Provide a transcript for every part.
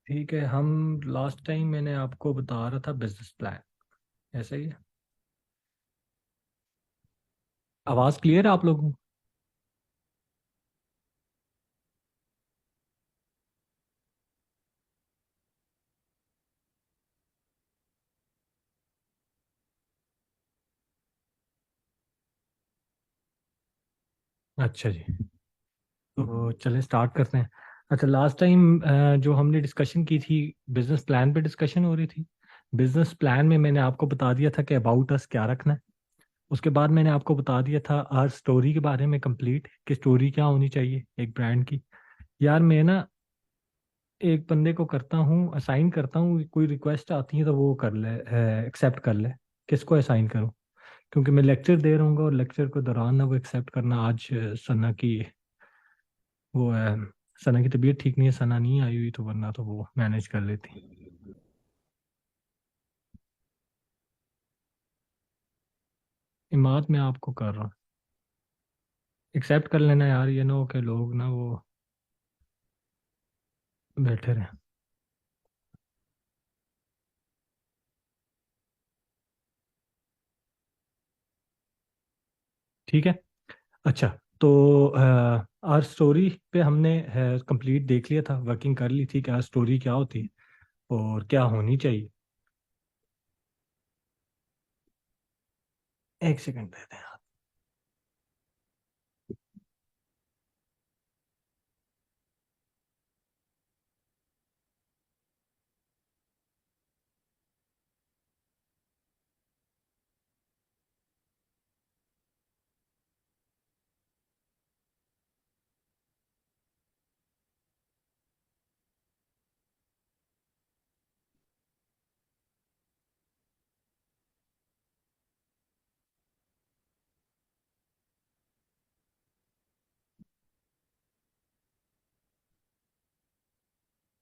ठीक है। हम लास्ट टाइम मैंने आपको बता रहा था बिजनेस प्लान, ऐसा ही है। आवाज़ क्लियर है आप लोगों को? अच्छा जी, तो चलें स्टार्ट करते हैं। अच्छा, लास्ट टाइम जो हमने डिस्कशन की थी, बिजनेस प्लान पे डिस्कशन हो रही थी। बिजनेस प्लान में मैंने आपको बता दिया था कि अबाउट अस क्या रखना है। उसके बाद मैंने आपको बता दिया था आर स्टोरी के बारे में, कंप्लीट कि स्टोरी क्या होनी चाहिए एक ब्रांड की। यार मैं ना एक बंदे को करता हूँ, असाइन करता हूँ, कोई रिक्वेस्ट आती है तो वो कर ले, एक्सेप्ट कर ले। किसको असाइन करूँ? क्योंकि मैं लेक्चर दे रहा हूँ और लेक्चर के दौरान ना वो एक्सेप्ट करना। आज सना की वो है, सना की तबीयत ठीक नहीं है, सना नहीं आई हुई, तो वरना तो वो मैनेज कर लेती। इमाद मैं आपको कर रहा हूँ, एक्सेप्ट कर लेना यार, ये ना हो कि लोग ना वो बैठे रहे। ठीक है। अच्छा, तो आर स्टोरी पे हमने कंप्लीट देख लिया था, वर्किंग कर ली थी कि आर स्टोरी क्या होती है और क्या होनी चाहिए। एक सेकंड दे दें आप।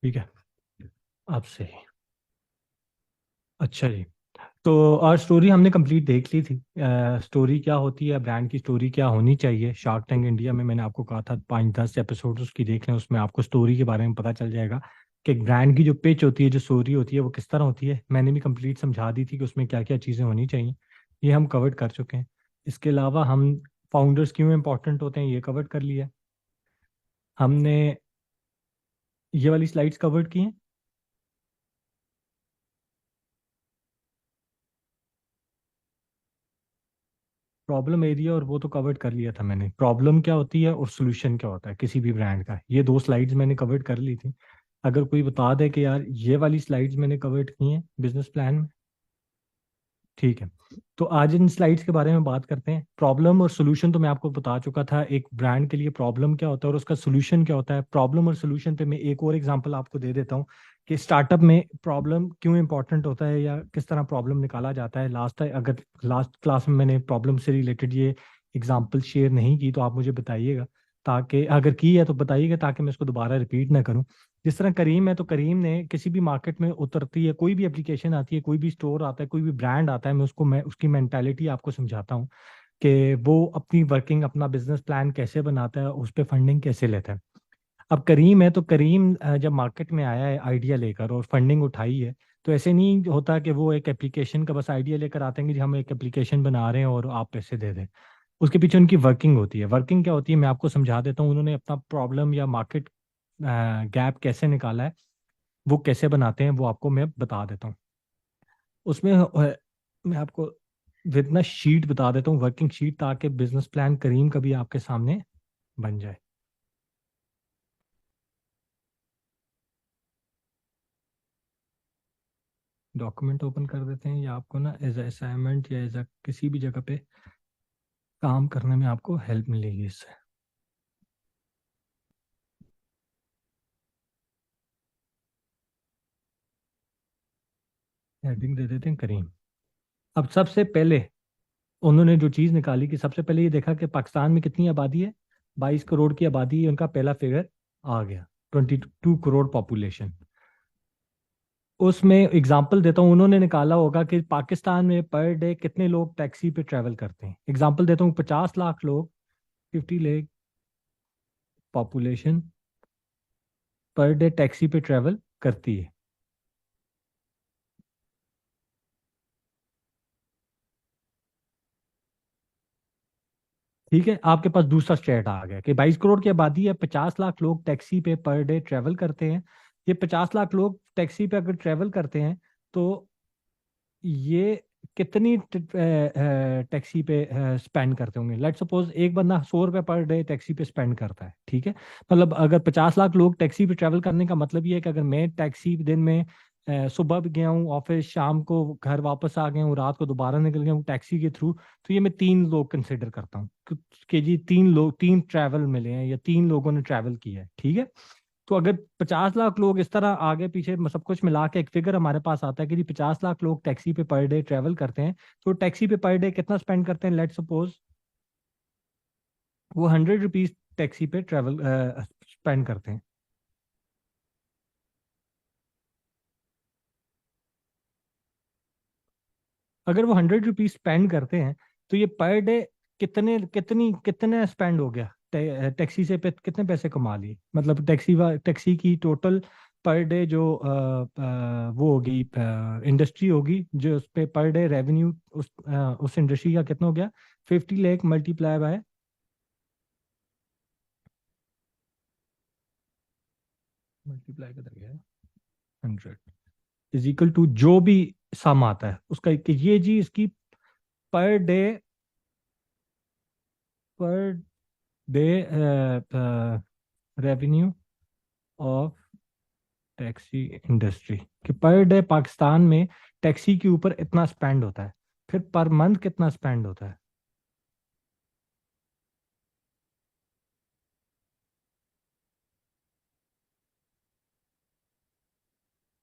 ठीक है, आपसे। अच्छा जी, तो और स्टोरी हमने कंप्लीट देख ली थी। स्टोरी क्या होती है, ब्रांड की स्टोरी क्या होनी चाहिए। शार्क टैंक इंडिया में मैंने आपको कहा था 5-10 एपिसोड उसकी देख लें, उसमें आपको स्टोरी के बारे में पता चल जाएगा कि एक ब्रांड की जो पिच होती है, जो स्टोरी होती है, वो किस तरह होती है। मैंने भी कंप्लीट समझा दी थी कि उसमें क्या क्या चीज़ें होनी चाहिए। ये हम कवर कर चुके हैं। इसके अलावा हम फाउंडर्स क्यों इंपॉर्टेंट होते हैं, ये कवर कर लिया। हमने ये वाली स्लाइड्स कवर की हैं। प्रॉब्लम एरिया और वो तो कवर कर लिया था मैंने। प्रॉब्लम क्या होती है और सोल्यूशन क्या होता है किसी भी ब्रांड का, ये दो स्लाइड्स मैंने कवर कर ली थी। अगर कोई बता दे कि यार ये वाली स्लाइड्स मैंने कवर की हैं बिजनेस प्लान में। ठीक है, तो आज इन स्लाइड्स के बारे में बात करते हैं। प्रॉब्लम और सोल्यूशन तो मैं आपको बता चुका था, एक ब्रांड के लिए प्रॉब्लम क्या होता है और उसका सोल्यूशन क्या होता है। प्रॉब्लम और सोल्यूशन पे मैं एक और एग्जांपल आपको दे देता हूँ कि स्टार्टअप में प्रॉब्लम क्यों इंपॉर्टेंट होता है या किस तरह प्रॉब्लम निकाला जाता है। अगर लास्ट क्लास में मैंने प्रॉब्लम से रिलेटेड ये एग्जांपल शेयर नहीं की तो आप मुझे बताइएगा, ताकि अगर की है तो बताइएगा ताकि मैं इसको दोबारा रिपीट ना करूँ। जिस तरह करीम है, तो करीम ने किसी भी मार्केट में उतरती है, कोई भी एप्लीकेशन आती है, कोई भी स्टोर आता है, कोई भी ब्रांड आता है, मैं उसकी मेंटालिटी आपको समझाता हूँ कि वो अपनी वर्किंग, अपना बिजनेस प्लान कैसे बनाता है, उस पर फंडिंग कैसे लेता है। अब करीम है, तो करीम जब मार्केट में आया है आइडिया लेकर और फंडिंग उठाई है, तो ऐसे नहीं होता कि वो एक एप्लीकेशन का बस आइडिया लेकर आते हैं कि जी हम एक एप्लीकेशन बना रहे हैं और आप पैसे दे दें। उसके पीछे उनकी वर्किंग होती है। वर्किंग क्या होती है मैं आपको समझा देता हूँ। उन्होंने अपना प्रॉब्लम या मार्केट गैप कैसे निकाला है, वो कैसे बनाते हैं, वो आपको मैं बता देता हूँ। उसमें मैं आपको विद ना शीट बता देता हूँ, वर्किंग शीट, ताकि बिजनेस प्लान करीम का भी आपके सामने बन जाए। डॉक्यूमेंट ओपन कर देते हैं, या आपको ना एज असाइनमेंट या एज किसी भी जगह पे काम करने में आपको हेल्प मिलेगी इससे। हेडिंग दे देते हैं करीम। अब सबसे पहले उन्होंने जो चीज़ निकाली कि सबसे पहले ये देखा कि पाकिस्तान में कितनी आबादी है। 22 करोड़ की आबादी है, उनका पहला फिगर आ गया। 22 करोड़ पॉपुलेशन। उसमें एग्जाम्पल देता हूँ, उन्होंने निकाला होगा कि पाकिस्तान में पर डे कितने लोग टैक्सी पे ट्रैवल करते हैं। एग्जाम्पल देता हूँ, 50 लाख लोग, 50 lakh population per day taxi पे ट्रैवल करती है। ठीक है, आपके पास दूसरा स्टेट आ गया कि 22 करोड़ की आबादी है, 50 लाख लोग टैक्सी पे पर डे ट्रेवल करते हैं। ये 50 लाख लोग टैक्सी पे अगर ट्रेवल करते हैं तो ये कितनी टैक्सी पे स्पेंड करते होंगे। लेट्स सपोज एक बंदा 100 रुपये पर डे टैक्सी पे स्पेंड करता है, ठीक है। मतलब अगर 50 लाख लोग टैक्सी पे ट्रेवल करने का मतलब ये है कि अगर मैं टैक्सी दिन में सुबह भी गया हूँ ऑफिस, शाम को घर वापस आ गया हूँ, रात को दोबारा निकल गया हूँ टैक्सी के थ्रू, तो ये मैं 3 लोग कंसिडर करता हूँ कि जी 3 लोग, 3 ट्रैवल मिले हैं या 3 लोगों ने ट्रैवल किया है, ठीक है। तो अगर 50 लाख लोग इस तरह आगे पीछे सब कुछ मिला के एक फिगर हमारे पास आता है कि जी 50 लाख लोग टैक्सी पे पर डे ट्रेवल करते हैं, तो टैक्सी पे पर डे कितना स्पेंड करते हैं। लेट सपोज वो 100 रुपीज टैक्सी पे ट्रेवल स्पेंड करते हैं। अगर वो 100 रुपीज स्पेंड करते हैं तो ये पर डे कितने स्पेंड हो गया, टैक्सी से पे कितने पैसे कमा लिए। मतलब टैक्सी की टोटल पर डे जो वो होगी इंडस्ट्री होगी जो उस पे पर डे रेवेन्यू उस इंडस्ट्री का कितना हो गया। 50 लाख मल्टीप्लाई बाय, मल्टीप्लाई किधर गया, 100 इज इक्वल टू जो भी सम आता है उसका कि ये जी इसकी per day, per day revenue of taxi industry, कि पर डे पाकिस्तान में टैक्सी के ऊपर इतना स्पेंड होता है, फिर पर मंथ कितना स्पेंड होता है।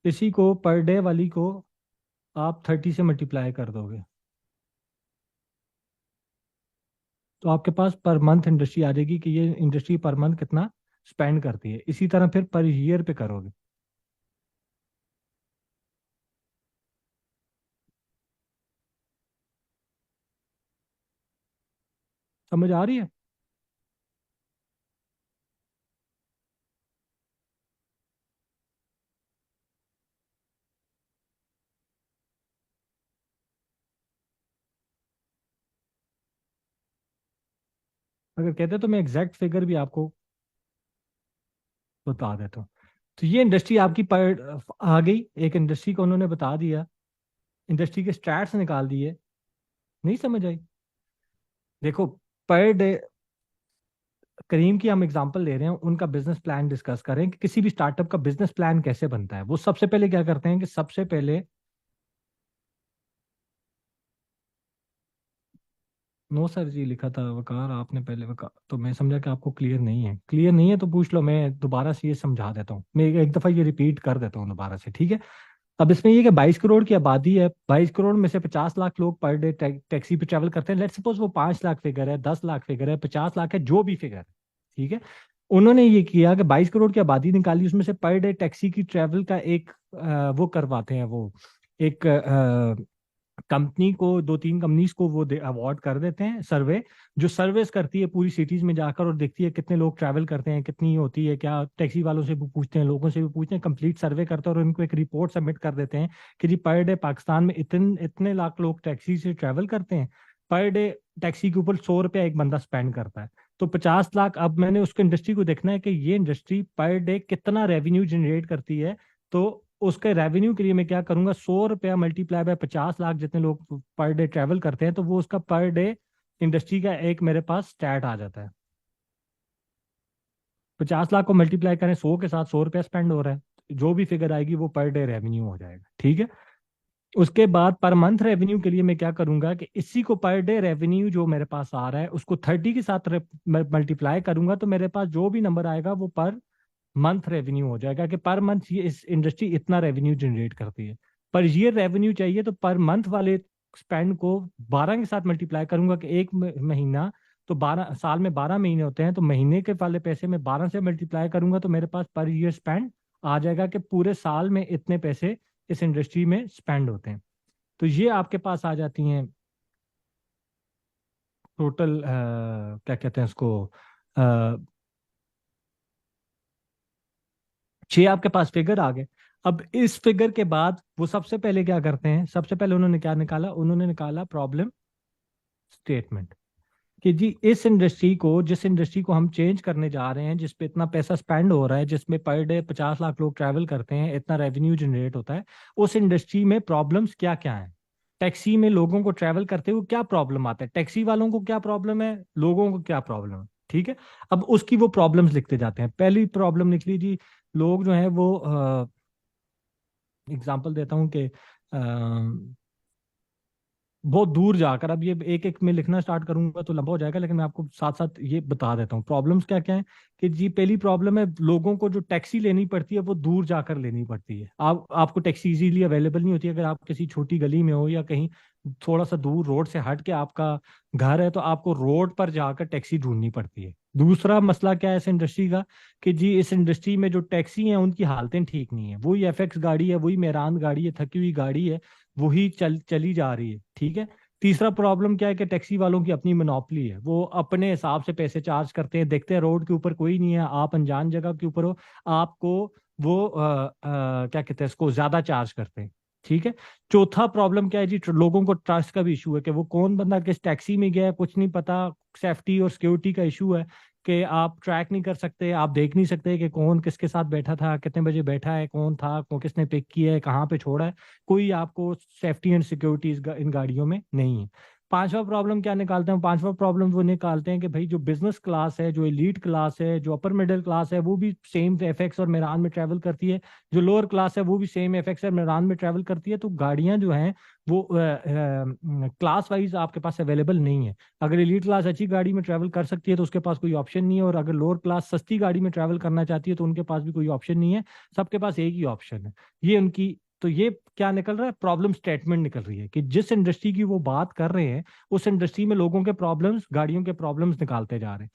इसी को पर डे वाली को आप 30 से मल्टीप्लाई कर दोगे तो आपके पास पर मंथ इंडस्ट्री आ जाएगी कि ये इंडस्ट्री पर मंथ कितना स्पेंड करती है। इसी तरह फिर पर ईयर पे करोगे। समझ आ रही है। अगर कहते तो मैं एग्जैक्ट फिगर भी आपको बता देता हूँ। तो ये इंडस्ट्री आपकी पर आ गई, एक इंडस्ट्री को उन्होंने बता दिया, इंडस्ट्री के स्टैट्स निकाल दिए। नहीं समझ आई। देखो, पर डे, करीम की हम एग्जांपल ले रहे हैं, उनका बिजनेस प्लान डिस्कस करें कि किसी भी स्टार्टअप का बिजनेस प्लान कैसे बनता है। वो सबसे पहले क्या करते हैं कि सबसे पहले, नो सर जी लिखा था वकार आपने पहले, वकार तो मैं समझा कि आपको क्लियर नहीं है। क्लियर नहीं है तो पूछ लो, मैं दोबारा से ये समझा देता हूँ, मैं एक दफा ये रिपीट कर देता हूँ दोबारा से, ठीक है। अब इसमें ये कि 22 करोड़ की आबादी है, 22 करोड़ में से 50 लाख लोग पर डे टैक्सी पे ट्रैवल करते हैं। लेट्स सपोज वो 5 लाख फिगर है, 10 लाख फिगर है, 50 लाख है, जो भी फिगर है, ठीक है। उन्होंने ये किया कि 22 करोड़ की आबादी निकाली, उसमें से पर डे टैक्सी की ट्रैवल का एक वो करवाते हैं, वो एक कंपनी को, 2-3 कंपनीज को वो अवार्ड कर देते हैं सर्वे, जो सर्वेस करती है पूरी सिटीज में जाकर और देखती है कितने लोग ट्रैवल करते हैं, कितनी होती है, क्या टैक्सी वालों से भी पूछते हैं, लोगों से भी पूछते हैं, कंप्लीट सर्वे करते हैं और उनको एक रिपोर्ट सबमिट कर देते हैं कि जी पर डे पाकिस्तान में इतने इतने लाख लोग टैक्सी से ट्रैवल करते हैं, पर डे टैक्सी के ऊपर 100 रुपया एक बंदा स्पेंड करता है। तो 50 लाख, अब मैंने उसके इंडस्ट्री को देखना है कि ये इंडस्ट्री पर डे कितना रेवेन्यू जनरेट करती है। तो उसके रेवेन्यू के लिए मैं क्या करूंगा, 100 रुपया मल्टीप्लाई बाय 50 लाख, जितने लोग पर डे ट्रैवल करते हैं, तो वो उसका पर डे इंडस्ट्री का एक मेरे पास स्टैट आ जाता है। 50 लाख को मल्टीप्लाई करें 100 के साथ, 100 रुपया स्पेंड हो रहा है, जो भी फिगर आएगी वो पर डे रेवेन्यू हो जाएगा, ठीक है। उसके बाद पर मंथ रेवेन्यू के लिए मैं क्या करूंगा कि इसी को पर डे रेवेन्यू जो मेरे पास आ रहा है उसको 30 के साथ मल्टीप्लाई करूंगा, तो मेरे पास जो भी नंबर आएगा वो पर मंथ रेवेन्यू हो जाएगा कि पर मंथ ये इस इंडस्ट्री इतना रेवेन्यू जनरेट करती है। पर ईयर रेवेन्यू चाहिए तो पर मंथ वाले स्पेंड को 12 के साथ मल्टीप्लाई करूंगा कि एक महीना, तो 12 साल में 12 महीने होते हैं, तो महीने के वाले पैसे में 12 से मल्टीप्लाई करूंगा तो मेरे पास पर ईयर स्पेंड आ जाएगा कि पूरे साल में इतने पैसे इस इंडस्ट्री में स्पेंड होते हैं। तो ये आपके पास आ जाती हैं टोटल, क्या कहते हैं उसको, 6 आपके पास फिगर आ गए। अब इस फिगर के बाद वो सबसे पहले क्या करते हैं, सबसे पहले उन्होंने क्या निकाला, उन्होंने निकाला प्रॉब्लम स्टेटमेंट। कि जी इस इंडस्ट्री को, जिस इंडस्ट्री को हम चेंज करने जा रहे हैं, जिस पे इतना पैसा स्पेंड हो रहा है, जिसमें पर डे 50 लाख लोग ट्रैवल करते हैं, इतना रेवेन्यू जनरेट होता है, उस इंडस्ट्री में प्रॉब्लम्स क्या क्या हैं। टैक्सी में लोगों को ट्रैवल करते हुए क्या प्रॉब्लम आता है, टैक्सी वालों को क्या प्रॉब्लम है, लोगों को क्या प्रॉब्लम है। ठीक है। अब उसकी वो प्रॉब्लम्स लिखते जाते हैं। पहली प्रॉब्लम लिख लीजिए, लोग जो है वो एग्जाम्पल देता हूँ कि बहुत दूर जाकर, अब ये एक एक में लिखना स्टार्ट करूंगा तो लंबा हो जाएगा, लेकिन मैं आपको साथ साथ ये बता देता हूँ प्रॉब्लम्स क्या क्या है। कि जी पहली प्रॉब्लम है, लोगों को जो टैक्सी लेनी पड़ती है वो दूर जाकर लेनी पड़ती है। आपको टैक्सी इजीली अवेलेबल नहीं होती। अगर आप किसी छोटी गली में हो या कहीं थोड़ा सा दूर रोड से हट के आपका घर है, तो आपको रोड पर जाकर टैक्सी ढूंढनी पड़ती है। दूसरा मसला क्या है इस इंडस्ट्री का, कि जी इस इंडस्ट्री में जो टैक्सी हैं उनकी हालतें ठीक नहीं है। वही एफएक्स गाड़ी है, वही मेरान गाड़ी है, थकी हुई गाड़ी है, वही चली जा रही है। ठीक है। तीसरा प्रॉब्लम क्या है कि टैक्सी वालों की अपनी मोनोपोली है। वो अपने हिसाब से पैसे चार्ज करते हैं। देखते हैं रोड के ऊपर कोई नहीं है, आप अनजान जगह के ऊपर हो, आपको वो क्या कहते हैं इसको, ज्यादा चार्ज करते हैं। ठीक है। चौथा प्रॉब्लम क्या है जी, लोगों को ट्रस्ट का भी इशू है कि वो कौन बंदा किस टैक्सी में गया है कुछ नहीं पता। सेफ्टी और सिक्योरिटी का इशू है कि आप ट्रैक नहीं कर सकते, आप देख नहीं सकते कि कौन किसके साथ बैठा था, कितने बजे बैठा है, कौन था, किसने पिक किया है, कहाँ पे छोड़ा है। कोई आपको सेफ्टी एंड सिक्योरिटी इन गाड़ियों में नहीं है। पांचवा प्रॉब्लम क्या निकालते हैं, पांचवा प्रॉब्लम वो निकालते हैं कि भाई जो बिजनेस क्लास है, जो एलीट क्लास है, जो अपर मिडिल क्लास है, वो भी सेम एफएक्स और मेरान में ट्रैवल करती है। जो लोअर क्लास है वो भी सेम एफएक्स और मेरान में ट्रैवल करती है। तो गाड़ियां जो हैं वो क्लास वाइज आपके पास अवेलेबल नहीं है। अगर एलीट क्लास अच्छी गाड़ी में ट्रैवल कर सकती है तो उसके पास कोई ऑप्शन नहीं है, और अगर लोअर क्लास सस्ती गाड़ी में ट्रैवल करना चाहती है तो उनके पास भी कोई ऑप्शन नहीं है। सबके पास एक ही ऑप्शन है। ये उनकी, तो ये क्या निकल रहा है, प्रॉब्लम स्टेटमेंट निकल रही है कि जिस इंडस्ट्री की वो बात कर रहे हैं उस इंडस्ट्री में लोगों के प्रॉब्लम्स, गाड़ियों के प्रॉब्लम्स निकालते जा रहे हैं।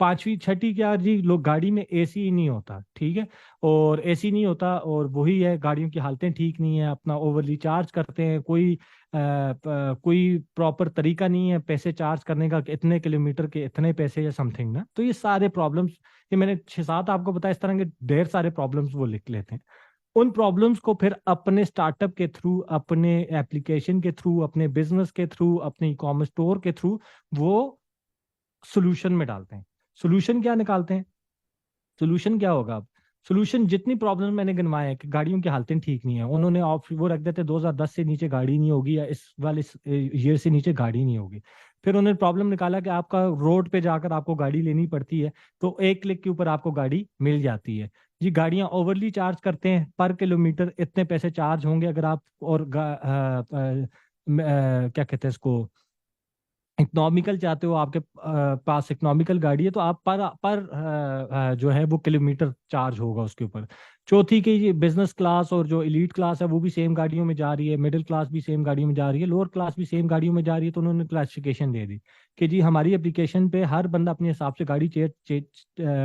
पांचवी छठी क्या जी, लोग गाड़ी में एसी ही नहीं होता। ठीक है। और एसी नहीं होता, और वही है, गाड़ियों की हालतें ठीक नहीं है, अपना ओवरली चार्ज करते हैं। कोई प्रॉपर तरीका नहीं है पैसे चार्ज करने का कि इतने किलोमीटर के इतने पैसे या समथिंग ना। तो ये सारे प्रॉब्लम्स, ये मैंने 6-7 आपको बताया, इस तरह के ढेर सारे प्रॉब्लम्स वो लिख लेते हैं। उन प्रॉब्लम्स को फिर अपने स्टार्टअप के थ्रू, अपने एप्लीकेशन के थ्रू, अपने बिजनेस के थ्रू, अपने ई कॉमर्स स्टोर के थ्रू वो सोल्यूशन में डालते हैं। सोल्यूशन क्या निकालते हैं, सोल्यूशन क्या होगा अब, सोल्यूशन जितनी प्रॉब्लम मैंने गिनवाए हैं कि गाड़ियों की हालतें ठीक नहीं है, उन्होंने वो रख देते 2010 से नीचे गाड़ी नहीं होगी, या इस वाले ईयर से नीचे गाड़ी नहीं होगी। फिर उन्होंने प्रॉब्लम निकाला कि आपका रोड पे जाकर आपको गाड़ी लेनी पड़ती है, तो एक क्लिक के ऊपर आपको गाड़ी मिल जाती है। जी गाड़ियां ओवरली चार्ज करते हैं, पर किलोमीटर इतने पैसे चार्ज होंगे अगर आप, और क्या कहते हैं इसको, इकोनॉमिकल चाहते हो, आपके पास इकोनॉमिकल गाड़ी है, तो आप पर जो है वो किलोमीटर चार्ज होगा उसके ऊपर। चौथी की ये बिजनेस क्लास और जो एलीट क्लास है वो भी सेम गाड़ियों में जा रही है, मिडिल क्लास भी सेम गाड़ियों में जा रही है, लोअर क्लास भी सेम गाड़ियों में जा रही है। तो उन्होंने क्लासिफिकेशन दे दी कि जी हमारी एप्लीकेशन पे हर बंदा अपने हिसाब से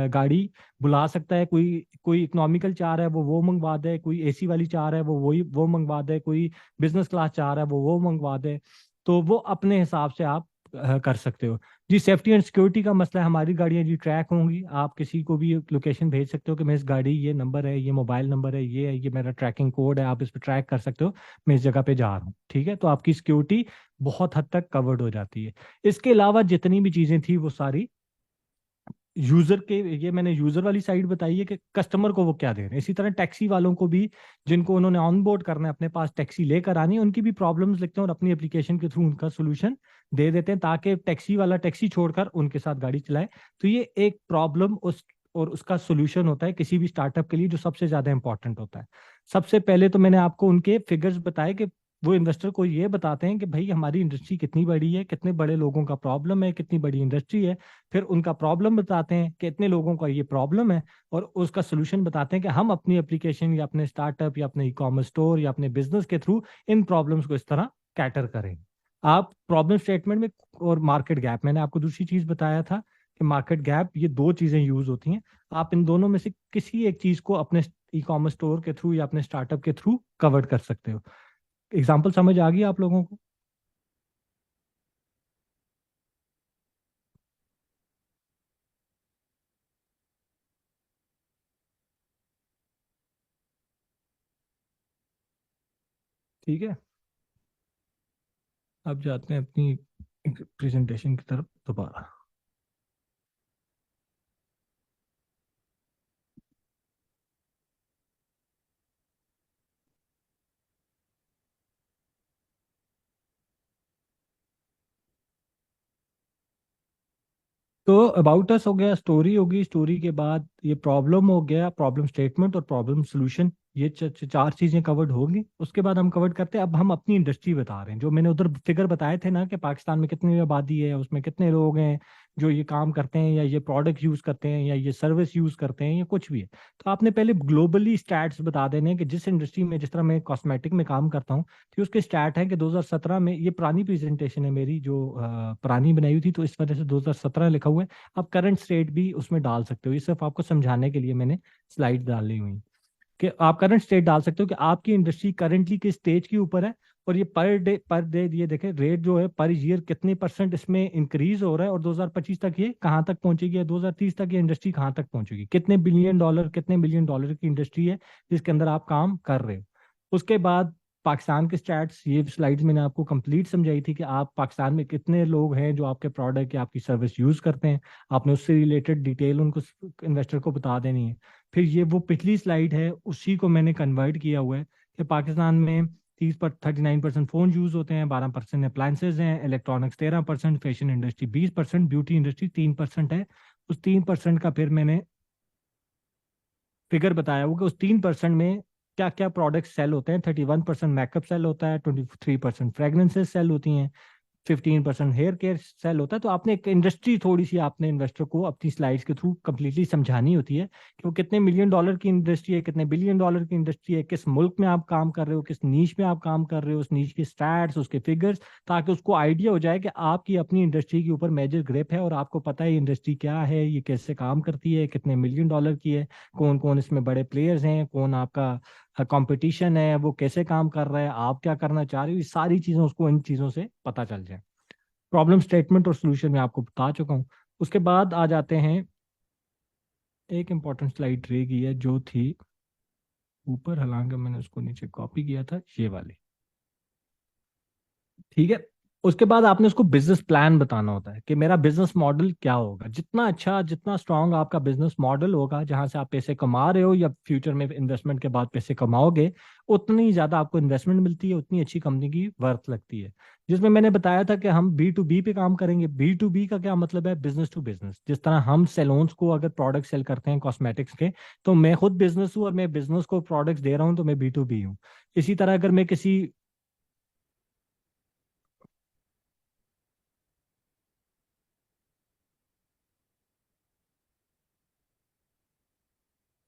गाड़ी बुला सकता है। कोई कोई इकोनॉमिकल चाह रहा है वो मंगवा दे, कोई एसी वाली चाह रहा है वो मंगवा दे, कोई बिजनेस क्लास चाह रहा है वो मंगवा दे। तो वो अपने हिसाब से आप कर सकते हो। जी सेफ्टी एंड सिक्योरिटी का मसला है, हमारी गाड़ियाँ जी ट्रैक होंगी, आप किसी को भी लोकेशन भेज सकते हो कि मैं इस गाड़ी, ये नंबर है, ये मोबाइल नंबर है, ये है, ये मेरा ट्रैकिंग कोड है, आप इस पर ट्रैक कर सकते हो मैं इस जगह पे जा रहा हूँ। ठीक है। तो आपकी सिक्योरिटी बहुत हद तक कवर्ड हो जाती है। इसके अलावा जितनी भी चीजें थी वो सारी यूजर के, ये मैंने यूजर वाली साइड बताई है कि कस्टमर को वो क्या दे रहे हैं। इसी तरह टैक्सी वालों को भी, जिनको उन्होंने ऑन बोर्ड करना है, अपने पास टैक्सी लेकर आनी है, उनकी भी प्रॉब्लम्स लिखते हैं और अपनी एप्लीकेशन के थ्रू उनका सोल्यूशन दे देते हैं, ताकि टैक्सी वाला टैक्सी छोड़कर उनके साथ गाड़ी चलाए। तो ये एक प्रॉब्लम उस और उसका सोल्यूशन होता है किसी भी स्टार्टअप के लिए, जो सबसे ज्यादा इंपॉर्टेंट होता है। सबसे पहले तो मैंने आपको उनके फिगर्स बताए कि वो इन्वेस्टर को ये बताते हैं कि भाई हमारी इंडस्ट्री कितनी बड़ी है, कितने बड़े लोगों का प्रॉब्लम है, कितनी बड़ी इंडस्ट्री है। फिर उनका प्रॉब्लम बताते हैं कि इतने लोगों का ये प्रॉब्लम है, और उसका सोल्यूशन बताते हैं कि हम अपनी एप्लीकेशन या अपने स्टार्टअप या अपने ई कॉमर्स स्टोर या अपने बिजनेस के थ्रू इन प्रॉब्लम्स को इस तरह कैटर करें। आप प्रॉब्लम स्टेटमेंट में, और मार्केट गैप, मैंने आपको दूसरी चीज बताया था कि मार्केट गैप, ये दो चीजें यूज होती हैं। आप इन दोनों में से किसी एक चीज को अपने ई कॉमर्स स्टोर के थ्रू या अपने स्टार्टअप के थ्रू कवर कर सकते हो। एग्जाम्पल समझ आ गई आप लोगों को? ठीक है, अब जाते हैं अपनी प्रेजेंटेशन की तरफ दोबारा। तो अबाउट अस हो गया, स्टोरी होगी, स्टोरी के बाद ये प्रॉब्लम हो गया, प्रॉब्लम स्टेटमेंट और प्रॉब्लम सोल्यूशन, ये चार चीजें कवर्ड होगी। उसके बाद हम कवर्ड करते हैं, अब हम अपनी इंडस्ट्री बता रहे हैं। जो मैंने उधर फिगर बताए थे ना कि पाकिस्तान में कितनी आबादी है, उसमें कितने लोग हैं जो ये काम करते हैं या ये प्रोडक्ट यूज करते हैं या ये सर्विस यूज करते हैं या कुछ भी है। तो आपने पहले ग्लोबली स्टैट्स बता देने हैं कि जिस इंडस्ट्री में, जिस तरह मैं कॉस्मेटिक में काम करता हूँ, तो उसके स्टैट है कि 2017 में, ये पुरानी प्रेजेंटेशन है मेरी जो पुरानी बनाई हुई थी, तो इस वजह से 2017 लिखा हुआ है। आप करंट स्टेट भी उसमें डाल सकते हो, ये सिर्फ आपको समझाने के लिए मैंने स्लाइड डाली हुई कि आप करंट स्टेट डाल सकते हो कि आपकी इंडस्ट्री करंटली किस स्टेज के ऊपर है। और ये पर डे ये देखें रेट जो है पर ईयर कितने परसेंट इसमें इंक्रीज हो रहा है, और 2025 तक ये कहाँ तक पहुंचेगी, या 2030 तक ये इंडस्ट्री कहाँ तक पहुंचेगी, कितने बिलियन डॉलर की इंडस्ट्री है जिसके अंदर आप काम कर रहे हो। उसके बाद पाकिस्तान के स्टैट्स, ये स्लाइड्स मैंने आपको कंप्लीट समझाई थी कि आप पाकिस्तान में कितने लोग हैं जो आपके प्रोडक्ट या आपकी सर्विस यूज करते हैं। आपने उससे रिलेटेड डिटेल उनको, इन्वेस्टर को बता देनी है। फिर ये वो पिछली स्लाइड है, उसी को मैंने कन्वर्ट किया हुआ है कि पाकिस्तान में 39% फोन यूज होते हैं, 12% अप्लायंसेज हैं, electronics 13%, fashion industry 20%, beauty industry 3% है। उस 3% का फिर मैंने फिगर बताया हुआ कि उस 3% में क्या क्या प्रोडक्ट सेल होते हैं। 31% मेकअप सेल होता है, 23% फ्रेगनेंसेज सेल होती हैं, 15% हेयर केयर सेल होता है। तो आपने एक इंडस्ट्री थोड़ी सी आपने इन्वेस्टर को अपनी स्लाइड्स के थ्रू कंप्लीटली समझानी होती है कि वो कितने मिलियन डॉलर की इंडस्ट्री है, कितने बिलियन डॉलर की इंडस्ट्री है, किस मुल्क में आप काम कर रहे हो, किस नीच में आप काम कर रहे हो, उस नीच के स्टैट्स, उसके फिगर्स, ताकि उसको आइडिया हो जाए कि आपकी अपनी इंडस्ट्री के ऊपर मेजर ग्रिप है और आपको पता है ये इंडस्ट्री क्या है, ये कैसे काम करती है, कितने मिलियन डॉलर की है, कौन कौन इसमें बड़े प्लेयर्स हैं, कौन आपका कंपटीशन है, वो कैसे काम कर रहा है, आप क्या करना चाह रहे हो, ये सारी चीजें उसको इन चीजों से पता चल जाए। प्रॉब्लम स्टेटमेंट और सोल्यूशन मैं आपको बता चुका हूँ। उसके बाद आ जाते हैं, एक इंपॉर्टेंट स्लाइड रह गई है जो थी ऊपर, हालांकि मैंने उसको नीचे कॉपी किया था, ये वाली। ठीक है, उसके बाद आपने उसको बिजनेस प्लान बताना होता है कि मेरा बिजनेस मॉडल क्या होगा। जितना अच्छा, जितना स्ट्रांग आपका बिजनेस मॉडल होगा, जहां से आप पैसे कमा रहे हो या फ्यूचर में इन्वेस्टमेंट के बाद पैसे कमाओगे, उतनी ज्यादा आपको इन्वेस्टमेंट मिलती है, उतनी अच्छी कंपनी की वर्थ लगती है। जिसमें मैंने बताया था कि हम B2B पे काम करेंगे। B2B का क्या मतलब है? Business to business. जिस तरह हम सैलून्स को अगर प्रोडक्ट सेल करते हैं कॉस्मेटिक्स के, तो मैं खुद बिजनेस हूँ और मैं बिजनेस को प्रोडक्ट्स दे रहा हूँ, तो मैं B2B हूँ। इसी तरह अगर मैं किसी,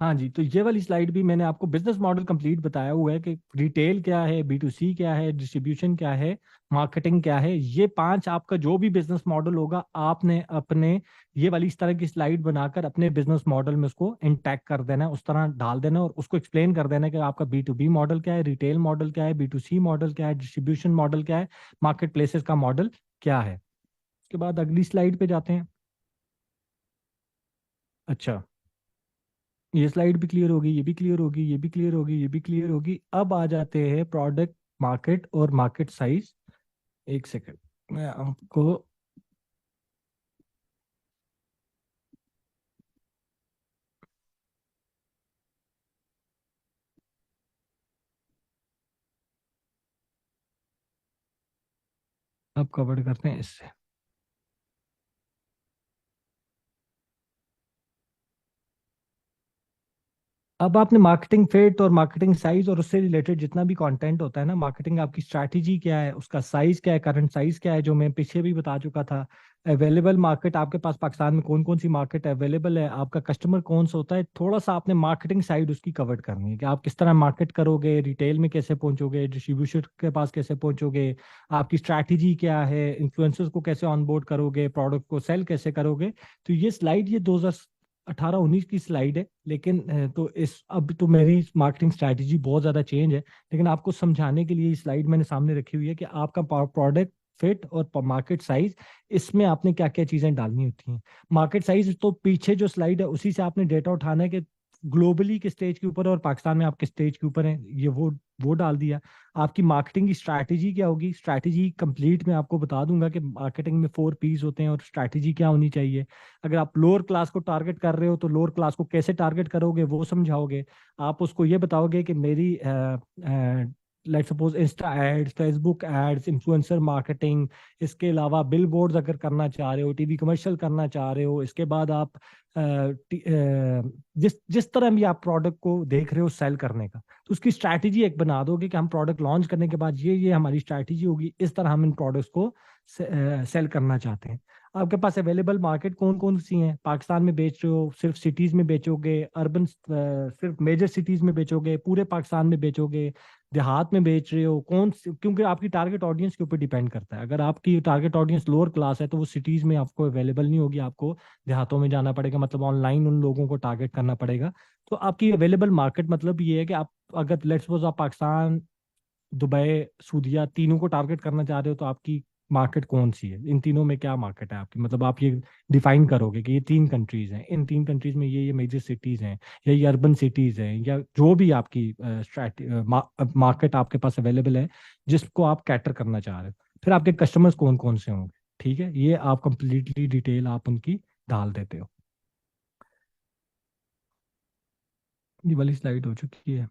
हाँ जी, तो ये वाली स्लाइड भी मैंने आपको बिजनेस मॉडल कंप्लीट बताया हुआ है कि रिटेल क्या है, B2C क्या है, डिस्ट्रीब्यूशन क्या है, मार्केटिंग क्या है। ये पांच आपका जो भी बिजनेस मॉडल होगा, आपने अपने ये वाली इस तरह की स्लाइड बनाकर अपने बिजनेस मॉडल में उसको इंटैक्ट कर देना है, उस तरह डाल देना है और उसको एक्सप्लेन कर देना है कि आपका B2B मॉडल क्या है, रिटेल मॉडल क्या है, B2C मॉडल क्या है, डिस्ट्रीब्यूशन मॉडल क्या है, मार्केट प्लेसेस का मॉडल क्या है। उसके बाद अगली स्लाइड पे जाते हैं। अच्छा, ये स्लाइड भी क्लियर होगी, ये भी क्लियर होगी, ये भी क्लियर होगी, ये भी क्लियर होगी। अब आ जाते हैं प्रोडक्ट मार्केट और मार्केट साइज। एक सेकंड, मैं आपको अब कवर करते हैं इससे। अब आपने मार्केटिंग फिट और मार्केटिंग साइज और उससे रिलेटेड जितना भी कंटेंट होता है ना, मार्केटिंग आपकी स्ट्रैटेजी क्या है, उसका साइज क्या है, करंट साइज क्या है, जो मैं पीछे भी बता चुका था। अवेलेबल मार्केट आपके पास पाकिस्तान में कौन कौन सी मार्केट अवेलेबल है, आपका कस्टमर कौन सा होता है, थोड़ा सा आपने मार्केटिंग साइड उसकी कवर करनी है कि आप किस तरह मार्केट करोगे, रिटेल में कैसे पहुंचोगे, डिस्ट्रीब्यूशन के पास कैसे पहुंचोगे, आपकी स्ट्रैटेजी क्या है, इन्फ्लुएंसर्स को कैसे ऑनबोर्ड करोगे, प्रोडक्ट को सेल कैसे करोगे। तो ये स्लाइड, ये 2018-19 की स्लाइड है, लेकिन तो इस अब तो मेरी मार्केटिंग स्ट्रैटेजी बहुत ज़्यादा चेंज है। लेकिन आपको समझाने के लिए ये स्लाइड मैंने सामने रखी हुई है कि आपका प्रोडक्ट फिट और मार्केट साइज, इसमें आपने क्या क्या चीज़ें डालनी होती हैं। मार्केट साइज तो पीछे जो स्लाइड है उसी से आपने डेटा उठाना है कि ग्लोबली किस स्टेज के ऊपर है और पाकिस्तान में आप किस स्टेज के ऊपर हैं, ये वो डाल दिया। आपकी मार्केटिंग की स्ट्रैटेजी क्या होगी, स्ट्रैटेजी कंप्लीट मैं आपको बता दूंगा कि मार्केटिंग में 4 P's होते हैं और स्ट्रैटेजी क्या होनी चाहिए। अगर आप लोअर क्लास को टारगेट कर रहे हो तो लोअर क्लास को कैसे टारगेट करोगे वो समझाओगे। आप उसको ये बताओगे कि मेरी let's suppose insta ads, Facebook ads, influencer marketing, इसके अलावा बिल बोर्ड्स अगर करना चाह रहे हो, टीवी कमर्शियल करना चाह रहे हो, इसके बाद आप जिस जिस तरह भी आप प्रोडक्ट को देख रहे हो सेल करने का, तो उसकी स्ट्रैटेजी एक बना दोगे कि हम प्रोडक्ट लॉन्च करने के बाद ये हमारी स्ट्रैटेजी होगी, इस तरह हम इन प्रोडक्ट्स को सेल करना चाहते हैं। आपके पास अवेलेबल मार्केट कौन कौन सी हैं, पाकिस्तान में बेच रहे हो, सिर्फ सिटीज में बेचोगे, अर्बन सिर्फ मेजर सिटीज में बेचोगे, पूरे पाकिस्तान में बेचोगे, देहात में बेच रहे हो, क्योंकि आपकी टारगेट ऑडियंस के ऊपर डिपेंड करता है। अगर आपकी टारगेट ऑडियंस लोअर क्लास है तो वो सिटीज में आपको अवेलेबल नहीं होगी, आपको देहातों में जाना पड़ेगा, मतलब ऑनलाइन उन लोगों को टारगेट करना पड़ेगा। तो आपकी अवेलेबल मार्केट मतलब ये है कि आप अगर लेट्स सपोज आप पाकिस्तान, दुबई, सऊदीया तीनों को टारगेट करना चाह रहे हो तो आपकी मार्केट कौन सी है, इन तीनों में क्या मार्केट है आपकी, मतलब आप ये डिफाइन करोगे कि ये 3 कंट्रीज हैं, इन 3 कंट्रीज में ये मेजर सिटीज हैं, या ये अर्बन सिटीज हैं, या जो भी आपकी मार्केट आपके पास अवेलेबल है जिसको आप कैटर करना चाह रहे हो। फिर आपके कस्टमर्स कौन कौन से होंगे, ठीक है, ये आप कंप्लीटली डिटेल आप उनकी डाल देते हो। ये वाली स्लाइड हो चुकी है।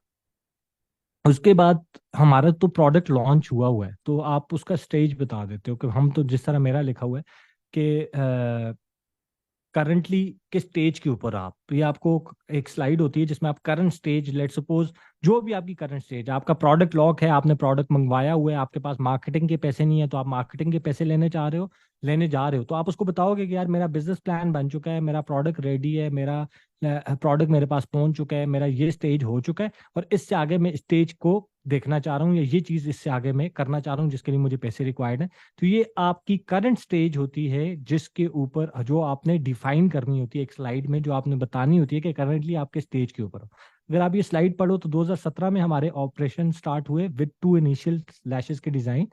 उसके बाद हमारा तो प्रोडक्ट लॉन्च हुआ हुआ है, तो आप उसका स्टेज बता देते हो कि हम तो जिस तरह मेरा लिखा हुआ है कि करंटली किस स्टेज के ऊपर आप, तो ये आपको एक स्लाइड होती है जिसमें आप करंट स्टेज, लेट सपोज जो भी आपकी करंट स्टेज, आपका प्रोडक्ट लॉक है, आपने प्रोडक्ट मंगवाया हुआ है, आपके पास मार्केटिंग के पैसे नहीं है तो आप मार्केटिंग के पैसे लेने चाह रहे हो, लेने जा रहे हो, तो आप उसको बताओगे कि यार मेरा बिजनेस प्लान बन चुका है, मेरा प्रोडक्ट रेडी है, मेरा प्रोडक्ट मेरे पास पहुंच चुका है, मेरा ये स्टेज हो चुका है, और इससे आगे मैं स्टेज को देखना चाह रहा हूँ, या ये चीज इससे आगे मैं करना चाह रहा हूँ जिसके लिए मुझे पैसे रिक्वायर्ड है। तो ये आपकी करंट स्टेज होती है जिसके ऊपर जो आपने डिफाइन करनी होती है एक स्लाइड में, जो आपने बतानी होती है कि करंटली आपके स्टेज के ऊपर हो। अगर आप ये स्लाइड पढ़ो तो 2017 में हमारे ऑपरेशन स्टार्ट हुए विद 2 इनिशियल लैशेस के डिजाइन।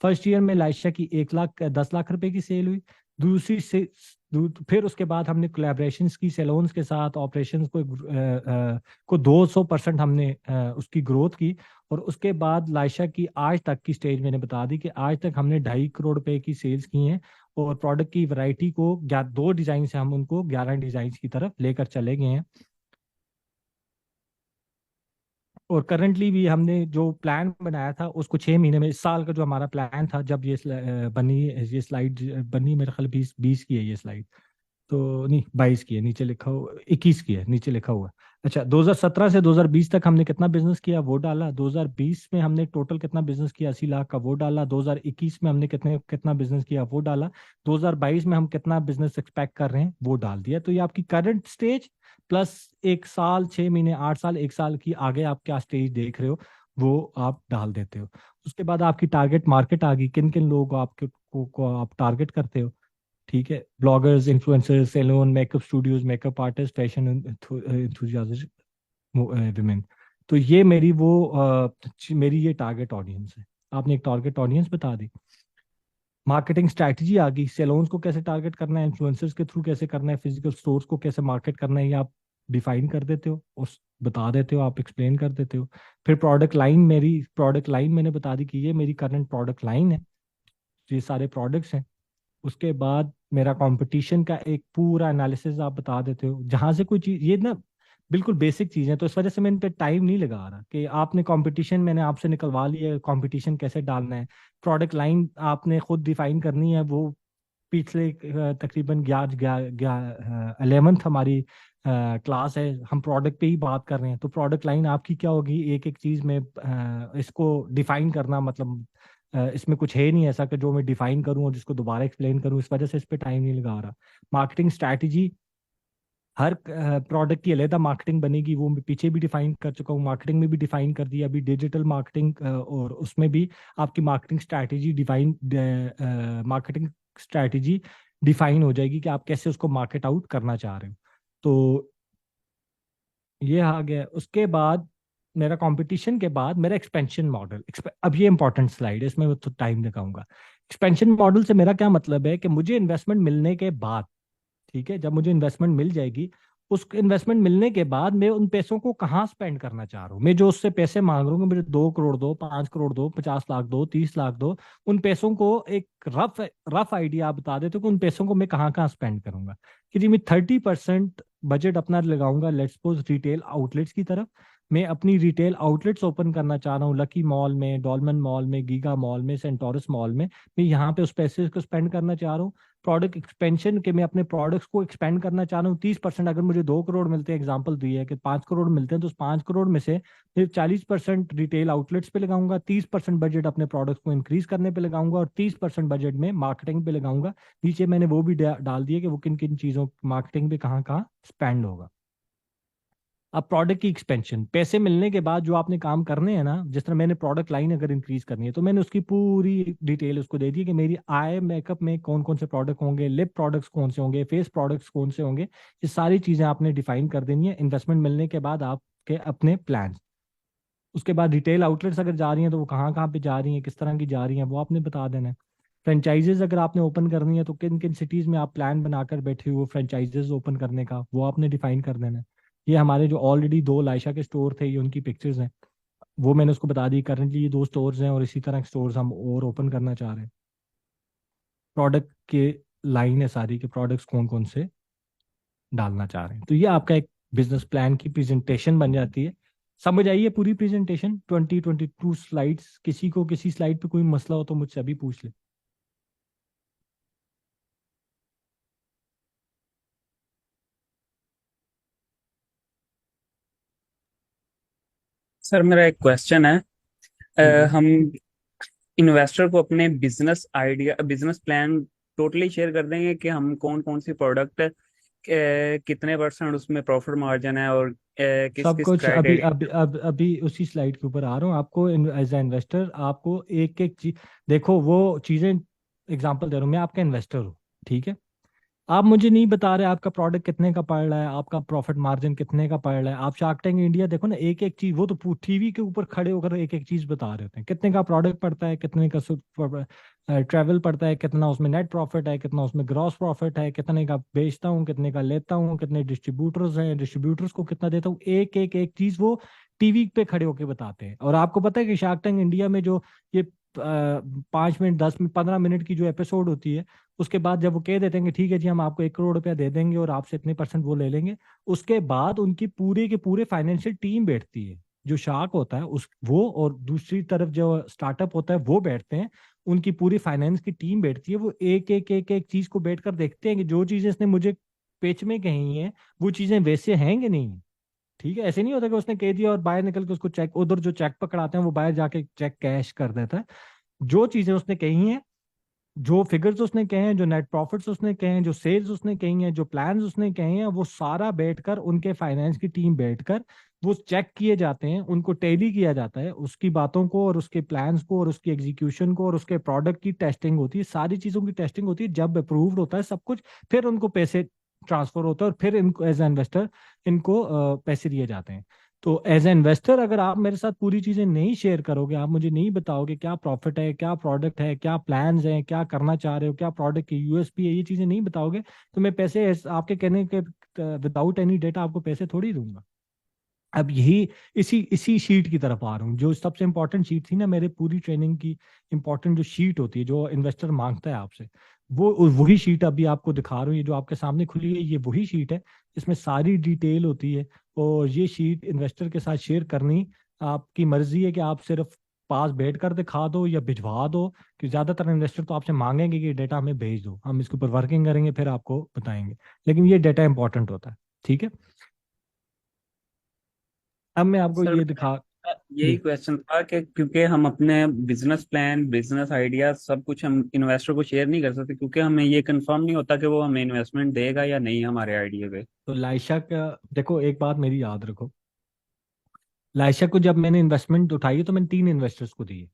फर्स्ट ईयर में लाइशा की 1,10,00,000 रुपए की सेल हुई। दूसरी से फिर उसके बाद हमने कोलैबोरेशन की सैलून्स के साथ, ऑपरेशन को 200% हमने उसकी ग्रोथ की। और उसके बाद लाइशा की आज तक की स्टेज मैंने बता दी कि आज तक हमने 2.5 करोड़ रुपए की सेल्स की हैं, और प्रोडक्ट की वैरायटी को 2 डिजाइन से हम उनको 11 डिजाइन की तरफ लेकर चले गए हैं। और करंटली भी हमने जो प्लान बनाया था उसको 6 महीने में, इस साल का जो हमारा प्लान था जब बनी, ये स्लाइड बनी, मेरे ख्याल 20 की है ये स्लाइड, तो नहीं 22 की है, नीचे लिखा हुआ 21 की है, नीचे लिखा हुआ। अच्छा, 2017 से 2020 तक हमने कितना बिजनेस किया वो डाला, 2020 में हमने टोटल कितना बिजनेस किया 80 लाख का वो डाला, 2021 में हमने कितना बिजनेस किया वो डाला, 2022 में हम कितना बिजनेस एक्सपेक्ट कर रहे हैं वो डाल दिया। तो ये आपकी करंट स्टेज प्लस 1 साल 6 महीने 8 साल 1 साल की आगे आप क्या स्टेज देख रहे हो वो आप डाल देते हो। उसके बाद आपकी टारगेट मार्केट आ गई, किन किन लोगों को आप टारगेट करते हो, ठीक है, bloggers, influencers, salon, makeup studios, makeup artist, fashion enthusiast women. तो ये मेरी ये टारगेट ऑडियंस है। आपने एक टारगेट ऑडियंस बता दी, मार्केटिंग स्ट्रैटेजी आ गई, सैलून्स को कैसे टारगेट करना है, इन्फ्लुएंसर्स के थ्रू कैसे करना है, फिजिकल स्टोर्स को कैसे मार्केट करना है, ये आप डिफाइन कर देते हो, उस बता देते हो, आप एक्सप्लेन कर देते हो। फिर प्रोडक्ट लाइन मैंने बता दी कि ये मेरी करंट प्रोडक्ट लाइन है, ये सारे प्रोडक्ट्स हैं। उसके बाद मेरा कंपटीशन का एक पूरा एनालिसिस आप बता देते हो, जहां से कोई चीज, ये ना बिल्कुल बेसिक चीज है, तो इस वजह से मैंने टाइम नहीं लगा रहा कि आपने कंपटीशन मैंने आपसे निकलवा लिया है, कंपटीशन कैसे डालना है, प्रोडक्ट लाइन आपने खुद डिफाइन करनी है। वो पिछले तकरीबन 11th हमारी क्लास है, हम प्रोडक्ट पे ही बात कर रहे हैं, तो प्रोडक्ट लाइन आपकी क्या होगी, एक एक चीज में इसको डिफाइन करना, मतलब इसमें कुछ है नहीं ऐसा कि जो मैं डिफाइन करूं और जिसको दोबारा एक्सप्लेन करूं, इस वजह से इस पे टाइम नहीं लगा रहा। मार्केटिंग स्ट्रैटेजी, हर प्रोडक्ट की अलहदा मार्केटिंग बनेगी, वो मैं पीछे भी डिफाइन कर चुका हूँ, मार्केटिंग में भी डिफाइन कर दिया, अभी डिजिटल मार्केटिंग, और उसमें भी आपकी मार्केटिंग स्ट्रैटेजी डिफाइन हो जाएगी कि आप कैसे उसको मार्केट आउट करना चाह रहे हो। तो ये आ गया। उसके बाद मेरा कंपटीशन के बाद मेरा एक्सपेंशन मॉडल, अब ये इंपॉर्टेंट स्लाइड है, इसमें तो टाइम लगाऊंगा। एक्सपेंशन मॉडल से मेरा क्या मतलब है कि मुझे इन्वेस्टमेंट मिलने के बाद, ठीक है, जब मुझे इन्वेस्टमेंट मिल जाएगी उस इन्वेस्टमेंट मिलने के बाद मैं उन पैसों को कहाँ स्पेंड करना चाह रहा हूँ, मैं जो उससे पैसे मांग रहा हूँ कि मुझे 2 करोड़ दो, 5 करोड़ दो, 50 लाख दो, 30 लाख दो, उन पैसों को एक रफ रफ आइडिया आप बता देते हो कि उन पैसों को मैं कहाँ कहाँ स्पेंड करूंगा। कि जी मैं 30% बजट अपना लगाऊंगा लेट्स सपोज रिटेल आउटलेट्स की तरफ। मैं अपनी रिटेल आउटलेट्स ओपन करना चाह रहा हूँ लकी मॉल में, डॉलमन मॉल में, गीगा मॉल में, सेंटोरस मॉल में। मैं यहाँ पे उस पैसे को स्पेंड करना चाह रहा हूँ। प्रोडक्ट एक्सपेंशन के मैं अपने प्रोडक्ट्स को एक्सपेंड करना चाह रहा हूँ 30%। अगर मुझे 2 करोड़ मिलते हैं, एग्जांपल दी है कि 5 करोड़ मिलते हैं, तो उस 5 करोड़ में से फिर 40% रिटेल आउटलेट्स पे लगाऊंगा, 30% बजट अपने प्रोडक्ट्स को इंक्रीज करने पे लगाऊंगा, और 30% बजट में मार्केटिंग पे लगाऊंगा। नीचे मैंने वो भी डाल दिया कि वो किन किन चीज़ों मार्केटिंग पे कहाँ कहाँ स्पेंड होगा। अब प्रोडक्ट की एक्सपेंशन, पैसे मिलने के बाद जो आपने काम करने हैं ना, जिस तरह मैंने प्रोडक्ट लाइन अगर इंक्रीज करनी है तो मैंने उसकी पूरी डिटेल उसको दे दी कि मेरी आई मेकअप में कौन कौन से प्रोडक्ट होंगे, लिप प्रोडक्ट्स कौन से होंगे, फेस प्रोडक्ट्स कौन से होंगे। ये सारी चीजें आपने डिफाइन कर देनी है इन्वेस्टमेंट मिलने के बाद आपके अपने प्लान। उसके बाद रिटेल आउटलेट्स अगर जा रही हैं तो वो कहाँ कहाँ पे जा रही हैं, किस तरह की जा रही हैं, वो आपने बता देना है। फ्रेंचाइजेज अगर आपने ओपन करनी है तो किन किन सिटीज में आप प्लान बनाकर बैठे हो फ्रेंचाइजेज ओपन करने का, वो आपने डिफाइन कर देना है। ये हमारे जो ऑलरेडी 2 लाइशा के स्टोर थे, ये उनकी पिक्चर्स हैं, वो मैंने उसको बता दी। करंटली ये 2 स्टोर्स हैं और इसी तरह के स्टोर्स हम और ओपन करना चाह रहे हैं। प्रोडक्ट के लाइन है सारी के प्रोडक्ट्स कौन कौन से डालना चाह रहे हैं। तो ये आपका एक बिजनेस प्लान की प्रेजेंटेशन बन जाती है। समझ आइए पूरी प्रेजेंटेशन 22 स्लाइड्स। किसी को किसी स्लाइड पे कोई मसला हो तो मुझसे अभी पूछ ले। सर मेरा एक क्वेश्चन है। ठीक है। हम इन्वेस्टर को अपने business idea business plan totally share कर देंगे कि हम कौन कौन सी प्रोडक्ट, कितने परसेंट उसमें प्रॉफिट मार्जिन है, और किस सब किस कुछ अभी क्राइटेरिया। अभी अभी उसी स्लाइड के ऊपर आ रहा हूँ। आपको एज ए इन्वेस्टर आपको एक एक चीज देखो, वो चीजें एग्जांपल दे रहा हूँ, मैं आपका इन्वेस्टर हूँ। ठीक है। आप मुझे नहीं बता रहे आपका प्रोडक्ट कितने का पड़ रहा है, आपका प्रॉफिट मार्जिन कितने का पड़ रहा है। आप शार्क टैंक इंडिया देखो ना, एक एक चीज वो तो टीवी के ऊपर खड़े होकर एक एक चीज बता रहे होते हैं, कितने का प्रोडक्ट पड़ता है, कितने का ट्रेवल पड़ता है, कितना उसमें नेट प्रॉफिट है, कितना उसमें ग्रॉस प्रॉफिट है, कितने का बेचता हूँ, कितने का लेता हूँ, कितने डिस्ट्रीब्यूटर्स हैं, डिस्ट्रीब्यूटर्स को कितना देता हूँ, एक एक एक चीज वो टीवी पे खड़े होकर बताते हैं। और आपको पता है कि शार्क टैंक इंडिया में जो ये 5 मिनट, 10 मिनट, 15 मिनट की जो एपिसोड होती है, उसके बाद जब वो कह देते हैं कि ठीक है जी हम आपको 1 करोड़ रुपया दे देंगे और आपसे इतने परसेंट वो ले लेंगे, उसके बाद उनकी पूरे के पूरे फाइनेंशियल टीम बैठती है। जो शार्क होता है उस वो, और दूसरी तरफ जो स्टार्टअप होता है वो बैठते हैं। उनकी पूरी फाइनेंस की टीम बैठती है, वो एक एक एक एक चीज को बैठकर देखते हैं कि जो चीजें इसने मुझे पेच में कही हैं वो चीजें वैसे हैं कि नहीं। ठीक है। ऐसे नहीं होता कि उसने कह दिया और बाहर निकल के उसको चेक, उधर जो चेक पकड़ाते हैं वो बाहर जाके चेक कैश कर देता है। जो चीजें उसने कही हैं, जो फिगर्स उसने कहे हैं, जो नेट प्रॉफिट्स उसने कहे हैं, जो सेल्स उसने कही हैं, जो प्लान्स उसने कहे हैं, वो सारा बैठकर उनके फाइनेंस की टीम बैठकर वो चेक किए जाते हैं, उनको टैली किया जाता है, उसकी बातों को और उसके प्लान्स को और उसकी एग्जीक्यूशन को और उसके प्रोडक्ट की टेस्टिंग होती है, सारी चीजों की टेस्टिंग होती है। जब अप्रूव्ड होता है सब कुछ, फिर उनको पैसे ट्रांसफर होता है और फिर इनको एज ए इन्वेस्टर इनको पैसे दिए जाते हैं। तो एज ए इन्वेस्टर अगर आप मेरे साथ पूरी चीजें नहीं शेयर करोगे, आप मुझे नहीं बताओगे क्या प्रॉफिट है, क्या प्रोडक्ट है, क्या प्लान्स हैं, क्या करना चाह रहे हो, क्या प्रोडक्ट की यूएसपी है, ये चीजें नहीं बताओगे, तो मैं पैसे आपके कहने के विदाउट एनी डेटा आपको पैसे थोड़ी दूंगा। अब यही इसी इसी शीट की तरफ आ रहा हूँ, जो सबसे इंपॉर्टेंट शीट थी ना मेरे पूरी ट्रेनिंग की। इंपॉर्टेंट जो शीट होती है जो इन्वेस्टर मांगता है आपसे, वो वही शीट अभी आपको दिखा रहा हूँ। ये जो आपके सामने खुली है ये वही शीट है, इसमें सारी डिटेल होती है। और ये शीट इन्वेस्टर के साथ शेयर करनी आपकी मर्जी है कि आप सिर्फ पास बैठ कर दिखा दो या भिजवा दो। कि ज्यादातर इन्वेस्टर तो आपसे मांगेंगे कि डेटा हमें भेज दो, हम इसके ऊपर वर्किंग करेंगे फिर आपको बताएंगे। लेकिन ये डेटा इंपॉर्टेंट होता है। ठीक है। अब मैं आपको सर ये दिखा। यही क्वेश्चन था कि क्योंकि हम अपने बिजनेस प्लान, बिजनेस आइडिया सब कुछ हम इन्वेस्टर को शेयर नहीं कर सकते, क्योंकि हमें ये कंफर्म नहीं होता कि वो हमें इन्वेस्टमेंट देगा या नहीं हमारे आइडिया पे। तो लाइशा का देखो, एक बात मेरी याद रखो। लाइशा को जब मैंने इन्वेस्टमेंट उठाई है तो मैंने 3 इन्वेस्टर्स को दी है।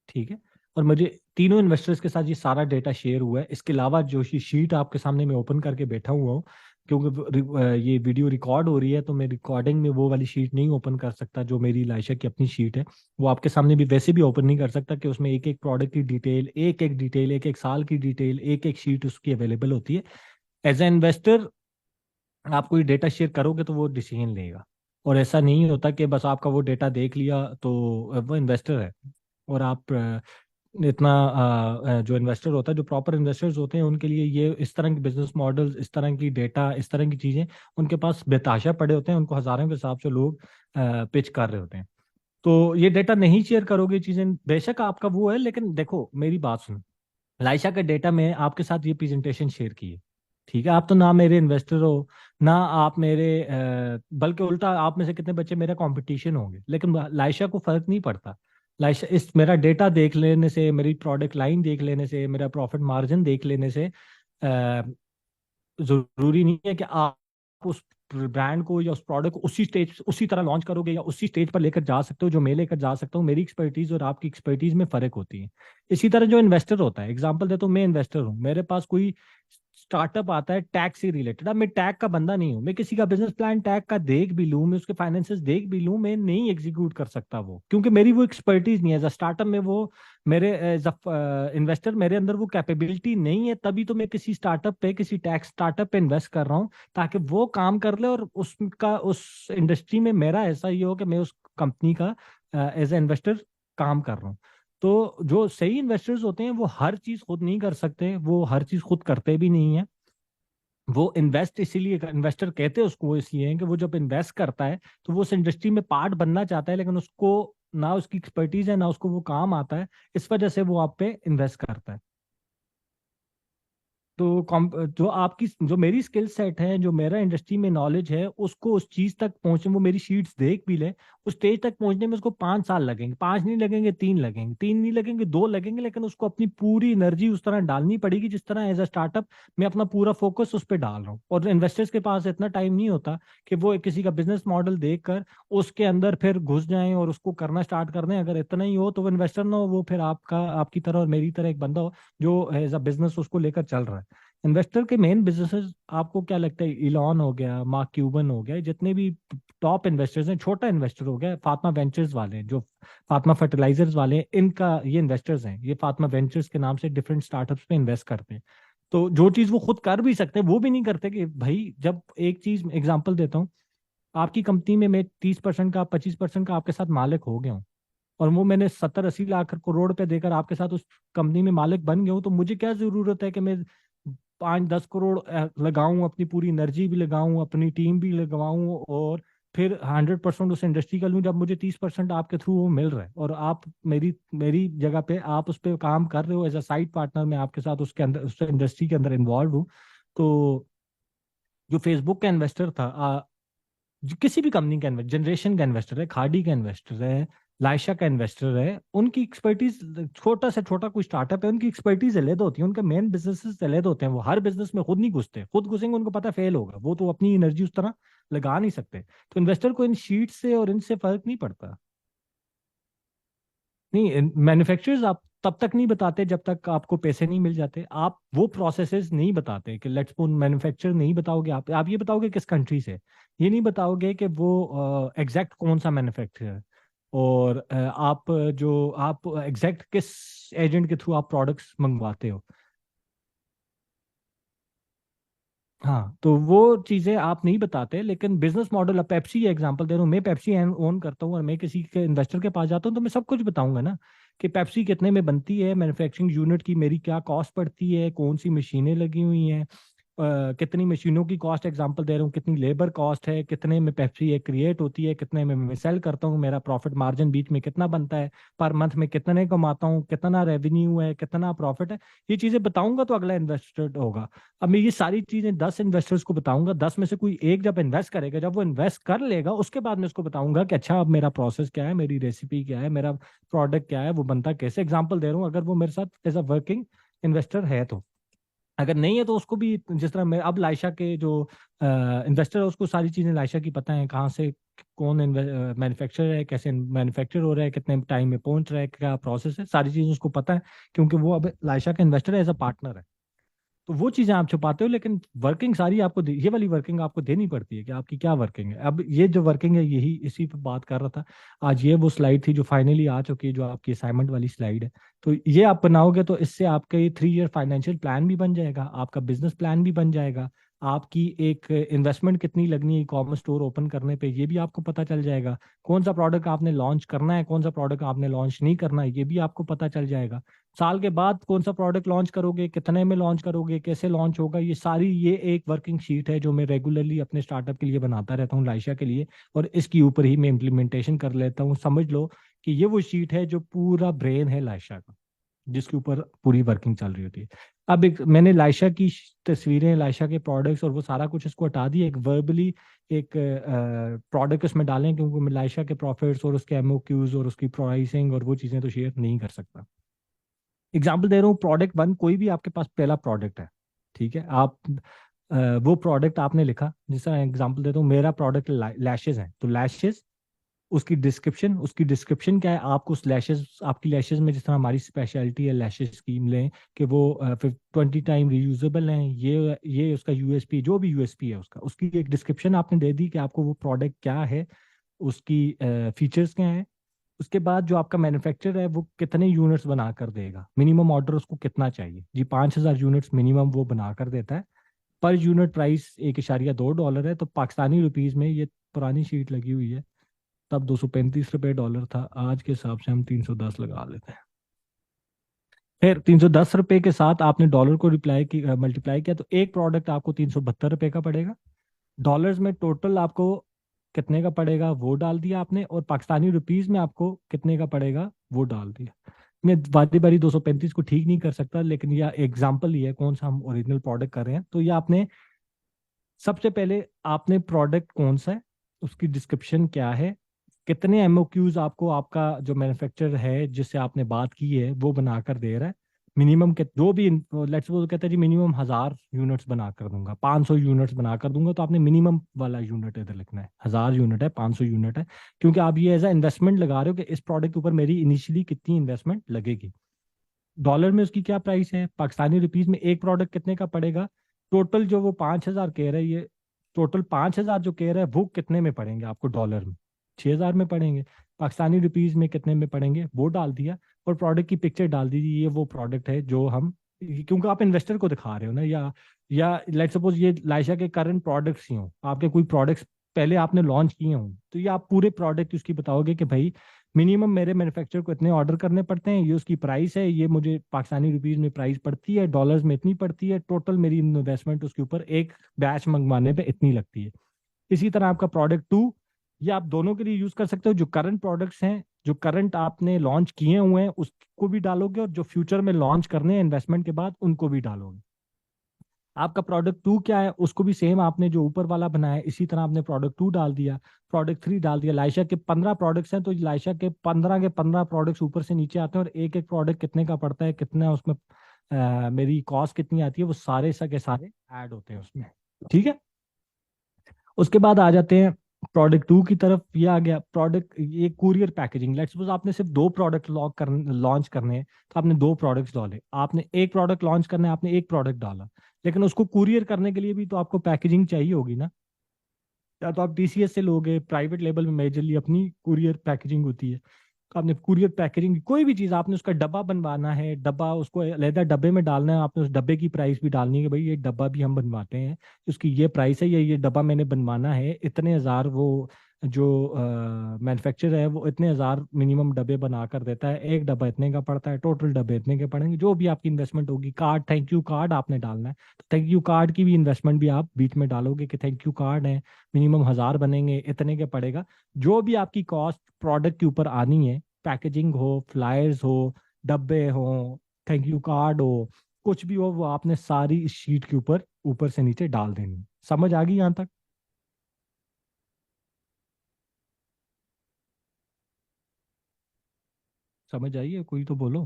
ठीक है। और मुझे तीनों इन्वेस्टर्स के साथ ये सारा डेटा शेयर हुआ है। इसके अलावा जो शीट आपके सामने मैं ओपन करके बैठा हुआ हूँ, क्योंकि ये वीडियो रिकॉर्ड हो रही है तो मैं रिकॉर्डिंग में वो वाली शीट नहीं ओपन कर सकता जो मेरी लाइशा की अपनी शीट है। वो आपके सामने भी वैसे भी ओपन नहीं कर सकता कि उसमें एक एक प्रोडक्ट की डिटेल, एक एक डिटेल, एक एक साल की डिटेल, एक एक शीट उसकी अवेलेबल होती है। एज ए इन्वेस्टर आप कोई डेटा शेयर करोगे तो वो डिसीजन लेगा। और ऐसा नहीं होता कि बस आपका वो डेटा देख लिया तो वो इन्वेस्टर है। और आप इतना जो इन्वेस्टर होता है, जो प्रॉपर इन्वेस्टर्स होते हैं, उनके लिए ये इस तरह की बिजनेस मॉडल्स, इस तरह की डेटा, इस तरह की चीजें उनके पास बेताशा पड़े होते हैं। उनको हजारों के हिसाब से लोग पिच कर रहे होते हैं। तो ये डेटा नहीं शेयर करोगे, चीजें बेशक आपका वो है, लेकिन देखो मेरी बात सुनो। लाइशा का डेटा में आपके साथ ये प्रेजेंटेशन शेयर की है, ठीक है? आप तो ना मेरे इन्वेस्टर हो, ना आप मेरे बल्कि उल्टा आप में से कितने बच्चे मेरा कंपटीशन होंगे, लेकिन लाइशा को फर्क नहीं पड़ता। लाइशा इस मेरा डेटा देख लेने से, मेरी प्रोडक्ट लाइन देख लेने से, मेरा प्रॉफिट मार्जिन देख लेने से जरूरी नहीं है कि आप उस ब्रांड को या उस प्रोडक्ट को उसी स्टेज, उसी तरह लॉन्च करोगे या उसी स्टेज पर लेकर जा सकते हो जो मैं लेकर जा सकता हूँ। मेरी एक्सपर्टीज और आपकी एक्सपर्टीज में फर्क होती है। इसी तरह जो इन्वेस्टर होता है, एग्जांपल देता हूँ, मैं इन्वेस्टर हूँ, मेरे पास कोई स्टार्टअप आता है टैक्स से रिलेटेड। अब मैं टैग का बंदा नहीं हूँ, मैं किसी का बिजनेस प्लान टैग का देख भी लूँ, मैं उसके फाइनेंसेस देख भी लूँ, मैं नहीं एग्जीक्यूट कर सकता वो, क्योंकि मेरी वो एक्सपर्टीज नहीं है। एज अ स्टार्टअप में वो मेरे एज अ इन्वेस्टर मेरे अंदर वो कैपेबिलिटी नहीं है। तभी तो मैं किसी स्टार्टअप पे, किसी टैक्स स्टार्टअप पे इन्वेस्ट कर रहा हूँ, ताकि वो काम कर ले और उसका उस इंडस्ट्री में मेरा ऐसा ही हो कि मैं उस कंपनी का एज ए इन्वेस्टर काम कर रहा हूँ। तो जो सही इन्वेस्टर्स होते हैं वो हर चीज खुद नहीं कर सकते, वो हर चीज खुद करते भी नहीं है। वो इन्वेस्ट इसीलिए, इन्वेस्टर कहते हैं उसको इसलिए है कि वो जब इन्वेस्ट करता है तो वो उस इंडस्ट्री में पार्ट बनना चाहता है, लेकिन उसको ना उसकी एक्सपर्टीज है, ना उसको वो काम आता है। इस वजह से वो आप पे इन्वेस्ट करता है। तो जो आपकी, जो मेरी स्किल सेट है, जो मेरा इंडस्ट्री में नॉलेज है, उसको उस चीज तक पहुंचने, वो मेरी शीट्स देख भी ले, उस स्टेज तक पहुंचने में उसको 5 साल लगेंगे। 5 नहीं लगेंगे, 3 लगेंगे, 3 नहीं लगेंगे, 2 लगेंगे, लेकिन उसको अपनी पूरी एनर्जी उस तरह डालनी पड़ेगी जिस तरह एज अ स्टार्टअप मैं अपना पूरा फोकस उस पर डाल रहा हूँ। और इन्वेस्टर्स के पास इतना टाइम नहीं होता कि वो किसी का बिजनेस मॉडल देखकर उसके अंदर फिर घुस जाएं और उसको करना स्टार्ट कर दें। अगर इतना ही हो तो वो इन्वेस्टर ना हो, वो फिर आपका, आपकी तरह और मेरी तरह एक बंदा हो जो एज अ बिजनेस उसको लेकर चल रहा है। इन्वेस्टर के मेन बिजनेसेस आपको क्या लगता है? इलॉन हो गया, मार्क क्यूबन हो गया, जितने भी टॉप इन्वेस्टर्स हैं, छोटा इन्वेस्टर हो गया फातिमा वेंचर्स वाले हैं, जो फातिमा फर्टिलाइजर्स वाले हैं, इनका ये इन्वेस्टर्स हैं, ये फातिमा वेंचर्स के नाम से डिफरेंट स्टार्टअप्स पे इन्वेस्ट करते हैं। तो जो चीज वो खुद कर भी सकते हैं वो भी नहीं करते। कि भाई जब एक चीज एग्जांपल देता हूँ, आपकी कंपनी में मैं 30% का, 25% का आपके साथ मालिक हो गया हूँ, और वो मैंने 70-80 लाख करोड़ रुपए देकर आपके साथ उस कंपनी में मालिक बन गया हूँ, तो मुझे क्या जरूरत है कि मैं 5-10 करोड़ लगाऊं, अपनी पूरी एनर्जी भी लगाऊं, अपनी टीम भी लगवाऊं, और फिर 100% उस इंडस्ट्री का लूं, जब मुझे 30% आपके थ्रू वो मिल रहा है। और आप मेरी मेरी जगह पे आप उस पर काम कर रहे हो एज अ साइड पार्टनर, मैं आपके साथ उसके अंदर, उस इंडस्ट्री के अंदर इन्वॉल्व हूँ। तो जो फेसबुक का इन्वेस्टर था, किसी भी कंपनी का इन्वेस्टर, जनरेशन का इन्वेस्टर है, खाड़ी का इन्वेस्टर है, लाइशा का इन्वेस्टर है, उनकी एक्सपर्टीज, छोटा से छोटा कोई स्टार्टअप है, उनकी एक्सपर्टीज अलग होती है, उनके मेन बिजनेसेस अलग होते हैं। वो हर बिजनेस में खुद नहीं घुसते, खुद घुसेंगे उनको पता फेल होगा, वो तो अपनी एनर्जी उस तरह लगा नहीं सकते। तो इन्वेस्टर को इन शीट से और इनसे फर्क नहीं पड़ता। नहीं, मैन्युफैक्चरर्स आप तब तक नहीं बताते जब तक आपको पैसे नहीं मिल जाते। आप वो प्रोसेसेस नहीं बताते कि लेट्स सपोज मैन्युफैक्चर नहीं बताओगे, आप ये बताओगे किस कंट्री से, ये नहीं बताओगे कि वो एग्जैक्ट कौन सा मैन्युफैक्चर है। और आप जो आप एग्जैक्ट किस एजेंट के थ्रू आप प्रोडक्ट्स मंगवाते हो। हाँ, तो वो चीजें आप नहीं बताते। लेकिन बिजनेस मॉडल, अब पेप्सी एग्जांपल दे रहा हूँ, मैं पेप्सी ओन करता हूँ और मैं किसी के इन्वेस्टर के पास जाता हूँ तो मैं सब कुछ बताऊंगा ना, कि पेप्सी कितने में बनती है, मैन्युफैक्चरिंग यूनिट की मेरी क्या कॉस्ट पड़ती है, कौन सी मशीनें लगी हुई हैं, कितनी मशीनों की कॉस्ट एग्जांपल दे रहा हूँ, कितनी लेबर कॉस्ट है, कितने में पेप्सी क्रिएट होती है, कितने में मैं सेल करता हूँ, मेरा प्रॉफिट मार्जिन बीच में कितना बनता है, पर मंथ में कितने कमाता हूँ, कितना रेवेन्यू है, कितना प्रॉफिट है। ये चीजें बताऊंगा तो अगला इन्वेस्टर होगा। अब मैं ये सारी चीजें 10 इन्वेस्टर्स को बताऊंगा, 10 में से कोई एक जब इन्वेस्ट करेगा, जब वो इन्वेस्ट कर लेगा, उसके बाद मैं उसको बताऊंगा कि अच्छा अब मेरा प्रोसेस क्या है, मेरी रेसिपी क्या है, मेरा प्रोडक्ट क्या है, वो बनता कैसे। एग्जाम्पल दे रहा हूँ, अगर वो मेरे साथ एज अ वर्किंग इन्वेस्टर है तो। अगर नहीं है तो उसको भी, जिस तरह मैं अब लाइशा के जो इन्वेस्टर है उसको सारी चीजें लाइशा की पता है, कहाँ से कौन मैन्युफैक्चर है, कैसे मैन्युफैक्चर हो रहा है, कितने टाइम में पहुंच रहा है, क्या प्रोसेस है, सारी चीजें उसको पता है, क्योंकि वो अब लाइशा का इन्वेस्टर है, एज अ पार्टनर है। तो वो चीजें आप छुपाते हो, लेकिन वर्किंग सारी आपको ये वाली वर्किंग आपको देनी पड़ती है कि आपकी क्या वर्किंग है। अब ये जो वर्किंग है, यही इसी पे बात कर रहा था आज। ये वो स्लाइड थी जो फाइनली आ चुकी है, जो आपकी असाइनमेंट वाली स्लाइड है। तो ये आप बनाओगे तो इससे आपका ये 3 ईयर फाइनेंशियल प्लान भी बन जाएगा, आपका बिजनेस प्लान भी बन जाएगा, आपकी एक इन्वेस्टमेंट कितनी लगनी है ई कॉमर्स स्टोर ओपन करने पे, ये भी आपको पता चल जाएगा। कौन सा प्रोडक्ट आपने लॉन्च करना है, कौन सा प्रोडक्ट आपने लॉन्च नहीं करना है, ये भी आपको पता चल जाएगा। साल के बाद कौन सा प्रोडक्ट लॉन्च करोगे, कितने में लॉन्च करोगे, कैसे लॉन्च होगा, ये सारी ये एक वर्किंग शीट है जो मैं रेगुलरली अपने स्टार्टअप के लिए बनाता रहता हूँ, लाइशा के लिए। और इसके ऊपर ही मैं इम्प्लीमेंटेशन कर लेता हूँ। समझ लो कि ये वो शीट है जो पूरा ब्रेन है लाइशा का, जिसके ऊपर पूरी वर्किंग चल रही होती है। अब एक मैंने लाइशा की तस्वीरें, लाइशा के प्रोडक्ट्स और वो सारा कुछ इसको हटा दिया, एक वर्बली एक प्रोडक्ट इसमें डालें, क्योंकि मैं लाइशा के प्रॉफिट्स और उसके एमओक्यूज और उसकी प्राइसिंग और वो चीज़ें तो शेयर नहीं कर सकता। एग्जाम्पल दे रहा हूँ, प्रोडक्ट वन, कोई भी आपके पास पहला प्रोडक्ट है, ठीक है, आप वो प्रोडक्ट आपने लिखा, जैसा एग्जाम्पल देता हूँ, मेरा प्रोडक्ट लैशेज है, तो लैशेज, उसकी डिस्क्रिप्शन क्या है, आपको उस लैशेज, आपकी लैशेज में जिस तरह हमारी स्पेशलिटी है लैशेज स्कीम लें कि वो 20 टाइम रीयूजेबल हैं, ये उसका यूएसपी, जो भी यूएसपी है उसका, उसकी एक डिस्क्रिप्शन आपने दे दी कि आपको वो प्रोडक्ट क्या है, उसकी फीचर्स क्या है। उसके बाद जो आपका मैन्युफैक्चरर है वो कितने यूनिट्स बना कर देगा, मिनिमम ऑर्डर उसको कितना चाहिए जी, 5,000 यूनिट्स मिनिमम वो बना कर देता है। पर यूनिट प्राइस $1.2 है, तो पाकिस्तानी रुपीज में, ये पुरानी शीट लगी हुई है, तब $235 था, आज के हिसाब से हम 310 लगा लेते हैं। फिर $310 के साथ आपने डॉलर को रिप्लाई की मल्टीप्लाई किया, तो एक प्रोडक्ट आपको $372 का पड़ेगा। डॉलर्स में टोटल आपको कितने का पड़ेगा वो डाल दिया आपने, और पाकिस्तानी रुपीज में आपको कितने का पड़ेगा वो डाल दिया। मैं बारी बारी 235 को ठीक नहीं कर सकता, लेकिन यह एग्जाम्पल ही है कौन सा हम ओरिजिनल प्रोडक्ट कर रहे हैं। तो ये आपने सबसे पहले, आपने प्रोडक्ट कौन सा है, उसकी डिस्क्रिप्शन क्या है, कितने एमओक्यूज आपको आपका जो मैन्युफैक्चरर है जिससे आपने बात की है वो बनाकर दे रहा है, मिनिमम के जो भी, लेट्स सपोज कहता है जी मिनिमम 1,000 यूनिट्स बना कर दूंगा, 500 यूनिट्स बना कर दूंगा, तो आपने मिनिमम वाला यूनिट इधर लिखना है, 1,000 यूनिट है, 500 यूनिट है, क्योंकि आप ये एज ए इन्वेस्टमेंट लगा रहे हो कि इस प्रोडक्ट के ऊपर मेरी इनिशियली कितनी इन्वेस्टमेंट लगेगी। डॉलर में उसकी क्या प्राइस है, पाकिस्तानी रुपीज में एक प्रोडक्ट कितने का पड़ेगा, टोटल जो वो 5,000 कह रहा है, ये टोटल 5,000 जो कह रहा है वो कितने में पड़ेंगे आपको डॉलर में, 6,000 में पड़ेंगे, पाकिस्तानी रुपीज में कितने में पड़ेंगे वो डाल दिया, और प्रोडक्ट की पिक्चर डाल दीजिए, ये वो प्रोडक्ट है जो हम, क्योंकि आप इन्वेस्टर को दिखा रहे हो ना, या लेट सपोज ये लाइशा के करंट प्रोडक्ट्स ही हो, आपके कोई प्रोडक्ट्स पहले आपने लॉन्च किए हों, तो ये आप पूरे प्रोडक्ट उसकी बताओगे कि भाई मिनिमम मेरे मैन्युफैक्चरर को इतने ऑर्डर करने पड़ते हैं, ये उसकी प्राइस है, ये मुझे पाकिस्तानी रुपीज में प्राइस पड़ती है, डॉलर्स में इतनी पड़ती है, टोटल मेरी इन्वेस्टमेंट उसके ऊपर एक बैच मंगवाने पे इतनी लगती है। इसी तरह आपका प्रोडक्ट टू, ये आप दोनों के लिए यूज कर सकते हो, जो करंट प्रोडक्ट्स हैं, जो करंट आपने लॉन्च किए हुए हैं उसको भी डालोगे, और जो फ्यूचर में लॉन्च करने हैं इन्वेस्टमेंट के बाद उनको भी डालोगे। आपका प्रोडक्ट टू क्या है, उसको भी सेम आपने जो ऊपर वाला बनाया है इसी तरह आपने प्रोडक्ट टू डाल दिया, प्रोडक्ट थ्री डाल दिया। लाइशा के 15 प्रोडक्ट्स हैं, तो लाइशा के 15 प्रोडक्ट्स ऊपर से नीचे आते हैं, और एक एक प्रोडक्ट कितने का पड़ता है, कितना उसमें मेरी कॉस्ट कितनी आती है, वो सारे के सारे ऐड होते हैं उसमें। ठीक है, उसके बाद आ जाते हैं प्रोडक्ट टू की तरफ। ये आ गया प्रोडक्ट, ये कुरियर पैकेजिंग। लेट्स सपोज आपने सिर्फ दो प्रोडक्ट लॉन्च करने हैं, तो आपने दो प्रोडक्ट्स डाले, आपने एक प्रोडक्ट लॉन्च करना है, आपने एक प्रोडक्ट डाला, लेकिन उसको कुरियर करने के लिए भी तो आपको पैकेजिंग चाहिए होगी ना। या तो आप टीसीएस से लोगे, प्राइवेट लेवल में मेजरली अपनी कुरियर पैकेजिंग होती है, तो आपने कुरियर पैकेजिंग, कोई भी चीज़ आपने उसका डब्बा बनवाना है, डब्बा उसको अलहदा डब्बे में डालना है, आपने उस डब्बे की प्राइस भी डालनी है कि भाई ये डब्बा भी हम बनवाते हैं, उसकी ये प्राइस है, ये डब्बा मैंने बनवाना है, इतने हज़ार, वो जो मैन्युफैक्चरर है वो इतने हज़ार मिनिमम डब्बे बना कर देता है, एक डब्बा इतने का पड़ता है, टोटल डब्बे इतने के पड़ेंगे, जो भी आपकी इन्वेस्टमेंट होगी। कार्ड, थैंक यू कार्ड आपने डालना है, तो थैंक यू कार्ड की भी इन्वेस्टमेंट भी आप बीच में डालोगे कि थैंक यू कार्ड है, मिनिमम 1,000 बनेंगे, इतने के पड़ेगा। जो भी आपकी कॉस्ट प्रोडक्ट के ऊपर आनी है, पैकेजिंग हो, फ्लायर्स हो, डब्बे हो, थैंक यू कार्ड हो, कुछ भी हो, वो आपने सारी इस शीट के ऊपर ऊपर से नीचे डाल देनी है। समझ आ गई यहाँ तक? समझ आई है? कोई तो बोलो।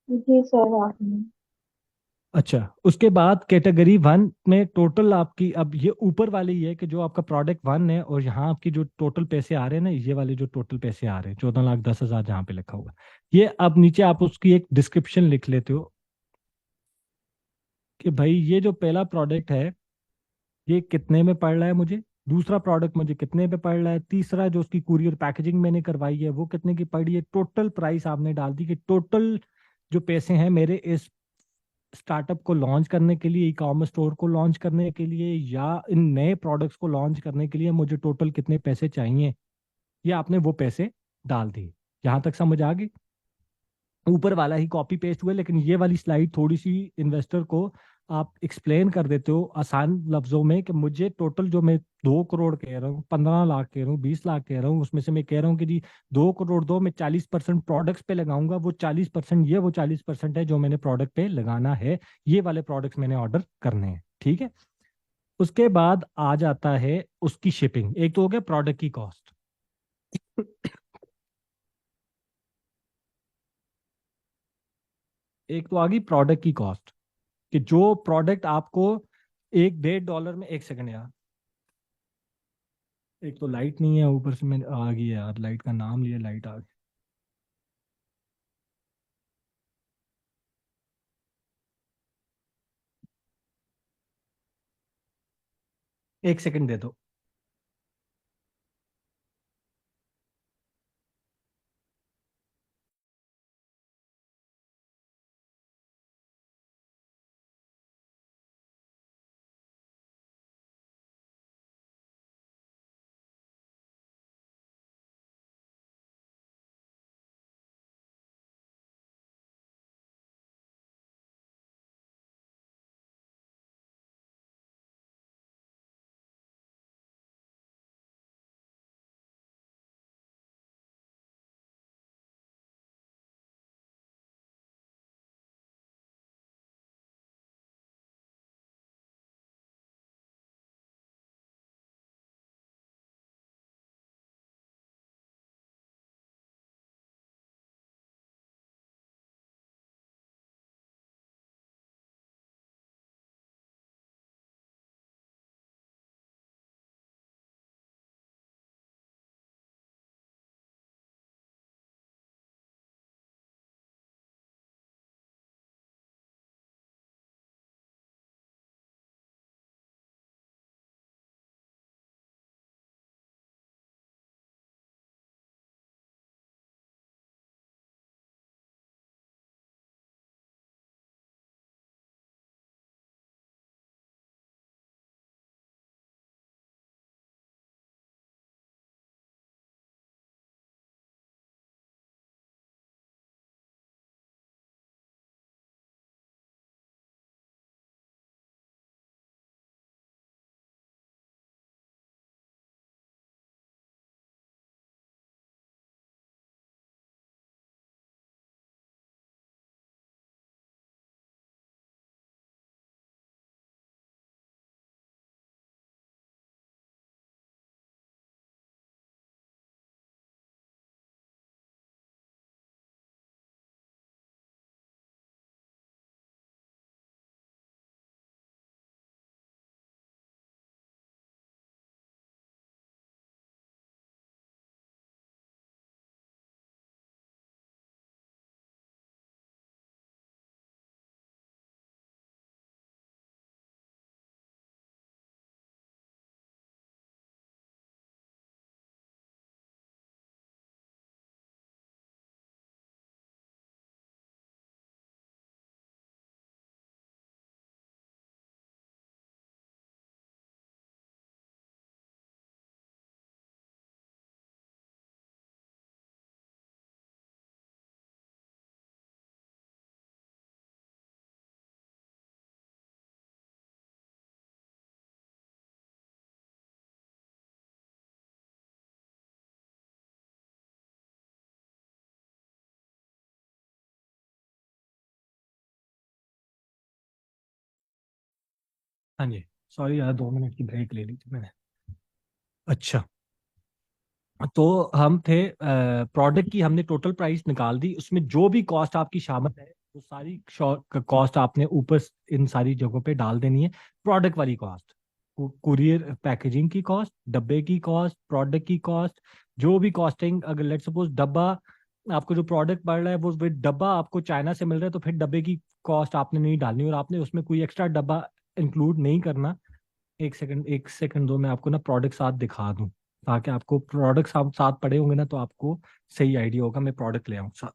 जी सर आपने। अच्छा, उसके बाद कैटेगरी वन में टोटल आपकी, अब ये ऊपर वाली ये है कि जो आपका प्रोडक्ट वन है, और यहाँ आपकी जो टोटल पैसे आ रहे हैं ना, ये वाले जो टोटल पैसे आ रहे हैं 14,10,000 जहाँ पे लिखा हुआ है, ये अब नीचे आप उसकी एक डिस्क्रिप्शन लिख लेते हो कि भाई ये जो पहला प्रोडक्ट है ये कितने में पड़ रहा है मुझे, दूसरा प्रोडक्ट मुझे कितने पे पड़ रहा है, तीसरा जो उसकी कुरियर पैकेजिंग मैंने करवाई है वो कितने की पड़ी है, टोटल प्राइस आपने डाल दी कि टोटल जो पैसे हैं मेरे इस स्टार्टअप को लॉन्च करने के लिए, ई कॉमर्स स्टोर को लॉन्च करने के लिए, या इन नए प्रोडक्ट्स को लॉन्च करने के लिए मुझे टोटल कितने पैसे चाहिए, ये आपने वो पैसे डाल दिए। यहाँ तक समझ आ गई? ऊपर वाला ही कॉपी पेस्ट हुआ, लेकिन ये वाली स्लाइड थोड़ी सी इन्वेस्टर को आप एक्सप्लेन कर देते हो आसान लफ्जों में कि मुझे टोटल जो मैं 2 करोड़ कह रहा हूँ, 15 लाख कह रहा हूँ, 20 लाख कह रहा हूँ, उसमें से मैं कह रहा हूँ कि जी 2 करोड़ दो, मैं 40% प्रोडक्ट्स पे लगाऊंगा, वो 40% ये, वो 40% है जो मैंने प्रोडक्ट पे लगाना है, ये वाले प्रोडक्ट्स मैंने ऑर्डर करने हैं। ठीक है। उसके बाद आ जाता है उसकी शिपिंग। एक तो हो गया प्रोडक्ट की कॉस्ट। एक तो आ गई प्रोडक्ट की कॉस्ट, कि जो प्रोडक्ट आपको 1 1.5 डॉलर में, 1 सेकंड यार, एक तो लाइट नहीं है, ऊपर से मैं आ गई यार, लाइट का नाम लिया, लाइट आ गई। 1 सेकंड दे दो। हाँ जी। सॉरी यार, 2 मिनट की ब्रेक ले ली थी मैंने। अच्छा, तो हम थे, प्रोडक्ट की हमने टोटल प्राइस निकाल दी, उसमें जो भी कॉस्ट आपकी शामिल है वो सारी कॉस्ट आपने ऊपर इन सारी जगहों पे डाल देनी है। प्रोडक्ट वाली कॉस्ट, कुरियर पैकेजिंग की कॉस्ट, डब्बे की कॉस्ट, प्रोडक्ट की कॉस्ट, जो भी कॉस्टिंग, अगर लेट सपोज डब्बा, आपको जो प्रोडक्ट पड़ रहा है वो डब्बा आपको चाइना से मिल रहा है, तो फिर डब्बे की कॉस्ट आपने नहीं डालनी, और आपने उसमें कोई एक्स्ट्रा डब्बा इंक्लूड नहीं करना। 1 सेकंड, 1 सेकंड दो, मैं आपको ना प्रोडक्ट साथ दिखा दूं, ताकि आपको प्रोडक्ट्स आप साथ पड़े होंगे ना, तो आपको सही आइडिया होगा। मैं प्रोडक्ट ले आऊँ साथ।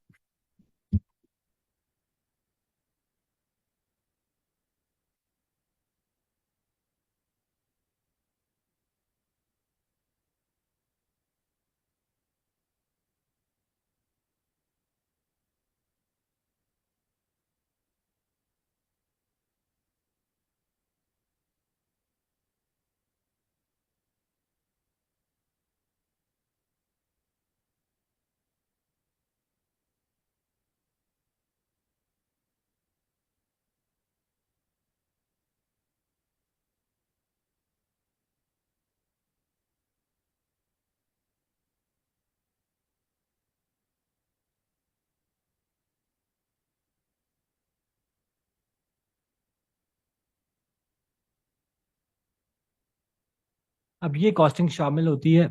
अब ये कॉस्टिंग शामिल होती है,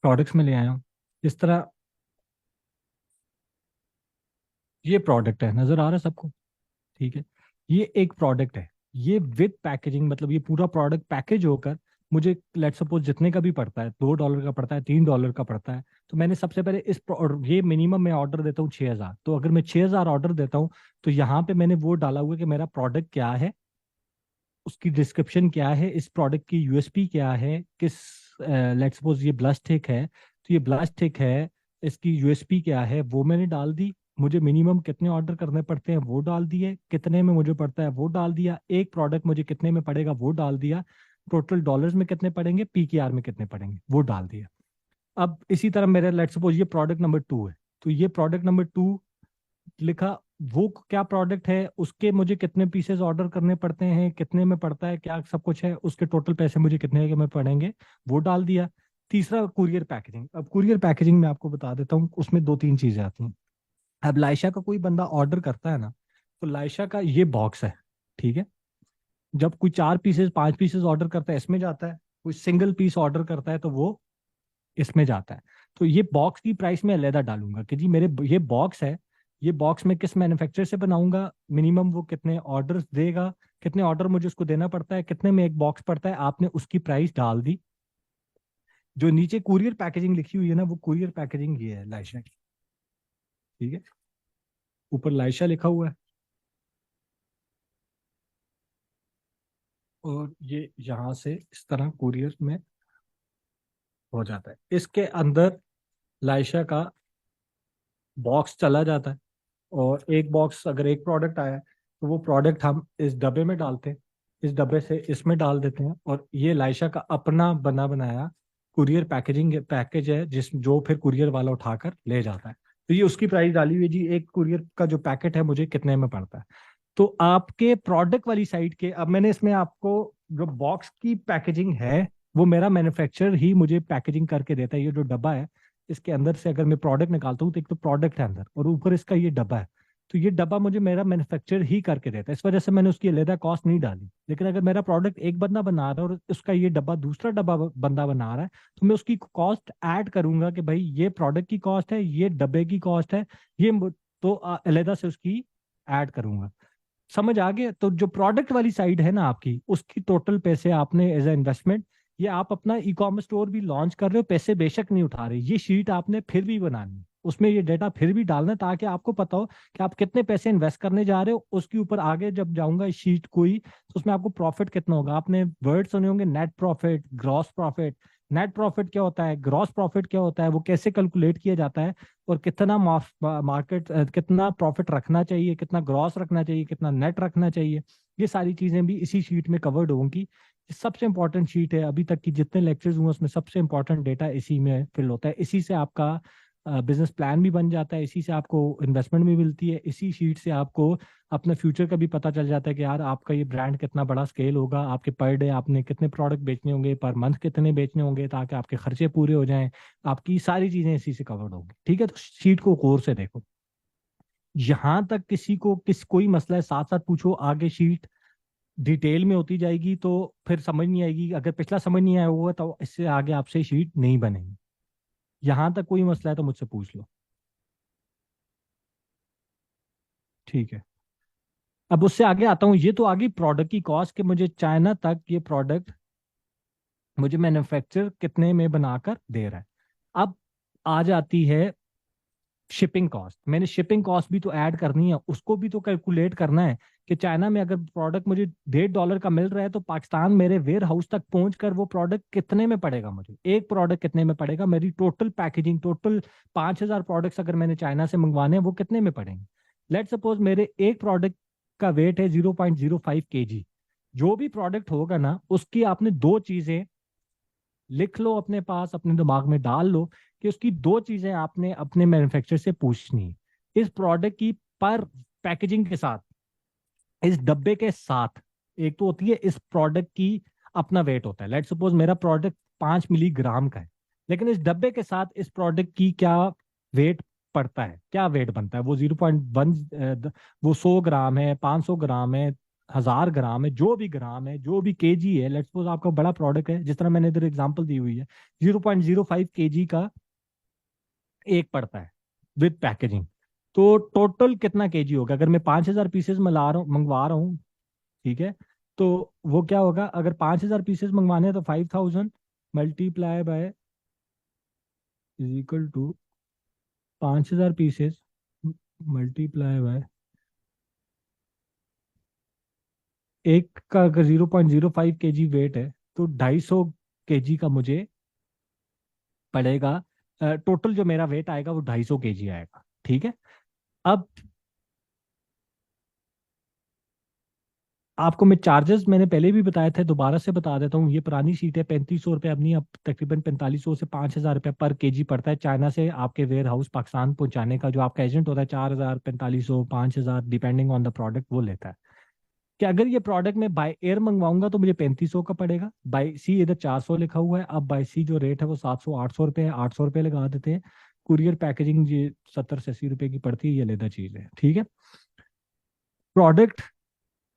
प्रोडक्ट्स में ले आया हूँ इस तरह। ये प्रोडक्ट है, नजर आ रहा है सबको? ठीक है, ये एक प्रोडक्ट है। ये विद पैकेजिंग, मतलब ये पूरा प्रोडक्ट पैकेज होकर मुझे लेट सपोज जितने का भी पड़ता है, $2 का पड़ता है, $3 का पड़ता है, तो मैंने सबसे पहले ये मिनिमम मैं ऑर्डर देता हूँ 6,000। तो अगर मैं 6,000 ऑर्डर देता हूँ, तो यहाँ पे मैंने वो डाला हुआ है कि मेरा प्रोडक्ट क्या है, उसकी डिस्क्रिप्शन क्या है, इस प्रोडक्ट की यूएसपी क्या है, किस लेट सपोज ये ब्लश टिक है, तो ये ब्लश टिक है, इसकी यूएसपी क्या है वो मैंने डाल दी। मुझे मिनिमम कितने ऑर्डर करने पड़ते हैं वो डाल दिए, कितने में मुझे पड़ता है वो डाल दिया, एक प्रोडक्ट मुझे कितने में पड़ेगा वो डाल दिया, टोटल डॉलर्स में कितने पड़ेंगे, पीकेआर में कितने पड़ेंगे वो डाल दिया। अब इसी तरह मेरे लेट सपोज ये प्रोडक्ट नंबर 2 है, तो ये प्रोडक्ट नंबर 2 लिखा, वो क्या प्रोडक्ट है, उसके मुझे कितने पीसेस ऑर्डर करने पड़ते हैं, कितने में पड़ता है, क्या सब कुछ है, उसके टोटल पैसे मुझे कितने के में पड़ेंगे वो डाल दिया। तीसरा कुरियर पैकेजिंग। अब कुरियर पैकेजिंग में आपको बता देता हूँ, उसमें दो तीन चीजें आती हैं। अब लायशा का कोई बंदा ऑर्डर करता है ना, तो लायशा का ये बॉक्स है, ठीक है। जब कोई 4 पीसेस 5 पीसेस ऑर्डर करता है इसमें जाता है, कोई सिंगल पीस ऑर्डर करता है तो वो इसमें जाता है। तो ये बॉक्स की प्राइस मैं अलहदा डालूंगा कि जी मेरे ये बॉक्स है, ये बॉक्स मैं किस मैन्युफैक्चरर से बनाऊंगा, मिनिमम वो कितने ऑर्डर देगा, कितने ऑर्डर मुझे उसको देना पड़ता है, कितने में एक बॉक्स पड़ता है, आपने उसकी प्राइस डाल दी। जो नीचे कुरियर पैकेजिंग लिखी हुई है ना, वो कुरियर पैकेजिंग ये है लायशा की, ठीक है। ऊपर लायशा लिखा हुआ है, और ये यहाँ से इस तरह कुरियर में हो जाता है। इसके अंदर लायशा का बॉक्स चला जाता है, और एक बॉक्स अगर एक प्रोडक्ट आया है, तो वो प्रोडक्ट हम इस डब्बे में डालते हैं, इस डब्बे से इसमें डाल देते हैं, और ये लायशा का अपना बना बनाया कुरियर पैकेजिंग पैकेज है, जिस जो फिर कुरियर वाला उठाकर ले जाता है। तो ये उसकी प्राइस डाली हुई है जी, एक कुरियर का जो पैकेट है मुझे कितने में पड़ता है। तो आपके प्रोडक्ट वाली साइड के, अब मैंने इसमें आपको जो बॉक्स की पैकेजिंग है, वो मेरा मैन्युफैक्चरर ही मुझे पैकेजिंग करके देता है। ये जो डब्बा है, इसके अंदर से अगर मैं प्रोडक्ट निकालता हूँ, तो एक तो प्रोडक्ट है अंदर, और ऊपर इसका ये डब्बा है, तो ये डब्बा मुझे मेरा मैन्युफैक्चरर ही करके देता है। इस वजह से मैंने उसकी अलहदा कॉस्ट नहीं डाली। लेकिन अगर मेरा प्रोडक्ट एक बंदा बना रहा है और उसका ये डब्बा दूसरा डब्बा बंदा बना रहा है, तो मैं उसकी कॉस्ट ऐड करूंगा कि भाई ये प्रोडक्ट की कॉस्ट है, ये डब्बे की कॉस्ट है, ये तो अलहदा से उसकी ऐड करूंगा। समझ आ गया? तो जो प्रोडक्ट वाली साइड है ना आपकी, उसकी टोटल पैसे आपने एज ए इन्वेस्टमेंट, ये आप अपना ई कॉमर्स स्टोर भी लॉन्च कर रहे हो, पैसे बेशक नहीं उठा रहे, ये शीट आपने फिर भी बनानी है, उसमें ये डेटा फिर भी डालना है, ताकि आपको पता हो कि आप कितने पैसे इन्वेस्ट करने जा रहे हो। उसके ऊपर आगे जब जाऊंगा इस शीट कोई, तो उसमें आपको प्रॉफिट कितना होगा, आपने वर्ड सुने होंगे, net profit, gross profit. Net profit क्या होता है, ग्रॉस प्रॉफिट क्या होता है, वो कैसे कैलकुलेट किया जाता है, और कितना मार्केट कितना प्रॉफिट रखना चाहिए, कितना ग्रॉस रखना चाहिए, कितना नेट रखना चाहिए, ये सारी चीजें भी इसी शीट में कवर्ड होंगी। ये सबसे इंपॉर्टेंट शीट है, अभी तक की जितने लेक्चर्स हुए उसमें सबसे इंपॉर्टेंट डेटा इसी में फिल होता है। इसी से आपका बिजनेस प्लान भी बन जाता है, इसी से आपको इन्वेस्टमेंट भी मिलती है, इसी शीट से आपको अपने फ्यूचर का भी पता चल जाता है कि यार आपका ये ब्रांड कितना बड़ा स्केल होगा, आपके पर डे आपने कितने प्रोडक्ट बेचने होंगे, पर मंथ कितने बेचने होंगे, ताकि आपके खर्चे पूरे हो जाएं। आपकी सारी चीजें इसी से कवर्ड होंगी, ठीक है। तो शीट को गौर से देखो। यहां तक किसी को कोई मसला है, साथ साथ पूछो, आगे शीट डिटेल में होती जाएगी तो फिर समझ नहीं आएगी। अगर पिछला समझ नहीं आया होगा तो इससे आगे आपसे शीट नहीं बनेगी। यहां तक कोई मसला है तो मुझसे पूछ लो, ठीक है। अब उससे आगे आता हूँ, ये तो आगे प्रोडक्ट की कॉस्ट कि मुझे चाइना तक ये प्रोडक्ट मुझे मैन्युफैक्चर कितने में बनाकर दे रहा है। अब आ जाती है शिपिंग कॉस्ट। मैंने शिपिंग कॉस्ट भी तो ऐड करनी है, उसको भी तो कैलकुलेट करना है कि चाइना में अगर प्रोडक्ट मुझे $1.5 का मिल रहा है, तो पाकिस्तान मेरे वेयर हाउस तक पहुंच कर वो प्रोडक्ट कितने में पड़ेगा, मुझे एक प्रोडक्ट कितने में पड़ेगा, मेरी टोटल पैकेजिंग, टोटल 5,000 प्रोडक्ट्स अगर मैंने चाइना से मंगवाने हैं वो कितने में पड़ेंगे। लेट सपोज मेरे एक प्रोडक्ट का वेट है 0.05 kg। जो भी प्रोडक्ट होगा ना, उसकी आपने दो चीजें लिख लो अपने पास, अपने दिमाग में डाल लो कि उसकी दो चीजें आपने अपने मैन्युफैक्चरर से पूछनी है। इस प्रोडक्ट की पर पैकेजिंग के साथ, इस डब्बे के साथ, एक तो होती है इस प्रोडक्ट की अपना वेट होता है। लेट सपोज मेरा प्रोडक्ट 5 मिलीग्राम का है, लेकिन इस डब्बे के साथ इस प्रोडक्ट की क्या वेट पड़ता है, क्या वेट बनता है, वो 0.1, वो 100 ग्राम है, 500 ग्राम है, 1000 ग्राम है, जो भी ग्राम है, जो भी केजी है, लेट्स सपोज आपका बड़ा प्रोडक्ट है, जिस तरह मैंने इधर एग्जांपल दी हुई है, 0.05 केजी का एक पड़ता है विद पैकेजिंग। तो टोटल कितना केजी होगा? अगर मैं 5000 पीसेस मंगवा रहा हूँ, ठीक है, तो वो क्या होगा? अगर 5000 पीसेस मंगवाने हैं तो 5000 multiply by is equal to 5000 pieces multiply by एक का अगर 0.05 केजी वेट है तो 250 केजी का मुझे पड़ेगा। टोटल जो मेरा वेट आएगा वो 250 केजी आएगा, ठीक है। अब आपको मैं चार्जेस मैंने पहले भी बताए थे, दोबारा से बता देता हूँ। ये पुरानी शीट है, 3500 रुपये, अब नहीं, अब तकरीबन 4500 से 5000 रुपये पर केजी पड़ता है चाइना से आपके वेयर हाउस पाकिस्तान पहुंचाने का। जो आपका एजेंट होता है 4000, 4500, 5000 डिपेंडिंग ऑन द प्रोडक्ट वो लेता है। कि अगर ये प्रोडक्ट मैं बाय एयर मंगवाऊंगा तो मुझे 3500 का पड़ेगा। बाय सी इधर 400 लिखा हुआ है, अब बाय सी जो रेट है वो 700 800 रुपये है, 800 रुपये लगा देते हैं। कुरियर पैकेजिंग ये 70 से 80 रुपये की पड़ती है, ये लेदा चीज है, ठीक है। प्रोडक्ट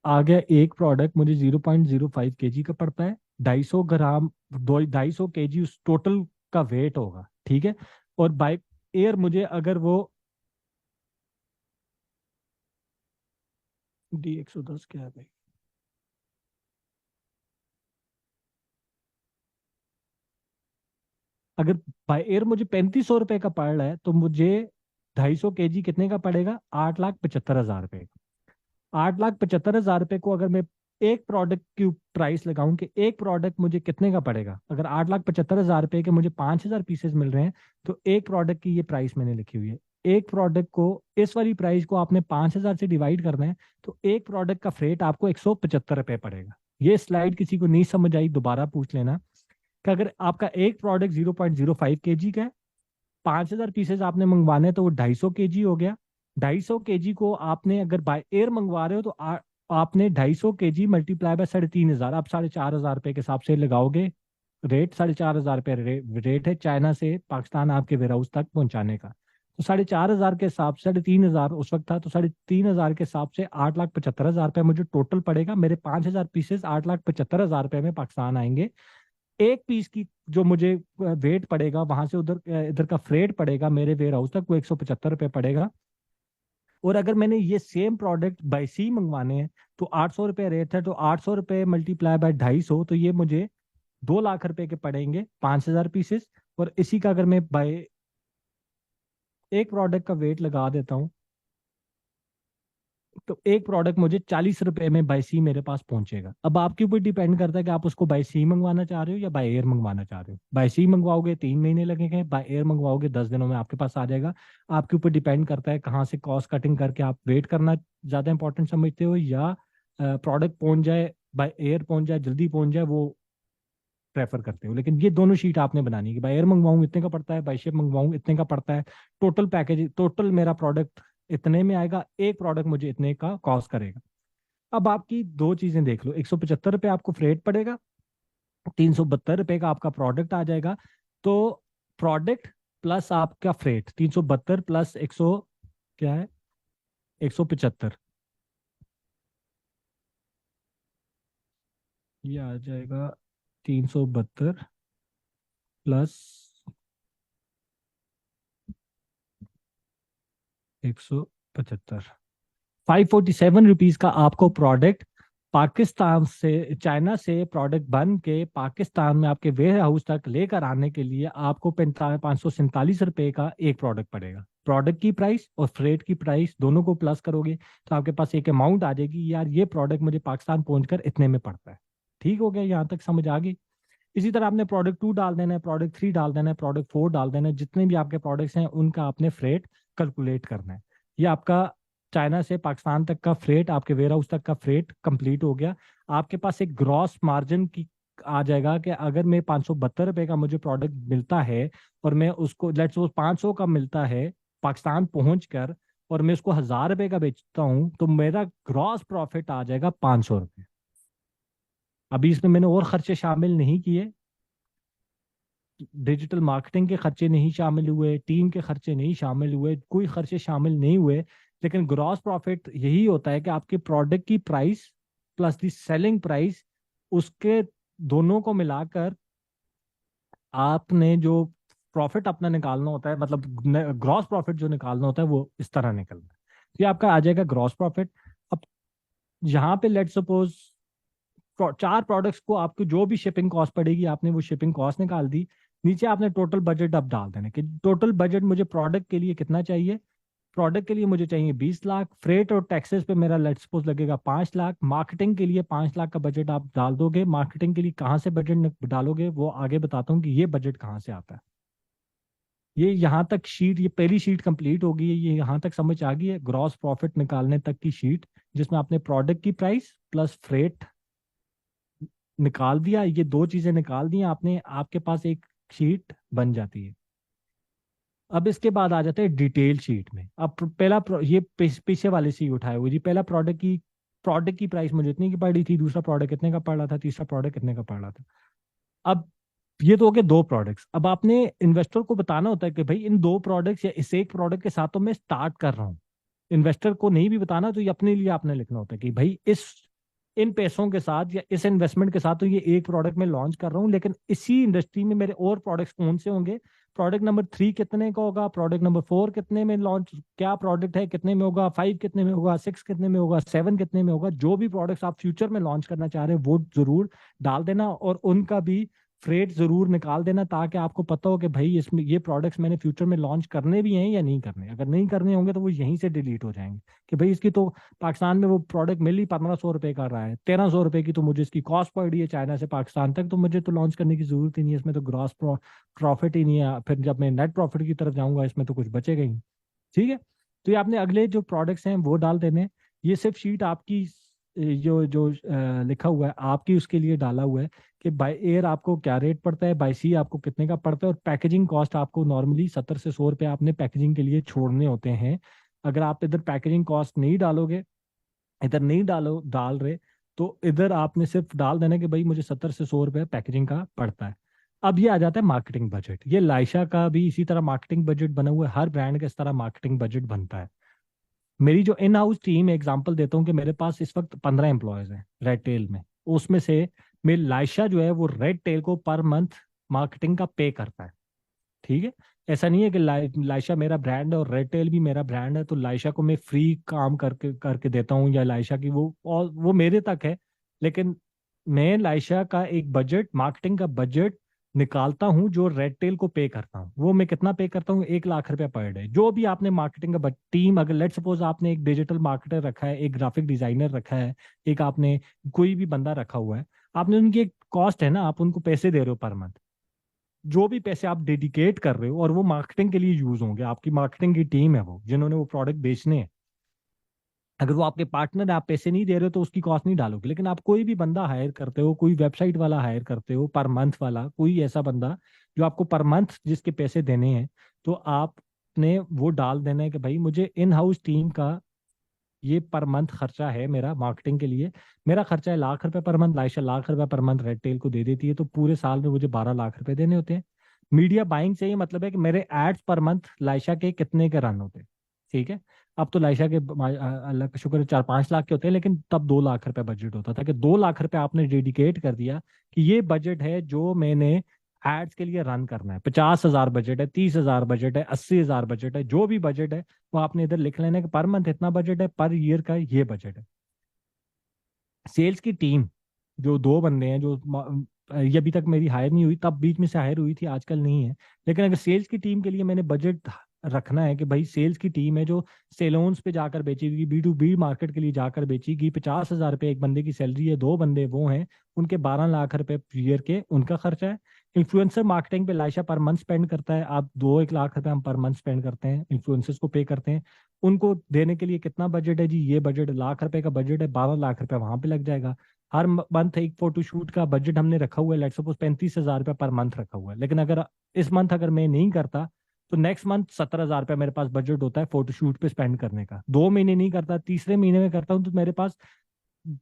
आ गया, एक प्रोडक्ट मुझे 0.05 केजी का पड़ता है। 250 ग्राम, 250 केजी उस टोटल का वेट होगा, ठीक है। और बाय एयर मुझे अगर वो D110 क्या है भाई, अगर बाय एयर मुझे 3500 रुपये का पड़ रहा है तो मुझे 250 केजी कितने का पड़ेगा? 8,75,000 रुपये का। 8,75,000 रुपये को अगर मैं एक प्रोडक्ट की प्राइस लगाऊं कि एक प्रोडक्ट मुझे कितने का पड़ेगा, अगर 8,75,000 रुपये के मुझे 5000 पीसेस मिल रहे हैं तो एक प्रोडक्ट की ये प्राइस मैंने लिखी हुई है। एक प्रोडक्ट को, इस वाली प्राइस को आपने 5000 से डिवाइड करना है तो एक प्रोडक्ट का फ्रेट आपको 175 रुपये पड़ेगा। ये स्लाइड किसी को नहीं समझ आई दोबारा पूछ लेना। कि अगर आपका एक प्रोडक्ट 0.05 केजी का है, 5000 पीसेस आपने मंगवाने हैं तो वो 250 केजी हो गया। 250 केजी को आपने अगर बाय एयर मंगवा रहे हो तो आपने 250 केजी मल्टीप्लाई बाय 3500, आप 4500 रुपये के हिसाब से लगाओगे रेट। 4500 रुपये रेट है चाइना से पाकिस्तान आपके वेयर हाउस तक पहुंचाने का। तो 4500 के हिसाब से 3500 उस वक्त था, तो 3500 के हिसाब से 8,75,000 रुपये मुझे टोटल पड़ेगा। मेरे 5000 पीसेस 8,75,000 रुपये में पाकिस्तान आएंगे। एक पीस की जो मुझे वेट पड़ेगा वहां से उधर इधर का फ्रेट पड़ेगा मेरे वेयर हाउस तक, वो 175 रुपये पड़ेगा। और अगर मैंने ये सेम प्रोडक्ट बाय सी मंगवाने हैं तो 800 रुपये रेट है, तो 800 रुपये मल्टीप्लाई बाय 250, तो ये मुझे 2 लाख रुपए के पड़ेंगे 5000 पीसेस। और इसी का अगर मैं बाय एक प्रोडक्ट का वेट लगा देता हूँ तो एक प्रोडक्ट मुझे 40 रुपए में बाय सी मेरे पास पहुंचेगा। अब आपके ऊपर डिपेंड करता है कि आप उसको बाय सी मंगवाना चाह रहे हो या बाय एयर मंगवाना चाह रहे हो। बाय सी मंगवाओगे 3 महीने लगेंगे, बाय एयर मंगवाओगे 10 दिनों में आपके पास आ जाएगा। आपके ऊपर डिपेंड करता है कहाँ से कॉस्ट कटिंग करके आप वेट करना ज्यादा इंपॉर्टेंट समझते हो या प्रोडक्ट पहुंच जाए, बाय एयर पहुंच जाए, जल्दी पहुंच जाए, वो प्रेफर करते हो। लेकिन ये दोनों शीट आपने बनानी है कि बाय एयर मंगवाऊं इतने का पड़ता है, बाय शिप मंगवाऊं इतने का पड़ता है। टोटल पैकेज, टोटल मेरा प्रोडक्ट इतने में आएगा, एक प्रोडक्ट मुझे इतने का कॉस्ट करेगा। अब आपकी दो चीजें देख लो, 175 रुपये आपको फ्रेट पड़ेगा, 372 रुपये का आपका प्रोडक्ट आ जाएगा। तो प्रोडक्ट प्लस आपका फ्रेट 372 प्लस 100 क्या है, 175, ये आ जाएगा 372 प्लस 175, 547 रुपीज का आपको प्रोडक्ट पाकिस्तान से, चाइना से प्रोडक्ट बन के पाकिस्तान में आपके वेयर हाउस तक लेकर आने के लिए आपको 547 रुपये का एक प्रोडक्ट पड़ेगा। प्रोडक्ट की प्राइस और फ्रेट की प्राइस दोनों को प्लस करोगे तो आपके पास एक अमाउंट आ जाएगी, यार ये प्रोडक्ट मुझे पाकिस्तान पहुंचकर इतने में पड़ता है। ठीक हो गया, यहाँ तक समझ आ गई। इसी तरह आपने प्रोडक्ट 2 डाल देना है, प्रोडक्ट 3 डाल देना है, प्रोडक्ट 4 डाल देना है, जितने भी आपके प्रोडक्ट्स हैं उनका आपने फ्रेट कैलकुलेट करना है। ये आपका चाइना से पाकिस्तान तक का फ्रेट, आपके वेयर हाउस तक का फ्रेट कंप्लीट हो गया। आपके पास एक ग्रॉस मार्जिन की आ जाएगा कि अगर मैं 572 रुपये का मुझे प्रोडक्ट मिलता है और मैं उसको लेट्स सपोज 500 का मिलता है पाकिस्तान पहुंच कर, और मैं उसको 1000 रुपये का बेचता हूं तो मेरा ग्रॉस प्रॉफिट आ जाएगा 500 रुपये। अभी इसमें मैंने और खर्चे शामिल नहीं किए, डिजिटल मार्केटिंग के खर्चे नहीं शामिल हुए, टीम के खर्चे नहीं शामिल हुए, कोई खर्चे शामिल नहीं हुए। लेकिन ग्रॉस प्रॉफिट यही होता है कि आपके प्रोडक्ट की price plus the selling price, उसके दोनों को मिलाकर आपने जो प्रॉफिट अपना निकालना होता है, मतलब ग्रॉस प्रॉफिट जो निकालना होता है, वो इस तरह निकलना है। तो ये आपका आ जाएगा ग्रॉस प्रॉफिट। अब यहाँ पे लेट सपोज 4 प्रोडक्ट्स को आपको जो भी शिपिंग कॉस्ट पड़ेगी, आपने वो शिपिंग कॉस्ट निकाल दी। नीचे आपने टोटल बजट अब डाल देना कि टोटल बजट मुझे प्रोडक्ट के लिए कितना चाहिए। प्रोडक्ट के लिए मुझे चाहिए 20 लाख, फ्रेट और टैक्सेस पे मेरा लेट सपोज लगेगा 5 लाख, मार्केटिंग के लिए 5 लाख का बजट आप डाल दोगे। मार्केटिंग के लिए कहाँ से बजट डालोगे वो आगे बताता हूँ कि ये बजट कहाँ से आता है। ये यहाँ तक शीट, ये पहली शीट कंप्लीट हो गई है, ये यहाँ तक समझ आ गई है, ग्रॉस प्रॉफिट निकालने तक की शीट, जिसमें आपने प्रोडक्ट की प्राइस प्लस फ्रेट निकाल दिया। ये 2 चीजें निकाल दी आपने, आपके पास एक शीट बन जाती है। अब इसके बाद आ जाते हैं डिटेल शीट में। अब ये पीछे वाले से ही उठाए हुए जी, पहला प्रोडक्ट की प्राइस मुझे इतनी की पड़ी थी, दूसरा प्रोडक्ट कितने का पड़ रहा था, तीसरा प्रोडक्ट कितने का पड़ रहा था। अब ये तो हो गए 2 प्रोडक्ट्स। अब आपने इन्वेस्टर को बताना होता है कि भाई इन 2 प्रोडक्ट्स या इस एक प्रोडक्ट के साथ तो मैं स्टार्ट कर रहा हूँ। इन्वेस्टर को नहीं भी बताना, तो ये अपने लिए आपने लिखना होता है कि भाई इस इन पैसों के साथ या इस इन्वेस्टमेंट के साथ तो ये एक प्रोडक्ट मैं लॉन्च कर रहा हूँ, लेकिन इसी इंडस्ट्री में मेरे और प्रोडक्ट्स कौन से होंगे, प्रोडक्ट नंबर 3 कितने का होगा, प्रोडक्ट नंबर 4 कितने में लॉन्च, क्या प्रोडक्ट है कितने में होगा, 5 कितने में होगा, 6 कितने में होगा, 7 कितने में होगा। जो भी प्रोडक्ट्स आप फ्यूचर में लॉन्च करना चाह रहे हैं वो जरूर डाल देना, और उनका भी फ्रेट जरूर निकाल देना, ताकि आपको पता हो कि भाई इसमें ये प्रोडक्ट्स मैंने फ्यूचर में लॉन्च करने भी हैं या नहीं करने। अगर नहीं करने होंगे तो वो यहीं से डिलीट हो जाएंगे कि भाई इसकी तो पाकिस्तान में वो प्रोडक्ट मिल ही 1500 रुपए का रहा है, 1300 रुपए की तो मुझे इसकी कॉस्ट पड़ रही है चाइना से पाकिस्तान तक, तो मुझे तो लॉन्च करने की जरूरत ही नहीं है, इसमें तो ग्रॉस प्रॉफिट ही नहीं है। फिर जब मैं नेट प्रॉफिट की तरफ जाऊंगा इसमें तो कुछ बचेगा ही नहीं। ठीक है, तो ये आपने अगले जो प्रोडक्ट्स हैं वो डाल देने। ये सिर्फ शीट आपकी जो जो लिखा हुआ है आपकी उसके लिए डाला हुआ है कि बाय एयर आपको क्या रेट पड़ता है, बाय सी आपको कितने का पड़ता है, और पैकेजिंग कॉस्ट आपको नॉर्मली 70 से 100 रुपये आपने पैकेजिंग के लिए छोड़ने होते हैं। अगर आप इधर पैकेजिंग कॉस्ट नहीं डालोगे, इधर नहीं डाल रहे, तो इधर आपने सिर्फ डाल देना कि भाई मुझे 70 से 100 रुपये पैकेजिंग का पड़ता है। अब ये आ जाता है मार्केटिंग बजट। ये लाइशा का भी इसी तरह मार्केटिंग बजट बना हुआ है, हर ब्रांड का इस तरह मार्केटिंग बजट बनता है। मेरी जो इन हाउस टीम, एग्जांपल देता हूँ कि मेरे पास इस वक्त 15 एम्प्लॉयज हैं रेड टेल में, उसमें से मेरी लाइशा जो है वो रेड टेल को पर मंथ मार्केटिंग का पे करता है। ठीक है, ऐसा नहीं है कि लाइशा मेरा ब्रांड है और रेड टेल भी मेरा ब्रांड है तो लाइशा को मैं फ्री काम करके करके देता हूँ, या लाइशा की वो मेरे तक है। लेकिन मैं लाइशा का एक बजट, मार्केटिंग का बजट निकालता हूँ जो रेड टेल को पे करता हूँ। वो मैं कितना पे करता हूँ, 1 लाख रुपया पर डे। जो भी आपने मार्केटिंग का टीम, अगर लेट सपोज आपने एक डिजिटल मार्केटर रखा है, एक ग्राफिक डिजाइनर रखा है, एक आपने कोई भी बंदा रखा हुआ है, आपने उनकी एक कॉस्ट है ना, आप उनको पैसे दे रहे हो पर मंथ। जो भी पैसे आप डेडिकेट कर रहे हो और वो मार्केटिंग के लिए यूज होंगे, आपकी मार्केटिंग की टीम है वो जिन्होंने वो प्रोडक्ट बेचने हैं। अगर वो आपके पार्टनर है, आप पैसे नहीं दे रहे हो तो उसकी कॉस्ट नहीं डालोगे। लेकिन आप कोई भी बंदा हायर करते हो, कोई वेबसाइट वाला हायर करते हो पर मंथ वाला, कोई ऐसा बंदा जो आपको पर मंथ जिसके पैसे देने हैं, तो आपने वो डाल देना है कि भाई मुझे इन हाउस टीम का ये पर मंथ खर्चा है मेरा मार्केटिंग के लिए। मेरा खर्चा है 1 लाख रुपए पर मंथ, लाइशा 1 लाख रुपए पर मंथ रेड टेल को दे देती है, तो पूरे साल में मुझे 12 लाख रुपए देने होते हैं। मीडिया बाइंग से ये मतलब है कि मेरे एड्स पर मंथ लाइशा के कितने के रन होते हैं। ठीक है, अब तो लाइशा के अल्लाह का शुक्र है 4-5 लाख के होते हैं, लेकिन तब 2 लाख रुपए बजट होता था कि 2 लाख रुपए आपने डेडिकेट कर दिया कि ये बजट है जो मैंने एड्स के लिए रन करना है। 50,000 बजट है, 30,000 बजट है, 80,000 बजट है, जो भी बजट है वो आपने इधर लिख लेना है कि पर मंथ इतना बजट है, पर ईयर का ये बजट है। सेल्स की टीम जो 2 बंदे हैं, जो ये अभी तक मेरी हायर नहीं हुई, तब बीच में से हायर हुई थी, आजकल नहीं है। लेकिन अगर सेल्स की टीम के लिए मैंने बजट रखना है कि भाई सेल्स की टीम है जो सेलोन्स पे जाकर बेचेगी, B2B मार्केट के लिए जाकर बेचेगी, 50,000 रुपये एक बंदे की सैलरी है, 2 बंदे वो हैं, उनके 12 लाख रुपए ईयर के उनका खर्चा है। इन्फ्लुएंसर मार्केटिंग पे लाइशा पर मंथ स्पेंड करता है, आप 2-1 लाख रुपए हम पर मंथ स्पेंड करते हैं, इन्फ्लुएंसर्स को पे करते हैं। उनको देने के लिए कितना बजट है जी, ये बजट 1 लाख रुपए का बजट है, 12 लाख रुपए वहां पे लग जाएगा। हर मंथ एक फोटोशूट का बजट हमने रखा हुआ है, लेट्स सपोज 35,000 रुपये पर मंथ रखा हुआ है। लेकिन अगर इस मंथ अगर मैं नहीं करता तो नेक्स्ट मंथ 17,000 रुपये मेरे पास बजट होता है फोटोशूट पे स्पेंड करने का। 2 महीने नहीं करता, तीसरे महीने में करता हूँ तो मेरे पास 1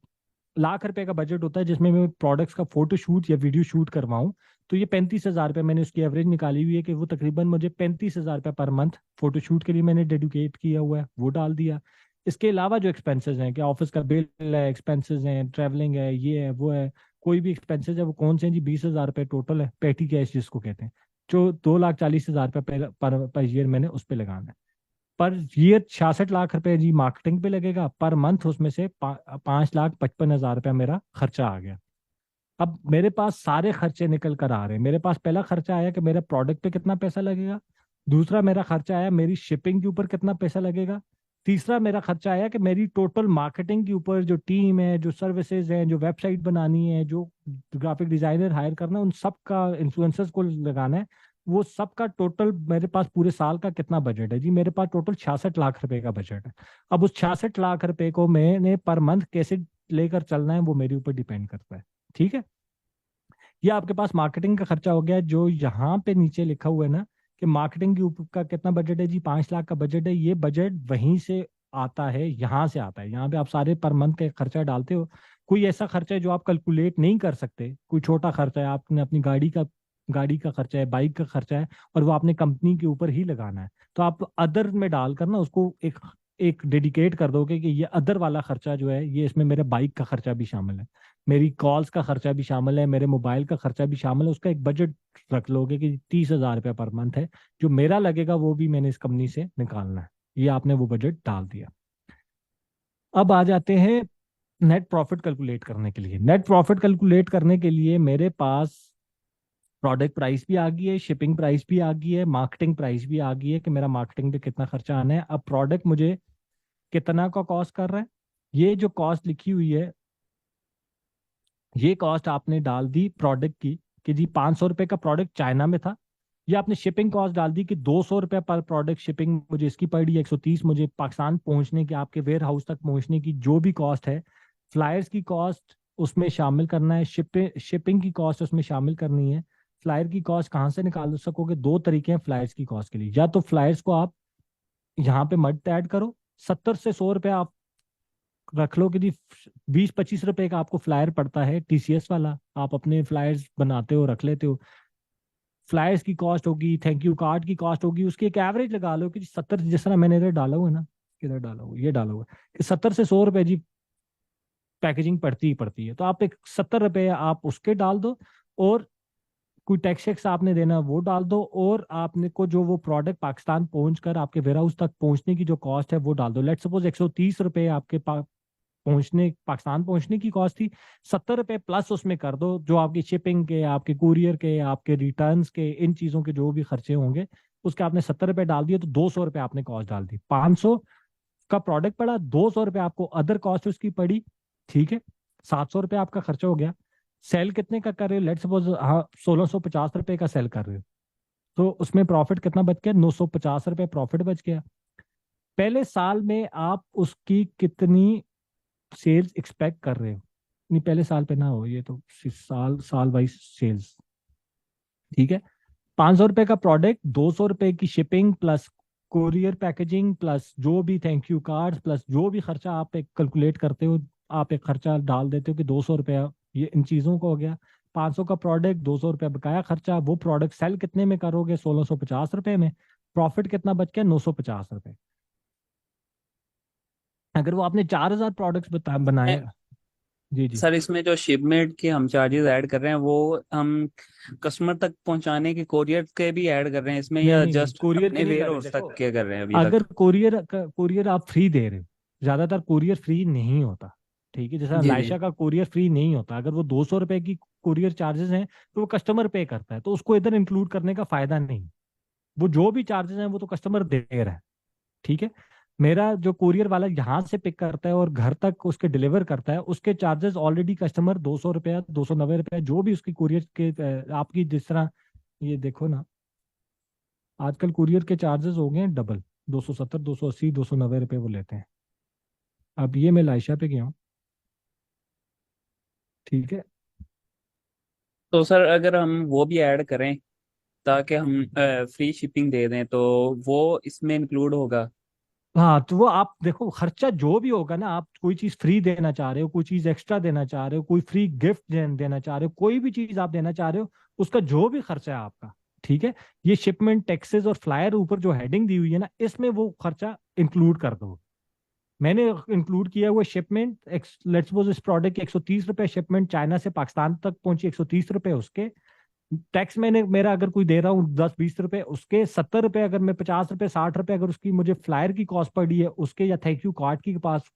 लाख रुपए का बजट होता है जिसमें मैं प्रोडक्ट्स का फोटो शूट या वीडियो शूट करवाऊं। तो ये 35,000 रुपये मैंने उसकी एवरेज निकाली हुई है कि वो तकरीबन मुझे 35,000 रुपये पर मंथ फोटो शूट के लिए मैंने डेडिकेट किया हुआ है, वो डाल दिया। इसके अलावा जो एक्सपेंसेस हैं, कि ऑफिस का बिल है, एक्सपेंसेस हैं, ट्रैवलिंग है, ये है वो है, कोई भी एक्सपेंसेस है, वो कौन से हैं जी? 20,000 रुपये टोटल है, पेटी कैश जिसको कहते हैं, जो 2,40,000 रुपये पर ईयर मैंने उस पर लगाना है। पर ईयर 66 लाख रुपए जी मार्केटिंग पे लगेगा, पर मंथ उसमें से 5,55,000 रुपया मेरा खर्चा आ गया। अब मेरे पास सारे खर्चे निकल कर आ रहे हैं। मेरे पास पहला खर्चा आया कि मेरे प्रोडक्ट पे कितना पैसा लगेगा, दूसरा मेरा खर्चा आया मेरी शिपिंग के ऊपर कितना पैसा लगेगा, तीसरा मेरा खर्चा आया कि मेरी टोटल मार्केटिंग के ऊपर जो टीम है, जो सर्विसेज हैं, जो वेबसाइट बनानी है, जो ग्राफिक डिजाइनर हायर करना है, उन सब का, इन्फ्लुएंसर्स को लगाना है, वो सब का टोटल मेरे पास पूरे साल का कितना बजट है जी? मेरे पास टोटल 66 लाख रुपए का बजट है। अब उस 66 लाख रुपए को मैंने पर मंथ कैसे लेकर चलना है वो मेरे ऊपर डिपेंड करता है। ठीक है, ये आपके पास मार्केटिंग का खर्चा हो गया, जो यहाँ पे नीचे लिखा हुआ है ना कि मार्केटिंग के ऊपर का कितना बजट है जी? 5 लाख का बजट है। ये बजट वहीं से आता है, यहाँ से आता है। यहाँ पे आप सारे पर मंथ का खर्चा डालते हो। कोई ऐसा खर्चा है जो आप कैलकुलेट नहीं कर सकते, कोई छोटा खर्चा है, आपने अपनी गाड़ी का खर्चा है, बाइक का खर्चा है, और वो आपने कंपनी के ऊपर ही लगाना है, तो आप अदर में डालकर ना उसको एक एक डेडिकेट कर दोगे कि ये अदर वाला खर्चा जो है, ये इसमें मेरे बाइक का खर्चा भी शामिल है, मेरी कॉल्स का खर्चा भी शामिल है, मेरे मोबाइल का खर्चा भी शामिल है। उसका एक बजट रख लोगे कि 30,000 रुपया पर मंथ है, जो मेरा लगेगा वो भी मैंने इस कंपनी से निकालना है। ये आपने वो बजट डाल दिया। अब आ जाते हैं नेट प्रॉफिट कैलकुलेट करने के लिए। नेट प्रॉफिट कैलकुलेट करने के लिए मेरे पास प्रोडक्ट प्राइस भी आ गई है, शिपिंग प्राइस भी आ गई है, मार्केटिंग प्राइस भी आ गई है कि मेरा मार्केटिंग पे कितना खर्चा आना है। अब प्रोडक्ट मुझे कितना का कॉस्ट कर रहा है, ये जो कॉस्ट लिखी हुई है, ये कॉस्ट आपने डाल दी प्रोडक्ट की कि जी 500 रुपये का प्रोडक्ट चाइना में था। ये आपने शिपिंग कॉस्ट डाल दी कि 200 रुपये पर प्रोडक्ट शिपिंग मुझे इसकी पड़ी, 130 मुझे पाकिस्तान पहुंचने की, आपके वेयर हाउस तक पहुंचने की जो भी कॉस्ट है, फ्लायर्स की कॉस्ट उसमें शामिल करना है, शिपिंग की कॉस्ट उसमें शामिल करनी है। फ्लायर की कॉस्ट कहाँ से निकाल सकोगे? दो तरीके हैं फ्लायर्स की कॉस्ट के लिए। या तो फ्लायर्स को आप यहाँ पे मत ऐड करो, 70 से 100 रुपये आप रख लो कि जी 20-25 रुपए का आपको फ्लायर पड़ता है, टीसीएस वाला, आप अपने फ्लायर्स बनाते हो, रख लेते हो। फ्लायर्स की कॉस्ट होगी, थैंक यू कार्ड की कॉस्ट होगी, उसकी एक एवरेज लगा लो कि जी 70, जिस तरह मैंने इधर डाला हुआ है ना, किधर डाला हुआ, ये डाला हुआ है कि 70 से 100 रुपए जी पैकेजिंग पड़ती ही पड़ती है। तो आप एक 70 रुपए आप उसके डाल दो, और कोई टैक्स शैक्स आपने देना वो डाल दो, और आपने को जो वो प्रोडक्ट पाकिस्तान पहुंचकर आपके वेयर हाउस तक पहुंचने की जो कॉस्ट है वो डाल दो। लेट सपोज 130 रुपए आपके पाकिस्तान पहुंचने की कॉस्ट थी, 70 रुपए प्लस उसमें कर दो जो आपकी शिपिंग के, आपके कुरियर के, आपके रिटर्न्स के, इन चीजों के जो भी खर्चे होंगे, उसके आपने 70 रुपए डाल दिए, तो 200 रुपए आपने कॉस्ट डाल दी। 500 का प्रोडक्ट पड़ा, 200 रुपए आपको अदर कॉस्ट उसकी पड़ी, ठीक है, 700 रुपए आपका खर्चा हो गया। सेल कितने का कर रहे हो? लेट सपोज हाँ 1,650 रुपए का सेल कर रहे हो, तो उसमें प्रॉफिट कितना बच गया? 950 रुपए प्रॉफिट बच गया। पहले साल में आप उसकी कितनी सेल्स एक्सपेक्ट कर रहे हो? नहीं, पहले साल पे ना हो, ये तो साल साल वाइज सेल्स, ठीक है। 500 रुपए का प्रोडक्ट, 200 रुपए की shipping plus courier packaging plus जो भी थैंक यू कार्ड प्लस जो भी खर्चा आप एक कैलकुलेट करते हो, आप एक खर्चा डाल देते हो कि 200 रुपया, ये इन चीजों का हो गया। 500 का प्रोडक्ट, 200 रुपया बकाया खर्चा, वो प्रोडक्ट सेल कितने में करोगे? 1,650 रुपए में। प्रॉफिट कितना बच गया? 950 रुपए। अगर वो आपने 4,000 प्रोडक्ट्स बनाए। जी जी। सर इसमें जो शिपमेंट के हम चार्जेस ऐड कर रहे हैं वो हम कस्टमर तक पहुंचाने के कोरियर के भी ऐड कर रहे हैं इसमें, नहीं या नहीं नहीं, जस्ट कुरियर अपने के नहीं वेयर कर रहे। हाउस देखो, तक के कर रहे हैं अभी अगर तक? कुरियर आप फ्री दे रहे हो, ज्यादातर कुरियर फ्री नहीं होता, ठीक है, जैसे जी जी। लायशा का कुरियर फ्री नहीं होता। अगर वो 200 रुपए की कुरियर चार्जेस हैं तो वो कस्टमर पे करता है, तो उसको इधर इंक्लूड करने का फायदा नहीं। वो जो भी चार्जेस हैं वो तो कस्टमर दे रहा है, ठीक है। मेरा जो कुरियर वाला यहाँ से पिक करता है और घर तक उसके डिलीवर करता है, उसके चार्जेस ऑलरेडी कस्टमर 200 रुपया, 290 रुपया, जो भी उसकी कुरियर के आपकी जिस तरह, ये देखो ना, आजकल कुरियर के चार्जेस हो गए हैं डबल, 270, 280, 290 रुपये वो लेते हैं। अब ये मैं लायशा पे गया हूँ, ठीक है। तो सर अगर हम वो भी ऐड करें ताकि हम फ्री शिपिंग दे दें तो वो इसमें इंक्लूड होगा? हाँ, तो वो आप देखो, खर्चा जो भी होगा ना, आप कोई चीज फ्री देना चाह रहे हो, कोई चीज एक्स्ट्रा देना चाह रहे हो, कोई फ्री गिफ्ट देना चाह रहे हो, कोई भी चीज आप देना चाह रहे हो, उसका जो भी खर्चा है आपका, ठीक है, ये शिपमेंट, टैक्सेस और फ्लायर ऊपर जो हेडिंग दी हुई है ना, इसमें वो खर्चा इंक्लूड कर दो। मैंने इंक्लूड किया हुआ शिपमेंट, लेट्स सपोज इस प्रोडक्ट की 130 रुपए शिपमेंट चाइना से पाकिस्तान तक पहुंची, 130 रुपए उसके। टैक्स मैंने मेरा अगर कोई दे रहा हूँ 10-20 रुपए उसके, 70 रुपए अगर मैं 50 रुपए 60 रुपए अगर उसकी मुझे फ्लायर की कॉस्ट पड़ी है उसके, या थैंक यू कार्ड की पास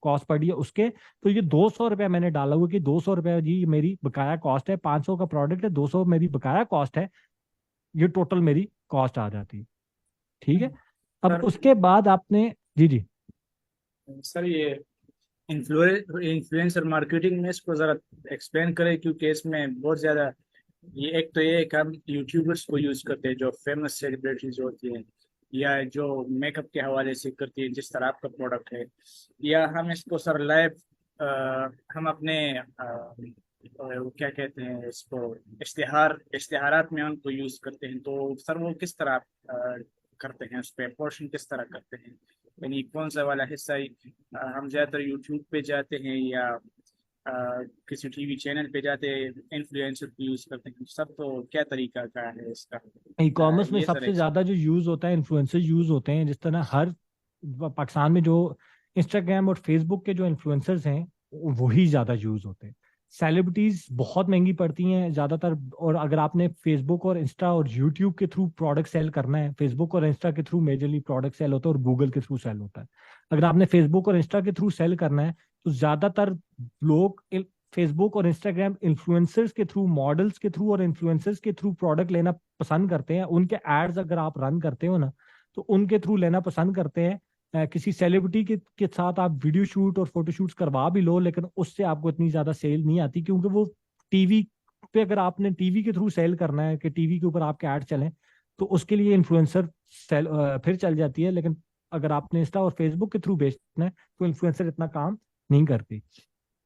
कॉस्ट पड़ी है उसके, तो ये 200 रुपया मैंने डाला हुआ कि 200 रुपया जी मेरी बकाया कॉस्ट है। 500 का प्रोडक्ट है, 200 मेरी बकाया कॉस्ट है, ये टोटल मेरी कॉस्ट आ जाती है। ठीक है। अब सर उसके बाद आपने, जी जी, सर ये इन्फ्लुएंसर मार्केटिंग में इसको जरा एक्सप्लेन करें, क्योंकि इसमें बहुत ज्यादा ये एक तो ये है कि हम यूट्यूबर्स को यूज करते हैं जो फेमस सेलिब्रिटीज होती हैं, या जो मेकअप के हवाले से करती है जिस तरह आपका प्रोडक्ट है, या हम इसको सर लाइव हम अपने वो क्या कहते हैं इसको, इश्तिहारात में उनको यूज करते हैं। तो सर वो किस तरह आप करते हैं, उस पर पोर्शन किस तरह करते हैं, यानी कौन सा वाला हिस्सा हम ज्यादातर यूट्यूब पे जाते हैं या किसी टीवी चैनल पे जाते हैं, इन्फ्लुएंसर को यूज करते हैं, सब तो क्या तरीका का है इसका, ई कॉमर्स में ये सर सबसे ज्यादा जो यूज होता है इन्फ्लुएंसर यूज होते हैं। जिस तरह हर पाकिस्तान में जो इंस्टाग्राम और फेसबुक के जो इन्फ्लुएंसर्स हैं वही ज्यादा यूज होते हैं। सेलिब्रिटीज बहुत महंगी पड़ती हैं ज्यादातर, और अगर आपने फेसबुक और इंस्टा और यूट्यूब के थ्रू प्रोडक्ट सेल करना है, फेसबुक और इंस्टा के थ्रू मेजरली प्रोडक्ट सेल होता है और गूगल के थ्रू सेल होता है। अगर आपने फेसबुक और इंस्टा के थ्रू सेल करना है तो ज्यादातर लोग फेसबुक और इंस्टाग्राम इन्फ्लुएंसर्स के थ्रू, मॉडल्स के थ्रू और इन्फ्लुएंसर्स के थ्रू प्रोडक्ट लेना पसंद करते हैं। उनके एड्स अगर आप रन करते हो ना तो उनके थ्रू लेना पसंद करते हैं। किसी सेलिब्रिटी के साथ आप वीडियो शूट और फोटो शूट्स करवा भी लो, लेकिन उससे आपको इतनी ज्यादा सेल नहीं आती, क्योंकि वो टीवी पे, अगर आपने टीवी के थ्रू सेल करना है कि टीवी के ऊपर आपके ऐड चलें, तो उसके लिए इन्फ्लुएंसर सेल फिर चल जाती है। लेकिन अगर आपने इंस्टा और फेसबुक के थ्रू बेचना है तो इन्फ्लुएंसर इतना काम नहीं करती।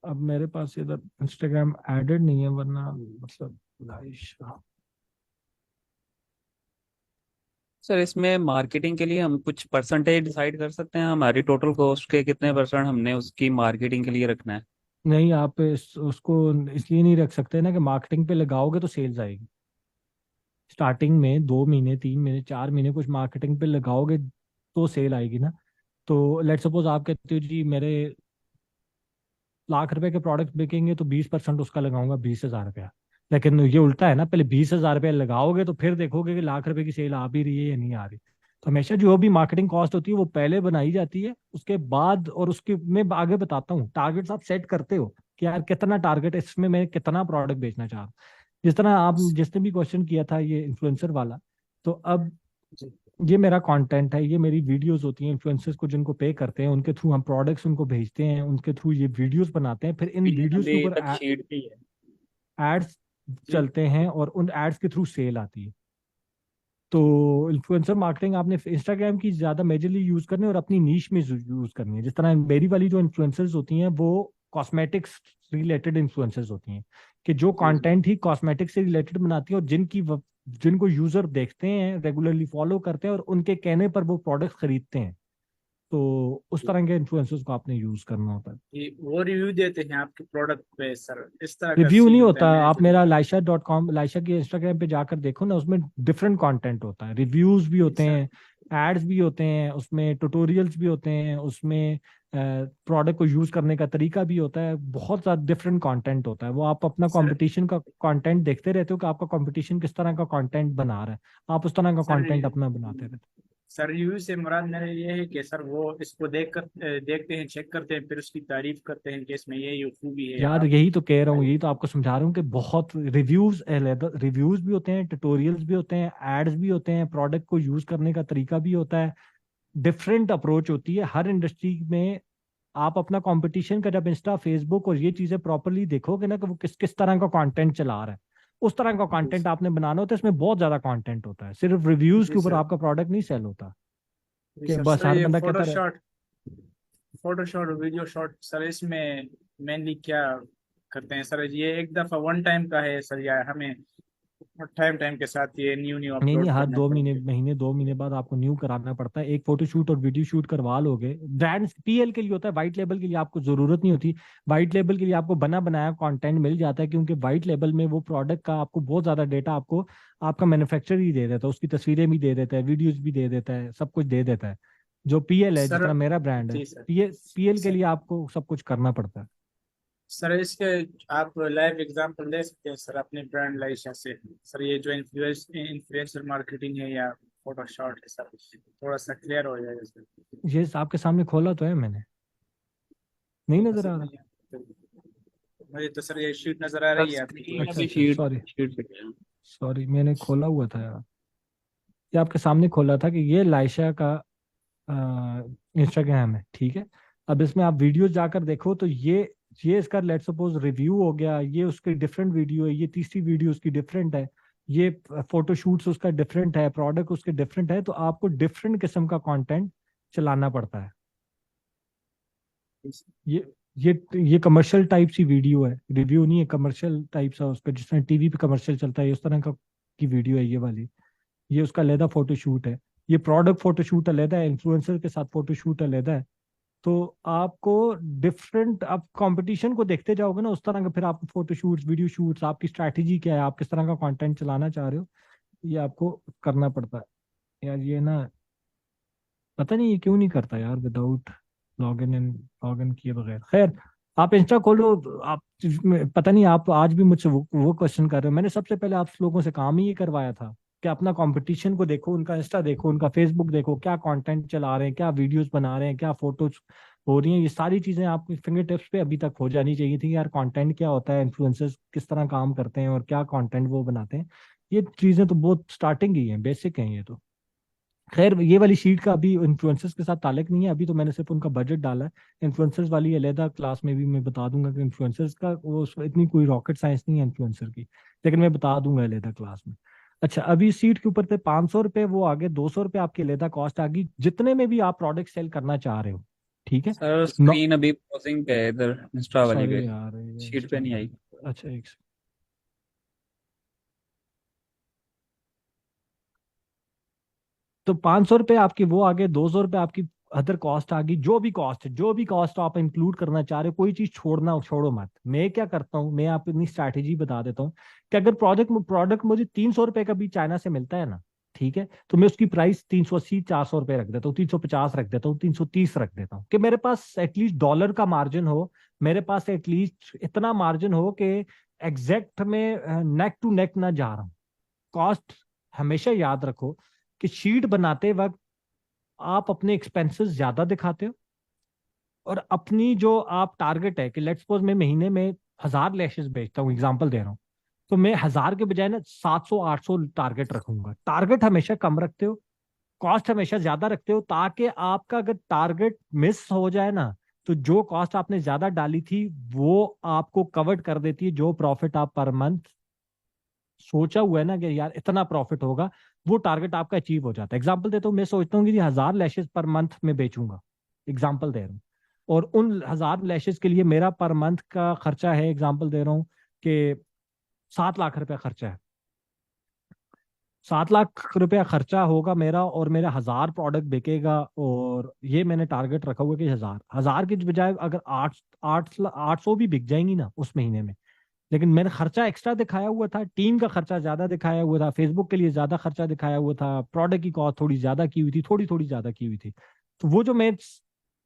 अब मेरे पास इधर इंस्टाग्राम एडेड नहीं है, वरना मतलब सर इसमें मार्केटिंग के लिए हम कुछ परसेंटेज डिसाइड कर सकते हैं, हमारी टोटल कॉस्ट के कितने परसेंट हमने उसकी मार्केटिंग के लिए रखना है? नहीं, आप उसको इसलिए नहीं रख सकते ना कि मार्केटिंग पे लगाओगे तो सेल्स आएगी। स्टार्टिंग में 2 महीने 3 महीने 4 महीने कुछ मार्केटिंग पे लगाओगे तो सेल आएगी ना। तो लेट सपोज आप कहते हो जी मेरे लाख रुपए के प्रोडक्ट बिकेंगे तो 20% उसका लगाऊंगा 20,000 रुपया। लेकिन ये उल्टा है ना, पहले 20,000 रुपया लगाओगे तो फिर देखोगे कि लाख रुपए की सेल आ भी रही है या नहीं आ रही। तो हमेशा जो भी मार्केटिंग कॉस्ट होती है वो पहले बनाई जाती है, उसके बाद, और उसके मैं आगे बताता हूँ टारगेट्स आप सेट करते हो कि यार कितना टारगेट, इसमें मैं कितना प्रोडक्ट बेचना चाह रहा हूँ। जिस तरह आप जिसने भी क्वेश्चन किया था ये इन्फ्लुएंसर वाला, तो अब ये मेरा कंटेंट है, ये मेरी वीडियोस होती हैं। इन्फ्लुएंसर्स को जिनको पे करते हैं उनके थ्रू हम प्रोडक्ट्स उनको भेजते हैं, उनके थ्रू ये वीडियोस बनाते हैं, फिर इन वीडियोस के अभी ऊपर तक शीट भी है एड्स जी चलते हैं और उन एड्स के थ्रू सेल आती है। तो इन्फ्लुएंसर मार्केटिंग आपने इंस्टाग्राम की ज्यादा मेजरली यूज करनी है और अपनी नीश में यूज करनी है। जिस तरह मेरी वाली जो इन्फ्लुएंसर्स होती हैं वो कॉस्मेटिक्स रिलेटेड इन्फ्लुएंसर्स होती हैं, कि जो जी जी कंटेंट ही कॉस्मेटिक्स से रिलेटेड बनाती है और जिनको यूजर देखते हैं, रेगुलरली फॉलो करते हैं और उनके कहने पर वो प्रोडक्ट्स खरीदते हैं। तो उस तरह के इन्फ्लुएंसर्स को आपने यूज करना होता है। वो रिव्यू देते हैं आपके प्रोडक्ट पे सर, इस तरह का रिव्यू नहीं सीन होता होता, है, मैंने आप तो मेरा देखा। laisha.com, लाइशा के इंस्टाग्राम पे जाकर देखो ना, उसमें डिफरेंट कंटेंट होता है, रिव्यूज भी जी होते सर। हैं, एड्स भी होते हैं, उसमें ट्यूटोरियल्स भी होते हैं, उसमें प्रोडक्ट को यूज करने का तरीका भी होता है, बहुत ज़्यादा डिफरेंट कंटेंट होता है। वो आप अपना सर कंपटीशन का कंटेंट देखते रहते हो कि आपका कंपटीशन किस तरह का कंटेंट बना रहा है, आप उस तरह का सर कंटेंट अपना बनाते रहते हो। सर रिव्यू से मुराद मेरा ये है कि सर वो इसको देखते हैं, चेक करते हैं, फिर उसकी तारीफ करते हैं कि इसमें ये खूबी है। यार आप यही तो कह रहा हूँ, यही तो आपको समझा रहा हूँ कि बहुत रिव्यूज भी होते हैं, ट्यूटोरियल्स भी होते हैं, एड्स भी होते हैं, प्रोडक्ट को यूज करने का तरीका भी होता है, डिफरेंट अप्रोच होती है हर इंडस्ट्री में। आप अपना कंपटीशन का जब इंस्टा फेसबुक और ये चीजें प्रॉपरली देखोगे ना कि वो किस किस तरह का कंटेंट चला रहा है, उस तरह का जी कंटेंट आपने बनाना होता है। इसमें बहुत ज्यादा कंटेंट होता है, सिर्फ रिव्यूज जी के ऊपर सर। आपका प्रोडक्ट नहीं सेल होता जी कि सर। बस सर हर ये बंदा कहता रहे। फोटोशॉट और वीडियो शॉट सर, इसमें मेनली क्या करते हैं सर? ये एक दफा वन टाइम का है सर, या हमें टाइम टाइम के साथ ये न्यू न्यू नहीं नहीं, अपलोड हर करने 2 महीने पड़ते हैं? महीने 2 महीने बाद आपको न्यू कराना पड़ता है। एक फोटो शूट और वीडियो शूट करवा लोगे, ब्रांड्स पीएल के लिए होता है, व्हाइट लेबल के लिए आपको जरूरत नहीं होती। व्हाइट लेबल के लिए आपको बना बनाया कंटेंट मिल जाता है, क्योंकि व्हाइट लेबल में वो प्रोडक्ट का आपको बहुत ज्यादा डेटा आपको आपका मैन्युफैक्चरर ही दे देता है, उसकी तस्वीरें भी दे देता है, वीडियोज भी दे देता है, सब कुछ दे देता है। जो पीएल है, सर जितना मेरा ब्रांड है, जी सर। पीएल के सर लिए आपको सब कुछ करना पड़ता है। सर इसके आप लाइव एग्जांपल दे सकते हैं सर अपने ब्रांड लाइशा से? सर ये जो इन्फ्लुएंसर मार्केटिंग है या फोटोशॉट है सर, थोड़ा सा क्लियर हो जाएगा सर। ये आपके सामने खोला तो है मैंने, नहीं नहीं नजर सर आ रहा? नहीं है। तो मुझे तो सर ये शीट नजर आ रही है आपकी। स्क्रीन अच्छा अभी अच्छा, शीट सॉरी शीट पे गया। सॉरी, मैंने खोला हुआ था यार। ये आपके सामने खोला था कि ये लाइशा का इंस्टाग्राम है, ठीक है। अब इसमें आप वीडियो जाकर देखो तो ये इसका लेट सपोज रिव्यू हो गया, ये उसकी डिफरेंट वीडियो है, ये तीसरी वीडियो उसकी डिफरेंट है, ये फोटोशूट्स उसका डिफरेंट है, प्रोडक्ट उसके डिफरेंट है, तो आपको डिफरेंट किस्म का कंटेंट चलाना पड़ता है। ये ये ये कमर्शियल टाइप सी वीडियो है, रिव्यू नहीं है, कमर्शियल टाइप सा, उस पर जिस तरह टीवी पे कमर्शियल चलता है उस तरह का की वीडियो है ये वाली। ये उसका अलहदा फोटोशूट है, ये प्रोडक्ट फोटोशूट अलहदा है, इन्फ्लुएंसर के साथ फोटोशूट अलहदा है। तो आपको डिफरेंट, आप कंपटीशन को देखते जाओगे ना उस तरह का, फिर आपको फोटोशूट्स, वीडियो शूट्स, आपकी स्ट्रैटेजी क्या है, आप किस तरह का कंटेंट चलाना चाह रहे हो, ये आपको करना पड़ता है। यार ये ना, पता नहीं ये क्यों नहीं करता यार विदाउट लॉग इन किए बगैर। खैर, आप इंस्टा खोलो, आप, पता नहीं आप आज भी मुझसे वो क्वेश्चन कर रहे हो। मैंने सबसे पहले आप लोगों से काम ही ये करवाया था कि अपना कंपटीशन को देखो, उनका इंस्टा देखो, उनका फेसबुक देखो, क्या कंटेंट चला रहे हैं, क्या वीडियोस बना रहे हैं, क्या फोटोज हो रही हैं। ये सारी चीजें आपकी फिंगर टिप्स पे अभी तक हो जानी चाहिए थी यार। कंटेंट क्या होता है, इन्फ्लुएंसर्स किस तरह काम करते हैं और क्या कंटेंट वो बनाते हैं, ये चीजें तो बहुत स्टार्टिंग ही है, बेसिक है ये तो। खैर, ये वाली शीट का अभी इन्फ्लुएंसर्स के साथ ताल्लुक नहीं है, अभी तो मैंने सिर्फ उनका बजट डाला है। इन्फ्लुएंसर्स वाली अलहदा क्लास में भी मैं बता दूंगा कि इन्फ्लुएंसर्स का वो इतनी कोई रॉकेट साइंस नहीं है इन्फ्लुएंसर की, लेकिन मैं बता दूंगा अलहदा क्लास में। अच्छा, अभी सीट के ऊपर थे 500 रुपये, वो आगे 200 रुपये आपकी अलहदा कॉस्ट आ गई, जितने में भी आप प्रोडक्ट सेल करना चाह रहे हो, ठीक है। सर नो, स्क्रीन अभी पॉजिंग पे है इधर इंस्टा वाली पे, सॉरी यार, ये शीट पे नहीं आई। अच्छा एक तो 500 रुपये आपकी वो आगे, 200 रुपये आपकी अदर कॉस्ट आ गई। जो भी कॉस्ट है, जो भी कॉस्ट आप इंक्लूड करना चाह रहे हो, कोई चीज छोड़ना छोड़ो मत। मैं क्या करता हूँ, मैं आपको अपनी स्ट्रैटेजी बता देता हूँ कि अगर प्रोडक्ट मुझे 300 रुपये का भी चाइना से मिलता है ना, ठीक है, तो मैं उसकी प्राइस 380 400 रुपये रख देता हूँ, 350 रख देता हूँ, 330 रख देता हूँ, कि मेरे पास एटलीस्ट डॉलर का मार्जिन हो, मेरे पास एटलीस्ट इतना मार्जिन हो कि एग्जैक्ट में नेक टू नेक ना जा रहा हूँ। कॉस्ट हमेशा याद रखो कि शीट बनाते वक्त आप अपने एक्सपेंसेस ज्यादा दिखाते हो, और अपनी जो आप टारगेट है कि लेट्स सपोज मैं महीने में 1000 लैशेस बेचता हूँ, एग्जांपल दे रहा हूँ, तो मैं 1000 के बजाय ना 700 800 टारगेट रखूंगा। टारगेट हमेशा कम रखते हो, कॉस्ट हमेशा ज्यादा रखते हो, ताकि आपका अगर टारगेट मिस हो जाए ना, तो जो कॉस्ट आपने ज्यादा डाली थी वो आपको कवर कर देती है, जो प्रॉफिट आप पर मंथ सोचा हुआ है ना कि यार इतना प्रॉफिट होगा, वो टारगेट आपका अचीव हो जाता है। एग्जांपल देता हूँ, मैं सोचता हूँ कि 1000 लैशेस पर मंथ में बेचूंगा, एग्जांपल दे रहा हूँ, और उन 1000 लैशेस के लिए मेरा पर मंथ का खर्चा है, एग्जांपल दे रहा हूँ कि 7 लाख रुपया खर्चा है। 7 लाख रुपया खर्चा होगा मेरा, और मेरा 1000 प्रोडक्ट बिकेगा, और ये मैंने टारगेट रखा हुआ है कि 1000 की बजाय अगर 800 भी बिक जाएंगी ना उस महीने में, लेकिन मैंने खर्चा एक्स्ट्रा दिखाया हुआ था, टीम का खर्चा ज्यादा दिखाया हुआ था, फेसबुक के लिए ज्यादा खर्चा दिखाया हुआ था, प्रोडक्ट की कॉस्ट थोड़ी ज्यादा की हुई थी, थोड़ी थोड़ी ज्यादा की हुई थी, तो वो जो मैं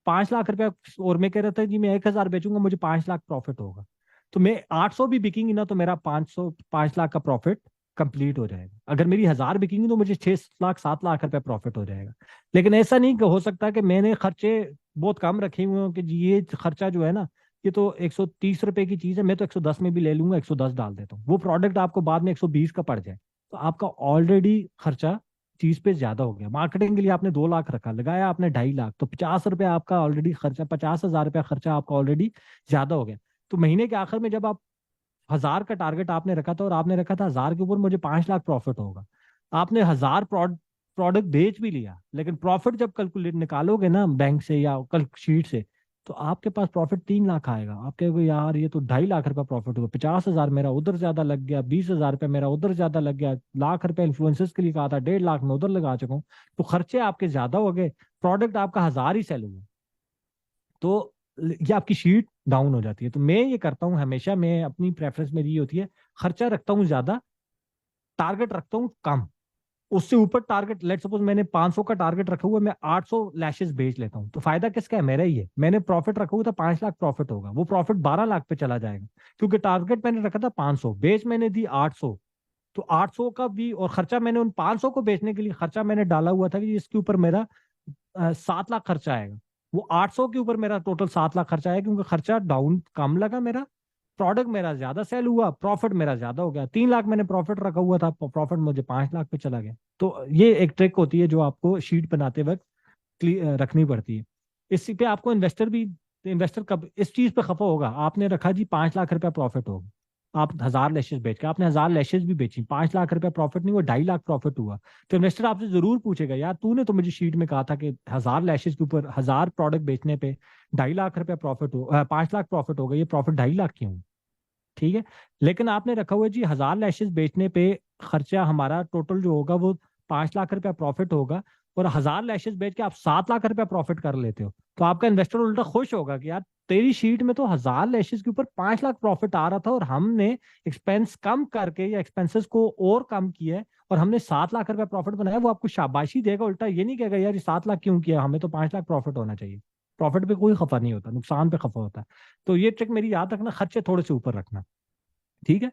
5 लाख रुपया, और मैं कह रहा था कि मैं 1000 बेचूंगा, मुझे 5 लाख प्रॉफिट होगा, तो मैं 800 भी बिकेंगी ना, तो मेरा 5 लाख का प्रॉफिट कंप्लीट हो जाएगा। अगर मेरी 1000 बिकेंगी तो मुझे 6 लाख 7 लाख रुपया प्रॉफिट हो जाएगा। लेकिन ऐसा नहीं हो सकता कि मैंने खर्चे बहुत कम रखे हुए हो कि जी ये खर्चा जो है ना, ये तो 130 रुपए की चीज है, मैं तो 110 में भी ले लूंगा, 110 डाल देता हूँ, वो प्रोडक्ट आपको बाद में 120 का पड़ जाए, तो आपका ऑलरेडी खर्चा चीज पे ज्यादा हो गया। मार्केटिंग के लिए आपने 2 लाख रखा, लगाया आपने 2.5 लाख, तो 50 रुपए आपका ऑलरेडी खर्चा, 50,000 रुपया खर्चा आपका ऑलरेडी ज्यादा हो गया। तो महीने के आखिर में जब आप 1000 का टारगेट आपने रखा था, और आपने रखा था 1000 के ऊपर मुझे 5 लाख प्रॉफिट होगा, आपने 1000 प्रोडक्ट बेच भी लिया, लेकिन प्रॉफिट जब कैलकुलेट निकालोगे ना बैंक से या कल शीट से, तो आपके पास प्रॉफिट 3 लाख आएगा। आप कहोगे यार ये तो 2.5 लाख रुपया प्रॉफिट हुआ, 50,000 मेरा उधर ज्यादा लग गया, 20,000 रुपया मेरा उधर ज्यादा लग गया, लाख रुपया इन्फ्लुएंसर्स के लिए कहा था, 1.5 लाख मैं उधर लगा चुका हूँ, तो खर्चे आपके ज्यादा हो गए, प्रोडक्ट आपका 1000 ही सेल हुआ, तो ये आपकी शीट डाउन हो जाती है। तो मैं ये करता हूँ हमेशा, मैं अपनी प्रेफरेंस मेरी ये होती है, खर्चा रखता हूँ ज्यादा, टारगेट रखता हूँ कम, उससे ऊपर टारगेट, लेट सपोज मैंने 500 का टारगेट रखा हुआ है, मैं 800 लैशेस बेच लेता हूँ, तो फायदा किसका है? मेरा ही है। मैंने प्रॉफिट रखा हुआ था 5 लाख प्रॉफिट होगा, वो प्रॉफिट 12 लाख पे चला जाएगा, क्योंकि टारगेट मैंने रखा था 500, बेच मैंने दी 800। तो 800 का भी, और खर्चा मैंने उन 500 को बेचने के लिए खर्चा मैंने डाला हुआ था कि इसके ऊपर मेरा 7 लाख खर्चा आएगा। वो 800 के ऊपर मेरा टोटल 7 लाख खर्चा आएगा, क्योंकि खर्चा डाउन कम लगा मेरा, प्रोडक्ट मेरा ज्यादा सेल हुआ, प्रॉफिट मेरा ज्यादा हो गया। 3 लाख मैंने प्रॉफिट रखा हुआ था, प्रॉफिट मुझे 5 लाख पे चला गया। तो ये एक ट्रिक होती है जो आपको शीट बनाते वक्त रखनी पड़ती है। इसी पे आपको इन्वेस्टर कब इस चीज पे खफा होगा? आपने रखा जी 5 लाख रुपया प्रॉफिट होगा, आप 1000 लैशेज बेच के, आपने 1000 लैशेज भी बेची, 5 लाख रुपया प्रॉफिट नहीं हुआ, 2.5 लाख प्रॉफिट हुआ। तो इन्वेस्टर आपसे जरूर पूछेगा, यार तूने तो मुझे शीट में कहा था कि 1000 लैशेज के ऊपर 1000 प्रोडक्ट बेचने पे 2.5 लाख रुपया प्रॉफिट हो, 5 लाख प्रॉफिट होगा, ये प्रॉफिट 2.5 लाख क्यों? ठीक है। लेकिन आपने रखा हुआ है जी 1000 लैशेज बेचने पे खर्चा हमारा टोटल जो होगा वो 5 लाख रुपया प्रॉफिट होगा, और 1000 लैशेज बेच के आप 7 लाख रुपया प्रॉफिट कर लेते हो, तो आपका इन्वेस्टर उल्टा खुश होगा कि यार तेरी शीट में तो 1000 लैशेज के ऊपर 5 लाख प्रॉफिट आ रहा था, और हमने एक्सपेंस कम करके या एक्सपेंसेस को और कम किया है, और हमने 7 लाख रुपया प्रॉफिट बनाया। वो आपको शाबाशी देगा, उल्टा ये नहीं कहेगा यार ये 7 लाख क्यों किया, हमें तो 5 लाख प्रॉफिट होना चाहिए। प्रॉफिट पे कोई खफा नहीं होता, नुकसान पे खफा होता है। तो ये ट्रिक मेरी याद रखना, खर्चे थोड़े से ऊपर रखना। ठीक है।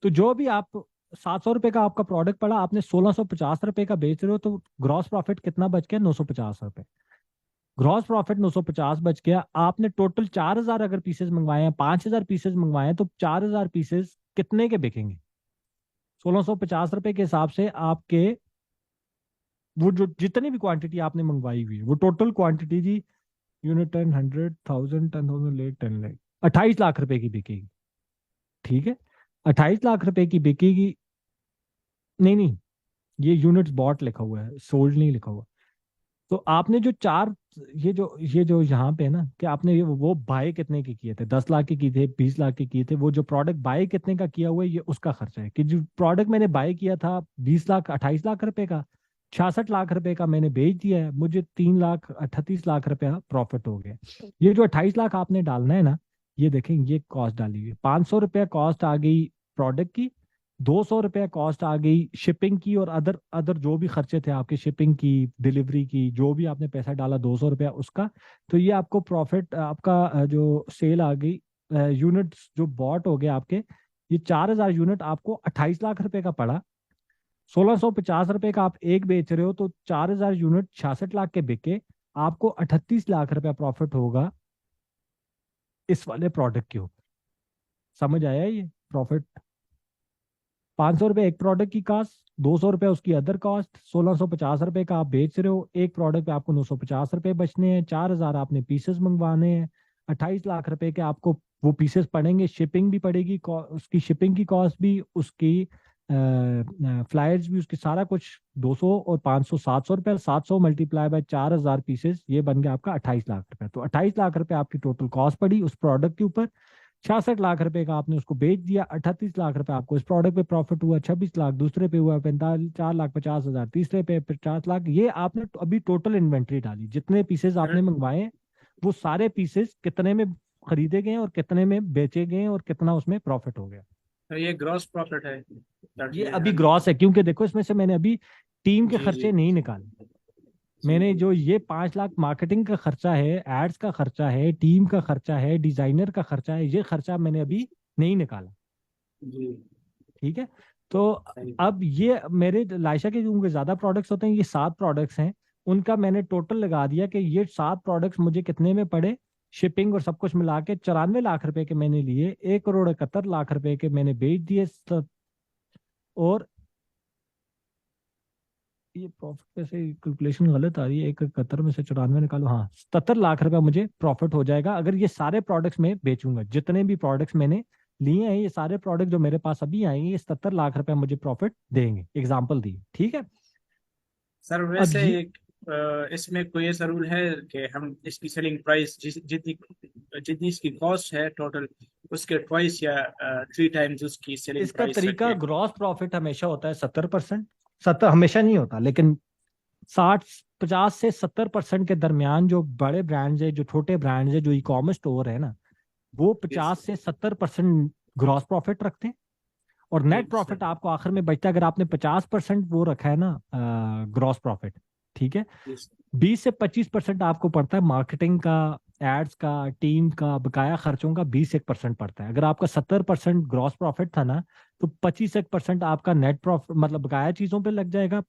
तो जो भी आप 700 रुपए का आपका प्रोडक्ट पड़ा, आपने 1650 रुपए का बेच रहे हो, तो ग्रॉस प्रॉफिट कितना बच गया? 950 रुपए। ग्रॉस प्रॉफिट 950 बच गया। आपने टोटल 4000 अगर पीसेस मंगवाए हैं, 5000 पीसेस मंगवाए हैं, तो 4000 पीसेस कितने के बिकेंगे? 1650 रुपए के हिसाब से आपके वो जो जितनी भी क्वांटिटी आपने मंगवाई हुई है, वो टोटल क्वांटिटी जी, यूनिट 10, 100, 1000, 10,000 लेख 10 लाख, 28 लाख रुपए की बिकेगी। ठीक है। 28 लाख रुपए की बिकेगी। नहीं नहीं, ये यूनिट्स बॉट लिखा हुआ है, सोल्ड नहीं लिखा हुआ। तो आपने जो चार, ये जो यहाँ पे है ना, कि आपने वो बाय कितने के किए थे? 10 लाख के किए थे, 20 लाख के किए थे। वो जो प्रोडक्ट बाय कितने का किया हुआ है, ये उसका खर्चा है। कि जो प्रोडक्ट मैंने बाय किया था 20 लाख 28 लाख रुपए का, 66 लाख रुपए का मैंने बेच दिया है, मुझे 3 लाख 38 लाख रुपया प्रॉफिट हो गया। ये जो 28 लाख आपने डालना है ना, ये देखें, ये कॉस्ट डाली हुई है। 500 रुपया कॉस्ट आ गई प्रोडक्ट की, 200 रुपया कॉस्ट आ गई शिपिंग की, और अदर अदर जो भी खर्चे थे आपके, शिपिंग की, डिलीवरी की, जो भी आपने पैसा डाला 200 रुपया उसका। तो ये आपको प्रॉफिट, आपका जो सेल आ गई, यूनिट्स जो बॉट हो गए आपके, ये 4000 यूनिट आपको 28 लाख रुपए का पड़ा। 1650 रुपए का आप एक बेच रहे हो, तो 4000 यूनिट 66 लाख के बिके, आपको 38 लाख रुपया प्रॉफिट होगा इस वाले प्रोडक्ट के ऊपर। समझ आया ये प्रॉफिट? 500 रुपये एक प्रोडक्ट की कॉस्ट, 200 रुपये उसकी अदर कॉस्ट, 1650 रुपये का आप बेच रहे हो, एक प्रोडक्ट पे आपको 950 रुपये बचने हैं, 4000 आपने पीसेस मंगवाने हैं, 28 लाख रुपए के आपको वो पीसेस पड़ेंगे, शिपिंग भी पड़ेगी, उसकी शिपिंग की कॉस्ट भी, उसकी फ्लायर्स भी, उसकी सारा कुछ 200 और 500 700 रुपये, 700 मल्टीप्लाई बाय 4000 पीसेस, ये बन गया आपका 28 लाख रुपए। तो 28 लाख रुपए आपकी टोटल कॉस्ट पड़ी उस प्रोडक्ट के ऊपर। 66 लाख रुपए का आपने उसको बेच दिया, 38 लाख रुपए आपको इस प्रोडक्ट पे प्रॉफिट हुआ, 26 लाख दूसरे पे हुआ, 45 4,50,000 तीसरे पे, 50 लाख। ये आपने अभी टोटल इन्वेंट्री डाली, जितने पीसेस आपने मंगवाए हैं, वो सारे पीसेस कितने में खरीदे गए और कितने में बेचे गए और कितना उसमें प्रॉफिट हो गया। तो ये ग्रॉस प्रॉफिट है ये अभी ग्रॉस है, क्योंकि देखो इसमें से मैंने अभी टीम के जी खर्चे जी नहीं निकाले। मैंने जो ये 5 लाख मार्केटिंग का खर्चा है, एड्स का खर्चा है, टीम का खर्चा है, डिजाइनर का खर्चा है, ये खर्चा मैंने अभी नहीं निकाला। जी ठीक है। तो सही। अब ये मेरे लायशा के जो ज्यादा प्रोडक्ट्स होते हैं, ये 7 प्रोडक्ट्स हैं, उनका मैंने टोटल लगा दिया कि ये 7 प्रोडक्ट्स मुझे कितने में पड़े, शिपिंग और सब कुछ मिला के 94 लाख रुपए के मैंने लिए, 1,71,00,000 रुपए के मैंने बेच दिए, और ये प्रॉफिट कैसे कैलकुलेशन गलत आ रही है, 1,71 में से 94 निकालो, हाँ 77 लाख रुपया मुझे प्रॉफिट हो जाएगा अगर ये सारे प्रोडक्ट्स में बेचूंगा। जितने भी प्रोडक्ट्स मैंने लिए हैं, ये सारे प्रोडक्ट जो मेरे पास अभी आएंगे, ये 77 लाख रुपया मुझे प्रॉफिट देंगे, एग्जाम्पल दी। ठीक है। सर अब वैसे ये इसमें कोई ऐसा रूल है कि हम इसकी सेलिंग प्राइस जितनी जितनी इसकी कॉस्ट है टोटल, उसके ट्वाइस या 3 टाइम्स उसकी सेलिंग इसका प्राइस तरीका, रखें? ग्रॉस प्रॉफिट हमेशा होता है 70%। 70 हमेशा नहीं होता, लेकिन 50 से 70% के दरमियान जो बड़े ब्रांड्स है, जो छोटे ब्रांड्स है, जो ई कॉमर्स स्टोर है ना, वो यस 50 से 70% ग्रॉस प्रॉफिट रखते हैं, और नेट जी प्रॉफिट सर। आपको आखिर में बचता है। अगर आपने 50% वो रखा है ना ग्रॉस प्रॉफिट, ठीक है, जी सर। 20 से 25% आपको पड़ता है मार्केटिंग का, एड्स का, टीम का, बकाया खर्चों का 20% पड़ता है। अगर आपका 70% ग्रॉस प्रॉफिट था ना, तो 25% आपका नेट प्रॉफिट मतलब बकाया चीजों पे लग जाएगा,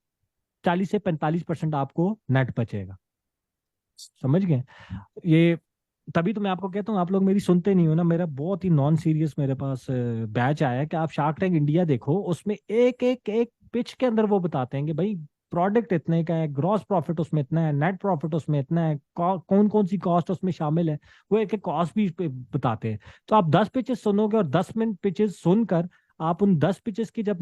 40 से 45% आपको नेट बचेगा। समझ गए? ये तभी तो मैं आपको कहता हूँ, आप लोग मेरी सुनते नहीं हो ना। मेरा बहुत ही नॉन सीरियस मेरे पास बैच आया है कि आप शार्क टैंक इंडिया देखो, उसमें एक एक एक पिच के अंदर वो बताते हैं कि भाई प्रोडक्ट इतने का है, ग्रॉस प्रॉफिट उसमें इतना है, नेट प्रॉफिट उसमें इतना है, कौन कौन सी कॉस्ट उसमें शामिल है, वो एक एक कॉस्ट भी बताते हैं। तो आप 10 पिचेस सुनोगे और 10 मिनट पिचेस सुनकर आप उन 10 पिचेस की जब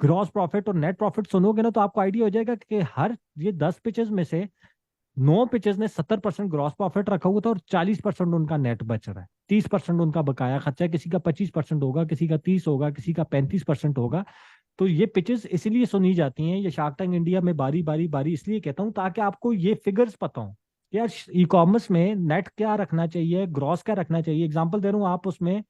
ग्रॉस प्रॉफिट और नेट प्रॉफिट सुनोगे ना, तो आपको आइडिया हो जाएगा कि हर ये 10 पिचेस में से 9 पिचेस ने 70% ग्रॉस प्रॉफिट रखा हुआ था और 40% उनका नेट बच रहा है, 30% उनका बकाया खर्चा है, किसी का 25% होगा, किसी का 30 होगा, किसी का 35% होगा। तो ये पिचेस इसलिए सुनी जाती हैं, ये शार्क टैंक इंडिया में बारी बारी बारी इसलिए कहता हूँ ताकि आपको ये फिगर्स पता हो कि यार ई कॉमर्स में नेट क्या रखना चाहिए, ग्रॉस क्या रखना चाहिए। एग्जांपल दे रहा हूँ, आप उसमें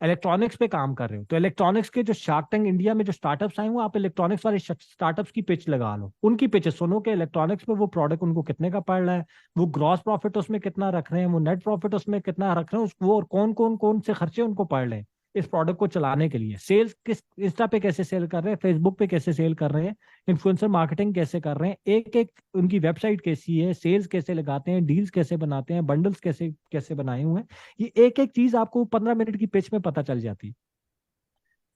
इलेक्ट्रॉनिक्स पे काम कर रहे हो, तो इलेक्ट्रॉनिक्स के जो शार्क टैंक इंडिया में जो स्टार्टअप्स आए हुए, आप इलेक्ट्रॉनिक्स वाले स्टार्टअप्स की पिच लगा लो, उनकी पिचेस सुनो कि इलेक्ट्रॉनिक्स में वो प्रोडक्ट उनको कितने का पड़ रहा है, वो ग्रॉस प्रॉफिट उसमें कितना रख रहे हैं, वो नेट प्रॉफिट उसमें कितना रख रहे हैं, वो और कौन कौन कौन से खर्चे उनको पड़ रहे हैं इस प्रोडक्ट को चलाने के लिए। सेल्स किस इंस्टा पे कैसे सेल कर रहे हैं, फेसबुक पे कैसे सेल कर रहे हैं, इन्फ्लुएंसर मार्केटिंग कैसे कर रहे हैं, एक एक उनकी वेबसाइट कैसी है, सेल्स कैसे लगाते हैं, डील्स कैसे बनाते हैं, बंडल्स कैसे कैसे बनाए हुए हैं, ये एक एक चीज आपको 15 मिनट की पिच में पता चल जाती है।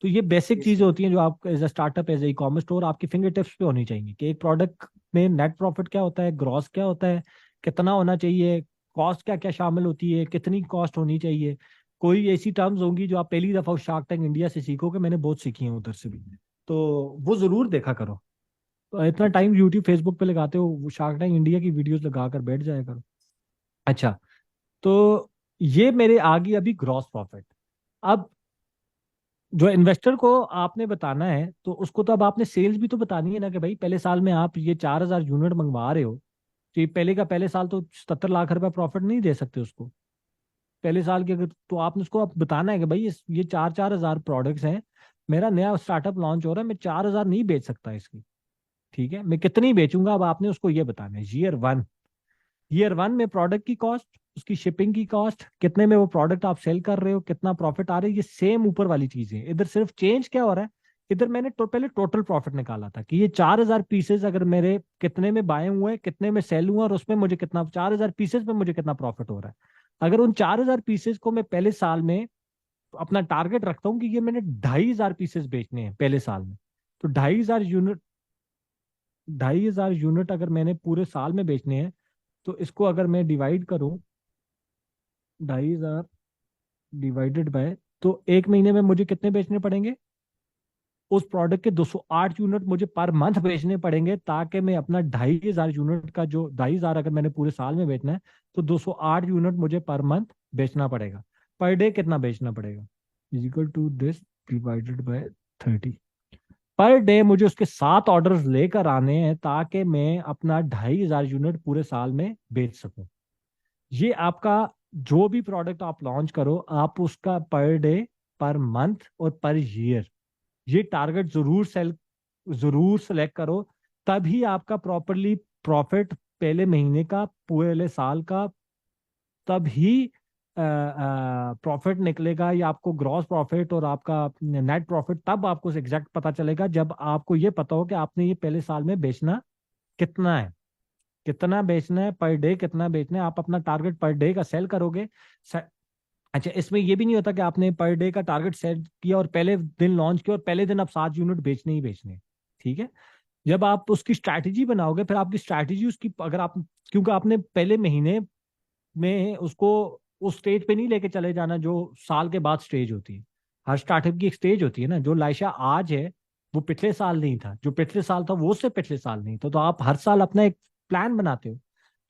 तो ये बेसिक जी चीजें सर। होती हैं जो आप as a startup, as e commerce store आपकी फिंगर टिप्स पे होनी चाहिए कि एक प्रोडक्ट में नेट प्रॉफिट क्या होता है, ग्रॉस क्या होता है, कितना होना चाहिए, कॉस्ट क्या क्या शामिल होती है, कितनी कॉस्ट होनी चाहिए। कोई ऐसी टर्म्स होंगी जो आप पहली दफा शार्क टैंक इंडिया से सीखोगे, मैंने बहुत सीखी है उधर से भी। तो वो जरूर देखा करो। तो इतना टाइम यूट्यूब फेसबुक पे लगाते हो, वो शार्क टैंक इंडिया की वीडियोस लगा कर बैठ जाया करो। अच्छा, तो ये मेरे आ गई अभी ग्रॉस प्रॉफिट। अब जो इन्वेस्टर को आपने बताना है, तो उसको तो अब आपने सेल्स भी तो बतानी है ना, कि भाई पहले साल में आप ये 4,000 यूनिट मंगवा रहे हो, तो ये पहले का पहले साल तो 70 लाख रुपए प्रॉफिट नहीं दे सकते उसको पहले साल के। अगर तो आपने उसको अब बताना है कि भाई ये 4-4 हजार प्रोडक्ट्स हैं, मेरा नया स्टार्टअप लॉन्च हो रहा है, मैं 4,000 नहीं बेच सकता इसकी, ठीक है, मैं कितनी बेचूंगा, अब आपने उसको ये बताना है। ईयर 1 में प्रोडक्ट की कॉस्ट, उसकी शिपिंग की कॉस्ट, कितने में वो प्रोडक्ट आप सेल कर रहे हो, कितना प्रॉफिट आ रहा है, ये सेम ऊपर वाली चीजें। इधर सिर्फ चेंज क्या हो रहा है, इधर मैंने पहले टोटल प्रॉफिट निकाला था कि ये 4,000 पीसेस अगर मेरे कितने में बाय हुए, कितने में सेल हुआ, और उसमें मुझे कितना, 4,000 पीसेस में मुझे कितना प्रॉफिट हो रहा है। अगर उन 4,000 पीसेस को मैं पहले साल में अपना टारगेट रखता हूँ कि ये मैंने 2,500 पीसेस बेचने हैं पहले साल में, तो 2,500 यूनिट, 2,500 यूनिट अगर मैंने पूरे साल में बेचने हैं, तो इसको अगर मैं डिवाइड करूं, 2,500 डिवाइडेड बाय, तो एक महीने में मुझे कितने बेचने पड़ेंगे, उस प्रोडक्ट के 208 यूनिट मुझे पर मंथ बेचने पड़ेंगे, ताकि मैं अपना 2,500 यूनिट का जो 2,500 अगर मैंने पूरे साल में बेचना है, तो 208 यूनिट मुझे पर मंथ बेचना पड़ेगा। पर डे कितना बेचना पड़ेगा, equal to this divided by 30। Per day मुझे उसके 7 ऑर्डर्स लेकर आने हैं ताकि मैं अपना 2,500 यूनिट पूरे साल में बेच सकूं। ये आपका जो भी प्रोडक्ट आप लॉन्च करो, आप उसका पर डे, पर मंथ और पर ईयर ये टारगेट जरूर सेलेक्ट करो। तभी आपका प्रॉपरली प्रॉफिट पहले महीने का, पहले साल का, तभी प्रॉफिट निकलेगा, या आपको ग्रॉस प्रॉफिट और आपका नेट प्रॉफिट तब आपको एग्जैक्ट पता चलेगा जब आपको ये पता हो कि आपने ये पहले साल में बेचना कितना है, कितना बेचना है, पर डे कितना बेचना है। आप अपना टारगेट पर डे का सेल करोगे। अच्छा, इसमें ये भी नहीं होता कि आपने पर डे का टारगेट सेट किया और पहले दिन लॉन्च किया और पहले दिन आप 7 यूनिट बेचने ही बेचने, ठीक है। जब आप उसकी स्ट्रैटेजी बनाओगे, फिर आपकी स्ट्रैटेजी उसकी अगर आप, क्योंकि आपने पहले महीने में उसको उस स्टेज पे नहीं लेके चले जाना जो साल के बाद स्टेज होती है। हर स्टार्टअप की एक स्टेज होती है ना, जो लाइशा आज है वो पिछले साल नहीं था, जो पिछले साल था वो उससे पिछले साल नहीं था। तो आप हर साल अपना एक प्लान बनाते हो,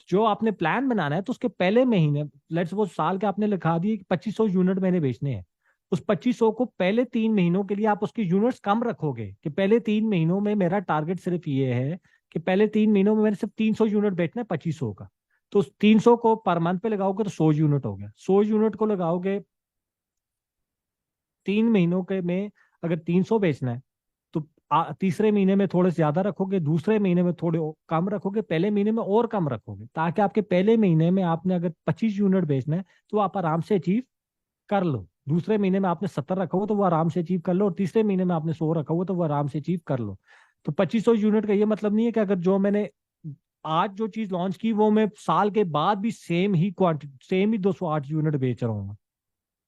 जो आपने प्लान बनाना है, तो उसके पहले महीने, लेट्स वो साल के आपने लिखा दिए कि 2,500 यूनिट मैंने बेचने हैं, उस 2,500 को पहले 3 महीनों के लिए आप उसकी यूनिट्स कम रखोगे कि पहले 3 महीनों में मेरा टारगेट सिर्फ ये है कि पहले 3 महीनों में मैंने सिर्फ 300 यूनिट बेचना है 2,500 का। तो उस 300 को पर मंथ पे लगाओगे तो 100 यूनिट हो गया, 100 यूनिट को लगाओगे 3 महीनों के में, अगर 300 बेचना है तो तीसरे महीने में थोड़े ज्यादा रखोगे, दूसरे महीने में थोड़े कम रखोगे, पहले महीने में और कम रखोगे, ताकि आपके पहले महीने में आपने अगर 25 यूनिट बेचना है तो आप आराम से अचीव कर लो। दूसरे महीने में आपने 70 रखा हो तो वो आराम से अचीव कर लो, और तीसरे महीने में आपने 100 रखा हो तो वो आराम से अचीव कर लो। तो 2500 यूनिट का ये मतलब नहीं है कि अगर जो मैंने आज जो चीज लॉन्च की वो मैं साल के बाद भी सेम ही क्वांटिटी, सेम ही 208 यूनिट बेच रहा हूँ।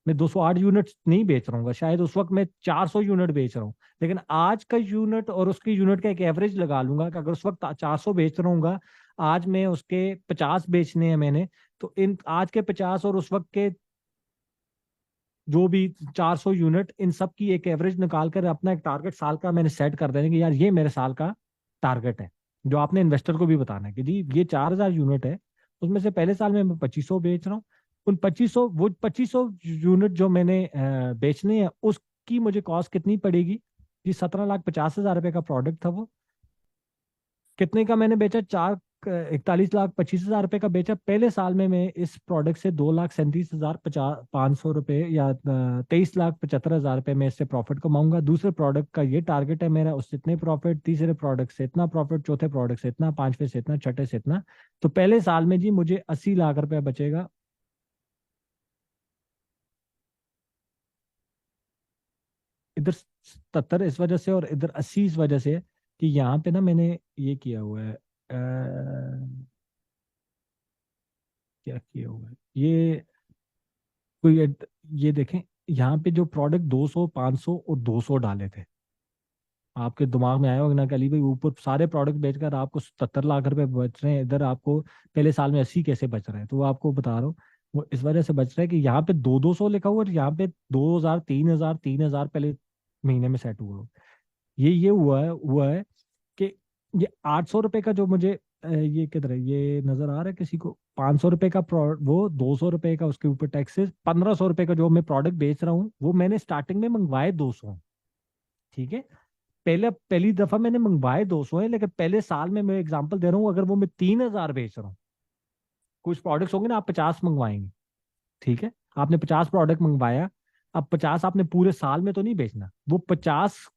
मैं 208 यूनिट नहीं बेच रहा हूँ, शायद उस वक्त मैं 400 यूनिट बेच रहा हूँ। लेकिन आज का यूनिट और उसकी यूनिट का एक एवरेज लगा लूंगा कि अगर उस वक्त 400 बेच रहा हूँ, आज मैं उसके 50 बेचने हैं मैंने, तो इन आज के 50 और उस वक्त के जो भी 400 यूनिट, इन सब की एक एवरेज निकाल कर अपना एक टारगेट साल का मैंने सेट कर देना कि यार ये मेरे साल का टारगेट है। जो आपने इन्वेस्टर को भी बताना है कि जी ये 4000 यूनिट है, उसमें से पहले साल में मैं 2500 बेच रहा हूँ। उन 2500, वो 2500 यूनिट जो मैंने बेचने हैं उसकी मुझे कॉस्ट कितनी पड़ेगी? जी 17,50,000 रुपए का प्रोडक्ट था वो। कितने का मैंने बेचा? 41,25,000 रुपए का बेचा। पहले साल में मैं इस प्रोडक्ट से 2,37,500 रुपए या 23,75,000 रुपए में इससे प्रॉफिट कमाऊंगा। दूसरे प्रोडक्ट का ये टारगेट है मेरा, उससे इतने प्रॉफिट, तीसरे प्रोडक्ट से इतना प्रॉफिट, चौथे प्रोडक्ट से इतना, पांचवे से इतना, छठे से इतना। तो पहले साल में जी मुझे 80 लाख रुपए बचेगा। इधर 77 इस वजह से और इधर 80 इस वजह से कि यहाँ पे ना मैंने ये किया हुआ है, क्या किया हुआ है ये, कोई ये देखें, यहाँ पे जो प्रोडक्ट 200, 500 और 200 डाले थे, आपके दिमाग में आया होगा ना कि अली भाई ऊपर सारे प्रोडक्ट बेचकर आपको 77 लाख रुपए बच रहे हैं, इधर आपको पहले साल में 80 कैसे बच रहे हैं? तो वो आपको बता रहा हूँ, वो इस वजह से बच रहा है कि यहाँ पे 200 लिखा हुआ और यहाँ पे 2000, 3000, 3000 पहले महीने में सेट हुआ हो। ये हुआ है कि ये 800 रुपए का जो मुझे ये किधर है, ये नजर आ रहा है किसी को? 500 रुपए का वो 200 रुपए का, उसके ऊपर टैक्सेस, 1500 रुपए का जो मैं प्रोडक्ट बेच रहा हूँ वो मैंने स्टार्टिंग में मंगवाए 200। ठीक है, पहली दफा मैंने मंगवाए 200 है, लेकिन पहले साल में मैं एग्जांपल दे रहा हूँ, अगर वो मैं 3000 बेच रहा हूँ, कुछ प्रोडक्ट्स होंगे ना आप 50 मंगवाएंगे, ठीक है, आपने 50 प्रोडक्ट मंगवाया, अब 50 आपने पूरे साल में तो नहीं बेचना, वो 50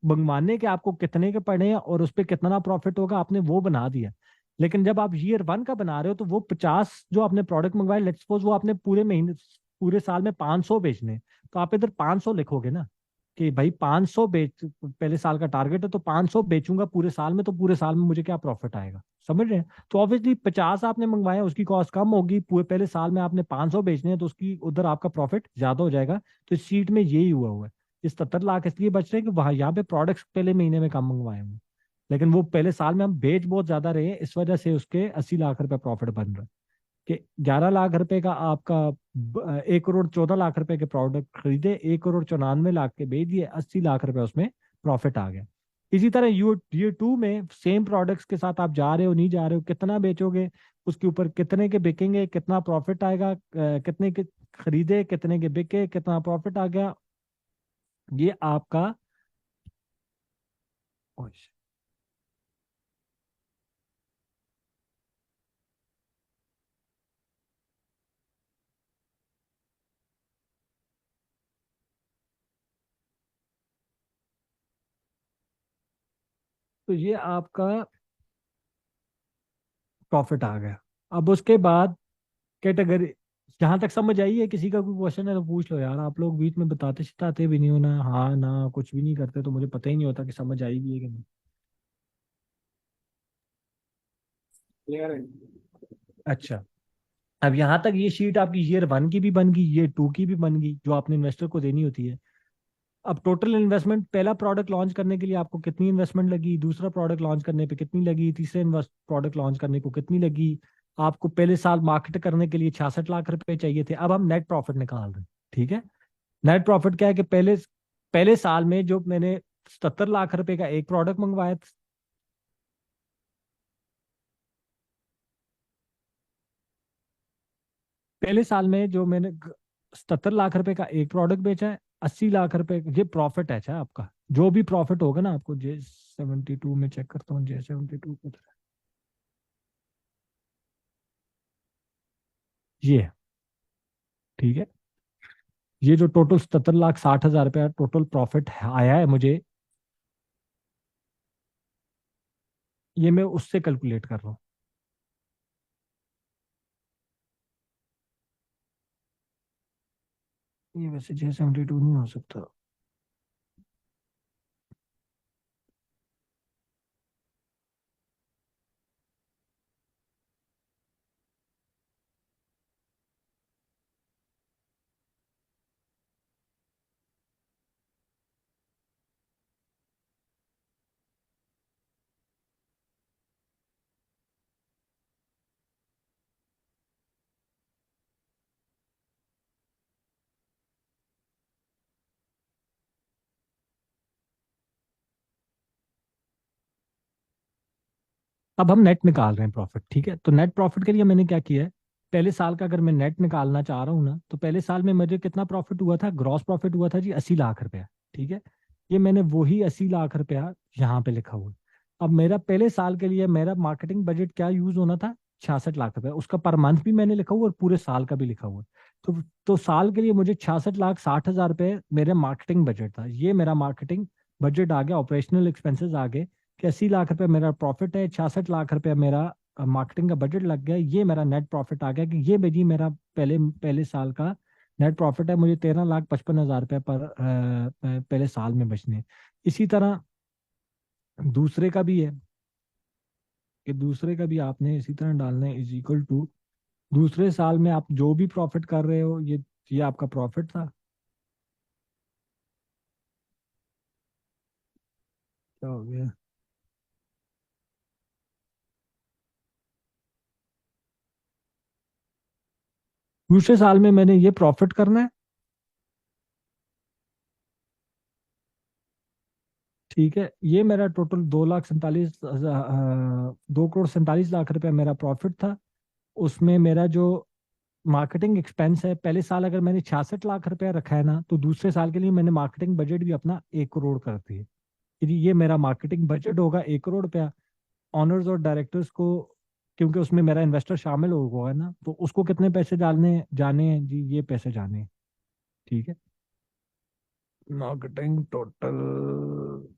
मंगवाने के आपको कितने के पड़े हैं और उस पर कितना प्रॉफिट होगा आपने वो बना दिया। लेकिन जब आप ईयर 1 का बना रहे हो तो वो 50 जो आपने प्रोडक्ट मंगवाए, लेट्स सपोज वो आपने पूरे महीने, पूरे साल में 500 बेचने हैं, तो आप इधर 500 लिखोगे ना कि भाई 500 बेच, पहले साल का टारगेट है तो 500 बेचूंगा पूरे साल में, तो पूरे साल में मुझे क्या प्रॉफिट आएगा? समझ रहे हैं? तो ऑब्वियसली 50 आपने मंगवाया, उसकी कॉस्ट कम होगी, पूरे पहले साल में आपने 500 बेचने हैं तो उसकी उधर आपका प्रॉफिट ज्यादा हो जाएगा। तो इस शीट में यही हुआ है। ये 70 लाख इसलिए बच रहे हैं कि वहां यहाँ पे प्रोडक्ट्स पहले महीने में कम मंगवाए हुए, लेकिन वो पहले साल में हम बेच बहुत ज्यादा रहे हैं, इस वजह से उसके 80 लाख रुपए प्रॉफिट बन रहा है। कि 11 लाख रुपए का आपका 1,14,00,000 रुपए के प्रोडक्ट खरीदे, 1,94,00,000 के बेच दिए, 80 लाख रुपए उसमें प्रॉफिट आ गया। इसी तरह ईयर 2 में सेम प्रोडक्ट्स के साथ आप जा रहे हो, नहीं जा रहे हो, कितना बेचोगे, उसके ऊपर कितने के बिकेंगे, कितना प्रॉफिट आएगा, कितने के खरीदे, कितने के बिके, कितना प्रॉफिट आ गया, ये आपका। ओह, तो ये आपका प्रॉफिट आ गया। अब उसके बाद कैटेगरी, जहां तक समझ आई है? किसी का कोई क्वेश्चन है तो पूछ लो यार, आप लोग बीच में बताते सिताते भी नहीं हो ना, हाँ ना कुछ भी नहीं करते, तो मुझे पता ही नहीं होता कि समझ आई भी है कि नहीं। क्लियर है। अच्छा, अब यहाँ तक ये शीट आपकी ईयर 1 की भी बन गई, ईयर 2 की भी बन गई, जो आपने इन्वेस्टर को देनी होती है। अब टोटल इन्वेस्टमेंट, पहला प्रोडक्ट लॉन्च करने के लिए आपको कितनी इन्वेस्टमेंट लगी, दूसरा प्रोडक्ट लॉन्च करने पे कितनी लगी, तीसरे प्रोडक्ट लॉन्च करने को कितनी लगी, आपको पहले साल मार्केट करने के लिए 66 लाख रुपए चाहिए थे। अब हम नेट प्रॉफिट निकाल रहे हैं। ठीक है, नेट प्रॉफिट क्या है कि पहले पहले साल में जो मैंने 77 लाख रुपए का एक प्रोडक्ट मंगवाया, पहले साल में जो मैंने 77 लाख रुपए का एक प्रोडक्ट बेचा है, 80 लाख रुपए ये प्रॉफिट है। अच्छा, आपका जो भी प्रॉफिट होगा ना, आपको J72 में चेक करता हूँ, J72 ये है, ठीक है। ये जो टोटल 77,60,000 रुपया टोटल प्रॉफिट आया है मुझे, ये मैं उससे कैलकुलेट कर रहा हूँ। ये वैसे J72 नहीं हो सकता। अब हम नेट निकाल रहे हैं प्रॉफिट, ठीक है। तो नेट प्रॉफिट के लिए मैंने क्या किया है, पहले साल का अगर मैं नेट निकालना चाह रहा हूँ ना, तो पहले साल में मुझे कितना प्रॉफिट हुआ था, ग्रॉस प्रॉफिट हुआ था जी 80 लाख रुपया, ठीक है। ये मैंने वही 80 लाख रुपया यहाँ पे लिखा हुआ है। अब मेरा पहले साल के लिए मेरा मार्केटिंग बजट क्या यूज होना था, 66 लाख रुपया, उसका पर मंथ भी मैंने लिखा हुआ और पूरे साल का भी लिखा हुआ है। तो साल के लिए मुझे 66,60,000 रुपये मेरे मार्केटिंग बजट था। ये मेरा मार्केटिंग बजट आ गया, ऑपरेशनल एक्सपेंसेस आ गए कि 80 लाख रुपए मेरा प्रॉफिट है, 66 लाख रुपया मेरा मार्केटिंग का बजट लग गया। ये मेरा नेट प्रॉफिट आ गया कि ये भाई मेरा पहले पहले साल का नेट प्रॉफिट है, मुझे 13,55,000 रुपया पहले साल में बचने हैं। इसी तरह दूसरे का भी है कि दूसरे का भी आपने इसी तरह डालना है, इज इक्वल टू दूसरे साल में आप जो भी प्रॉफिट कर रहे हो, ये आपका प्रॉफिट था। क्या हो गया, दूसरे साल में मैंने ये प्रॉफिट करना है, ठीक है। ये मेरा टोटल 2,47,000 2 करोड़ 47 लाख रुपया मेरा प्रॉफिट था। उसमें मेरा जो मार्केटिंग एक्सपेंस है, पहले साल अगर मैंने 66 लाख रुपया रखा है ना, तो दूसरे साल के लिए मैंने मार्केटिंग बजट भी अपना 1 करोड़ कर दिया। यदि ये मेरा मार्केटिंग बजट होगा 1 करोड़ रुपया, ऑनर्स और डायरेक्टर्स को, क्योंकि उसमें मेरा इन्वेस्टर शामिल होगा ना, तो उसको कितने पैसे डालने जाने हैं जी, ये पैसे जाने हैं, ठीक है। मार्केटिंग टोटल,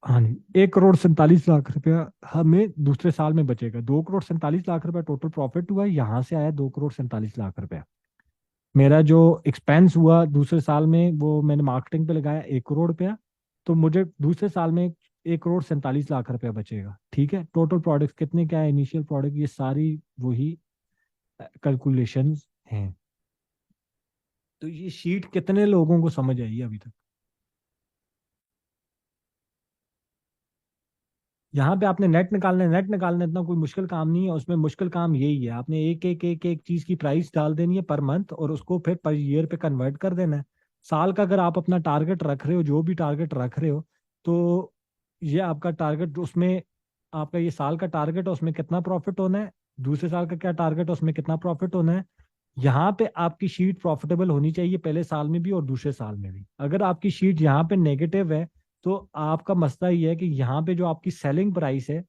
हाँ जी, 1 करोड़ 47 लाख रुपया हमें दूसरे साल में बचेगा। 2 करोड़ 47 लाख रुपया टोटल प्रॉफिट हुआ, यहाँ से आया 2 करोड़ 47 लाख रुपया। मेरा जो एक्सपेंस हुआ दूसरे साल में, वो मैंने मार्केटिंग पे लगाया 1 करोड़ रुपया, तो मुझे दूसरे साल में 1 करोड़ 47 लाख रुपया बचेगा, ठीक है। टोटल प्रोडक्ट्स कितने क्या है, इनिशियल प्रोडक्ट, ये सारी वही कैलकुलेशंस हैं। तो ये शीट कितने लोगों को समझ आई है अभी तक? यहाँ पे आपने नेट निकालना है, नेट निकालना इतना कोई मुश्किल काम नहीं है। उसमें मुश्किल काम यही है, आपने एक एक एक एक चीज की प्राइस डाल देनी है पर मंथ, और उसको फिर पर ईयर पे कन्वर्ट कर देना है। साल का अगर आप अपना टारगेट रख रहे हो, जो भी टारगेट रख रहे हो, तो ये आपका टारगेट, उसमें आपका ये साल का टारगेट है, उसमें कितना प्रॉफिट होना है, दूसरे साल का क्या टारगेट है, उसमें कितना प्रॉफिट होना है। यहाँ पे आपकी शीट प्रॉफिटेबल होनी चाहिए पहले साल में भी और दूसरे साल में भी। अगर आपकी शीट यहाँ पे नेगेटिव है, तो आपका मसला ये है कि यहाँ पे जो आपकी सेलिंग प्राइस है,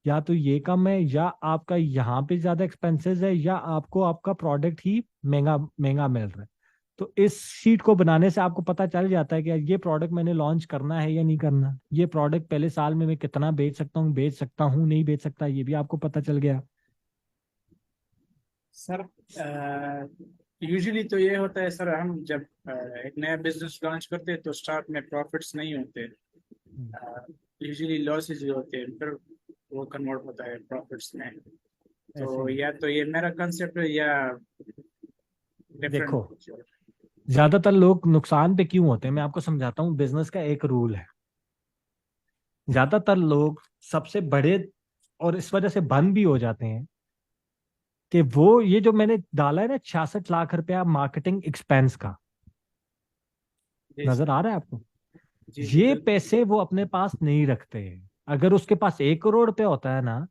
या तो ये कम है, या आपका यहाँ पे ज्यादा एक्सपेंसेस है, या आपको आपका प्रोडक्ट ही महंगा महंगा मिल रहा है। तो इस शीट को बनाने से आपको पता चल जाता है कि यार ये प्रोडक्ट मैंने लॉन्च करना है या नहीं करना, ये प्रोडक्ट पहले साल में मैं कितना बेच सकता हूँ नहीं बेच सकता, ये भी आपको पता चल गया। सर यूजुअली तो ये होता है सर, हम जब एक नया बिजनेस लॉन्च करते हैं तो स्टार्ट में प्रॉफिट्स नहीं होते, यूजुअली लॉसेज ही होते हैं, फिर वो कन्वर्ट होता है प्रॉफिट्स में। ऐसे तो ही या तो ये मेरा कंसेप्ट है या देखो, डिफरेंट। ज्यादातर लोग नुकसान पे क्यों होते हैं, मैं आपको समझाता हूँ। बिजनेस का एक रूल है, ज्यादातर लोग सबसे बड़े, और इस वजह से बंद भी हो जाते हैं, कि वो ये जो मैंने डाला है ना 66 लाख रुपया मार्केटिंग एक्सपेंस का, जी नजर सर। आ रहा है आपको, जी जी ये बिल्कुल। पैसे वो अपने पास नहीं रखते हैं। अगर उसके पास 1 करोड़ रुपया होता है ना,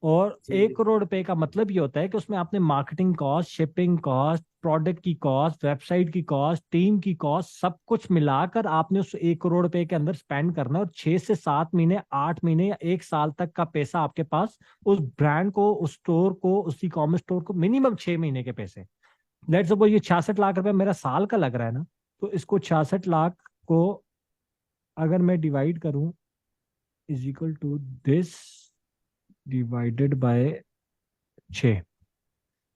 और जी जी 1 करोड़ रुपए का मतलब ये होता है कि उसमें आपने marketing cost, shipping cost, product की कॉस्ट, वेबसाइट की कॉस्ट, टीम की कॉस्ट, सब कुछ मिलाकर आपने उस 1 करोड़ रुपए के अंदर स्पेंड करना है। और 6 से 7 महीने, 8 महीने या 1 साल तक का पैसा आपके पास उस ब्रांड को, उस स्टोर को, उस ई कॉमर्स स्टोर को, मिनिमम 6 महीने के पैसे। लेट्स सपोज ये 66 लाख रुपए मेरा साल का लग रहा है ना, तो इसको 66 लाख को अगर मैं डिवाइड करूं is equal to this divided by 6,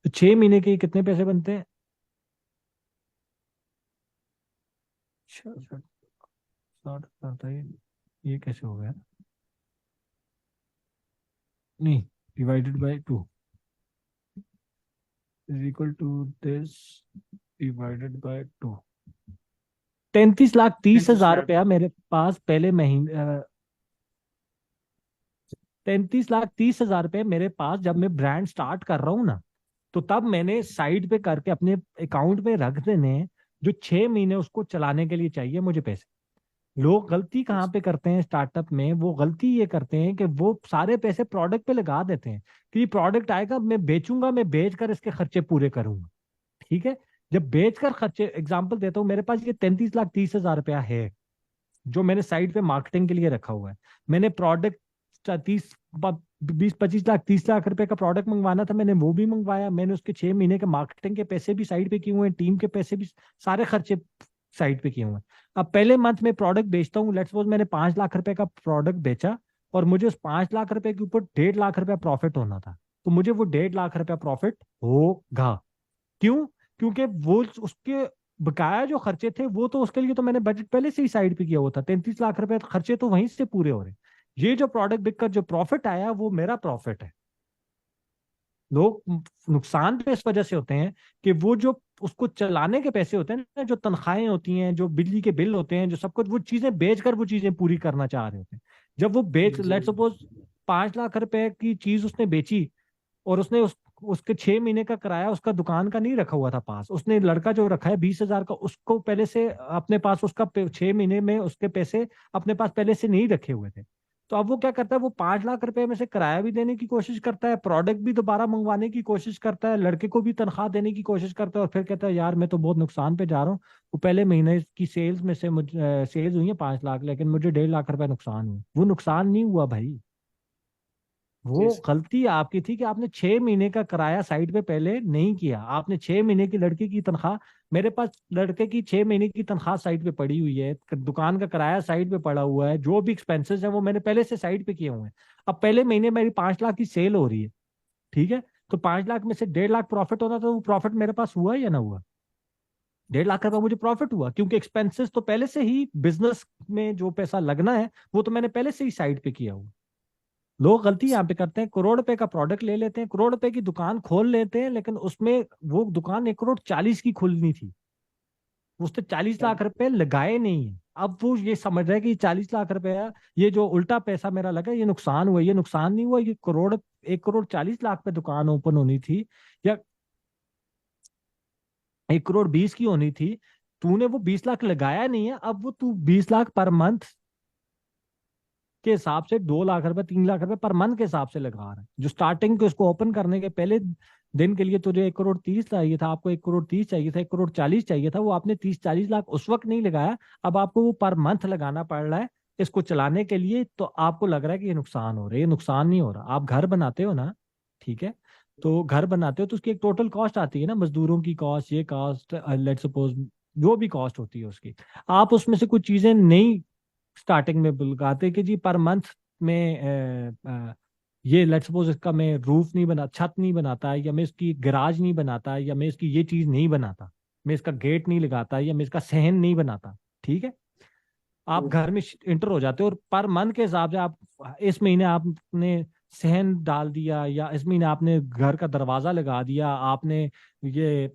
तो 6 महीने के कितने पैसे बनते हैं? 60 था ये कैसे हो गया? नहीं, divided by 2 is equal to this divided by 2। 33,30,000 33 lakh रुपया मेरे पास पहले महीने 33,30,000 रुपये मेरे पास जब मैं ब्रांड स्टार्ट कर रहा हूँ ना, तो तब मैंने साइड पे करके अपने अकाउंट में रख देने हैं, जो 6 महीने उसको चलाने के लिए चाहिए मुझे पैसे। लोग गलती कहाँ पे करते हैं स्टार्टअप में? वो गलती ये करते हैं कि वो सारे पैसे प्रोडक्ट पे लगा देते हैं कि प्रोडक्ट आएगा, मैं बेचूंगा, मैं बेच कर इसके खर्चे पूरे करूंगा। ठीक है, जब बेचकर खर्चे, एग्जांपल देता हूँ, मेरे पास ये 33,30,000 रुपया है जो मैंने साइड पे मार्केटिंग के लिए रखा हुआ है। मैंने प्रोडक्ट 20-25 लाख 30 लाख रुपए का प्रोडक्ट मंगवाना था, मैंने वो भी मंगवाया। मैंने उसके 6 महीने के मार्केटिंग के पैसे भी साइड पे किए हुए हैं, टीम के पैसे भी, सारे खर्चे साइड पे किए हुए हैं। अब पहले मंथ में प्रोडक्ट बेचता हूँ, लेट्स सपोज मैंने 5 लाख रुपए का प्रोडक्ट बेचा और मुझे उस 5 लाख रुपए के ऊपर 1.5 लाख रुपया प्रॉफिट होना था, तो मुझे वो 1.5 लाख रुपया प्रॉफिट होगा। क्यों? क्योंकि वो उसके बकाया जो खर्चे थे वो तो उसके लिए तो मैंने बजट पहले से ही साइड पे किया हुआ था। 33 लाख रुपए खर्चे तो वहीं से पूरे हो रहे हैं। ये जो प्रोडक्ट बिककर जो प्रॉफिट आया वो मेरा प्रॉफिट है। लोग नुकसान तो इस वजह से होते हैं कि वो जो उसको चलाने के पैसे होते हैं ना, जो तनख्वाहें होती हैं, जो बिजली के बिल होते हैं, जो सब कुछ, वो चीजें बेचकर वो चीजें पूरी करना चाह रहे होते हैं। जब वो बेच, जी लेट सपोज 5 लाख रुपए की चीज उसने बेची और उसने उसके 6 महीने का किराया उसका दुकान का नहीं रखा हुआ था पास, उसने लड़का जो रखा है 20,000 का, उसको पहले से अपने पास उसका 6 महीने में उसके पैसे अपने पास पहले से नहीं रखे हुए थे। तो अब वो क्या करता है, वो 5 लाख रुपए में से किराया भी देने की कोशिश करता है, प्रोडक्ट भी दोबारा मंगवाने की कोशिश करता है, लड़के को भी तनख्वाह देने की कोशिश करता है, और फिर कहता है यार मैं तो बहुत नुकसान पे जा रहा हूँ। वो पहले महीने की सेल्स में से मुझे सेल्स हुई है 5 लाख, लेकिन मुझे 1.5 लाख रुपए नुकसान हुआ। वो नुकसान नहीं हुआ भाई, जी वो गलती आपकी थी कि आपने 6 महीने का किराया साइड पे पहले नहीं किया। आपने 6 महीने की लड़के की तनख्वाह, मेरे पास लड़के की 6 महीने की तनख्वाह साइड पे पड़ी हुई है, दुकान का किराया साइड पे पड़ा हुआ है, जो भी एक्सपेंसेस है वो मैंने पहले से साइड पे किए हुए हैं। अब पहले महीने मेरी 5 लाख की सेल हो रही है, ठीक है, तो 5 लाख में से 1.5 लाख प्रॉफिट होना, तो वो प्रॉफिट मेरे पास हुआ या ना हुआ? 1.5 लाख रुपया मुझे प्रॉफिट हुआ, क्योंकि एक्सपेंसेस तो पहले से ही, बिजनेस में जो पैसा लगना है वो तो मैंने पहले से ही साइड पे किया हुआ। लोग गलती यहाँ पे करते हैं, करोड़ रुपए का प्रोडक्ट ले लेते हैं, करोड़ रुपए की दुकान खोल लेते हैं, लेकिन उसमें वो दुकान 1,40,00,000 की खुलनी थी, उसने 40 लाख रुपए लगाए नहीं है। अब वो ये समझ रहा है कि 40 लाख रुपया, ये जो उल्टा पैसा मेरा लगा, ये नुकसान हुआ। ये नुकसान नहीं हुआ, ये 1,40,00,000 पे दुकान ओपन होनी थी, या 1,20,00,000 की होनी थी। तूने वो 20 लाख लगाया नहीं है, अब वो तू 20 लाख पर मंथ के हिसाब से 2 लाख रुपए 3 लाख रुपए पर मंथ के हिसाब से लगा रहा है। जो स्टार्टिंग के उसको ओपन करने के पहले दिन के लिए तुझे 1,30,00,000 चाहिए था, आपको 1,30,00,000 चाहिए था, 1,40,00,000 चाहिए था, वो आपने 30-40 लाख उस वक्त नहीं लगाया। अब आपको वो पर मंथ लगाना पड़ रहा है इसको चलाने के लिए, तो आपको लग रहा है कि ये नुकसान हो रहा है। ये नुकसान नहीं हो रहा। आप घर बनाते हो ना, ठीक है, तो घर बनाते हो तो उसकी एक टोटल कॉस्ट आती है ना, मजदूरों की कॉस्ट, ये कॉस्ट, लेट सपोज जो भी कॉस्ट होती है उसकी, आप उसमें से कुछ चीजें नहीं स्टार्टिंग में लगाते कि जी पर मंथ में ये लेट्स सपोज इसका मैं रूफ नहीं बना, छत नहीं बनाता, या मैं इसकी गराज नहीं बनाता, या मैं इसकी ये चीज नहीं बनाता, मैं इसका गेट नहीं लगाता, या मैं इसका सहन नहीं बनाता, ठीक है, आप घर में इंटर हो जाते हो और पर मंथ के हिसाब से आप, इस महीने आपने सहन डाल दिया, या इस महीने आपने घर का दरवाजा लगा दिया, आपने ये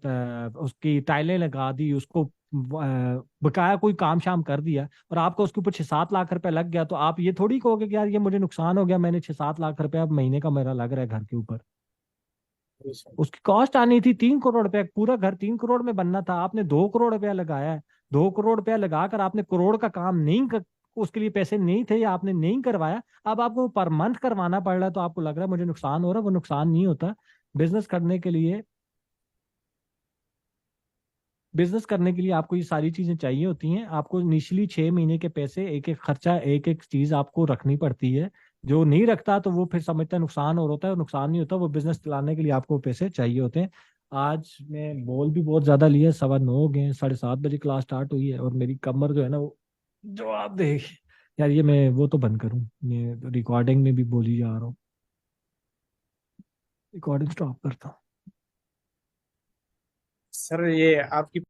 उसकी टाइलें लगा दी, उसको बकाया कोई काम शाम कर दिया, और आपको उसके ऊपर 6-7 लाख रुपए लग गया, तो आप ये थोड़ी कहोगे कि यार ये मुझे नुकसान हो गया, मैंने 6-7 लाख रुपए अब महीने का मेरा लग रहा है घर के ऊपर। उसकी कॉस्ट आनी थी 3 करोड़ रुपए, पूरा घर 3 करोड़ में बनना था, आपने 2 करोड़ रुपया लगाया है। 2 करोड़ रुपया लगाकर आपने करोड़ का काम नहीं कर, उसके लिए पैसे नहीं थे या आपने नहीं करवाया, अब आपको पर मंथ करवाना पड़ रहा है, तो आपको लग रहा है मुझे नुकसान हो रहा है। वो नुकसान नहीं होता। बिजनेस करने के लिए बिजनेस करने के लिए आपको ये सारी चीजें चाहिए होती हैं। आपको इनिशियली 6 महीने के पैसे, एक एक खर्चा, एक एक चीज आपको रखनी पड़ती है। जो नहीं रखता तो वो फिर समझता है नुकसान हो रहा होता है, नुकसान नहीं होता। वो बिजनेस चलाने के लिए आपको पैसे चाहिए होते हैं। आज मैं बोल भी बहुत ज्यादा लिया, 9:15 हो गए हैं, 7:30 बजे क्लास स्टार्ट हुई है और मेरी कमर जो है ना वो जवाब दे। यार ये मैं वो तो बंद करूं, मैं रिकॉर्डिंग में भी बोली जा रहा हूँ, रिकॉर्डिंग स्टॉप करता हूँ। सर ये आपकी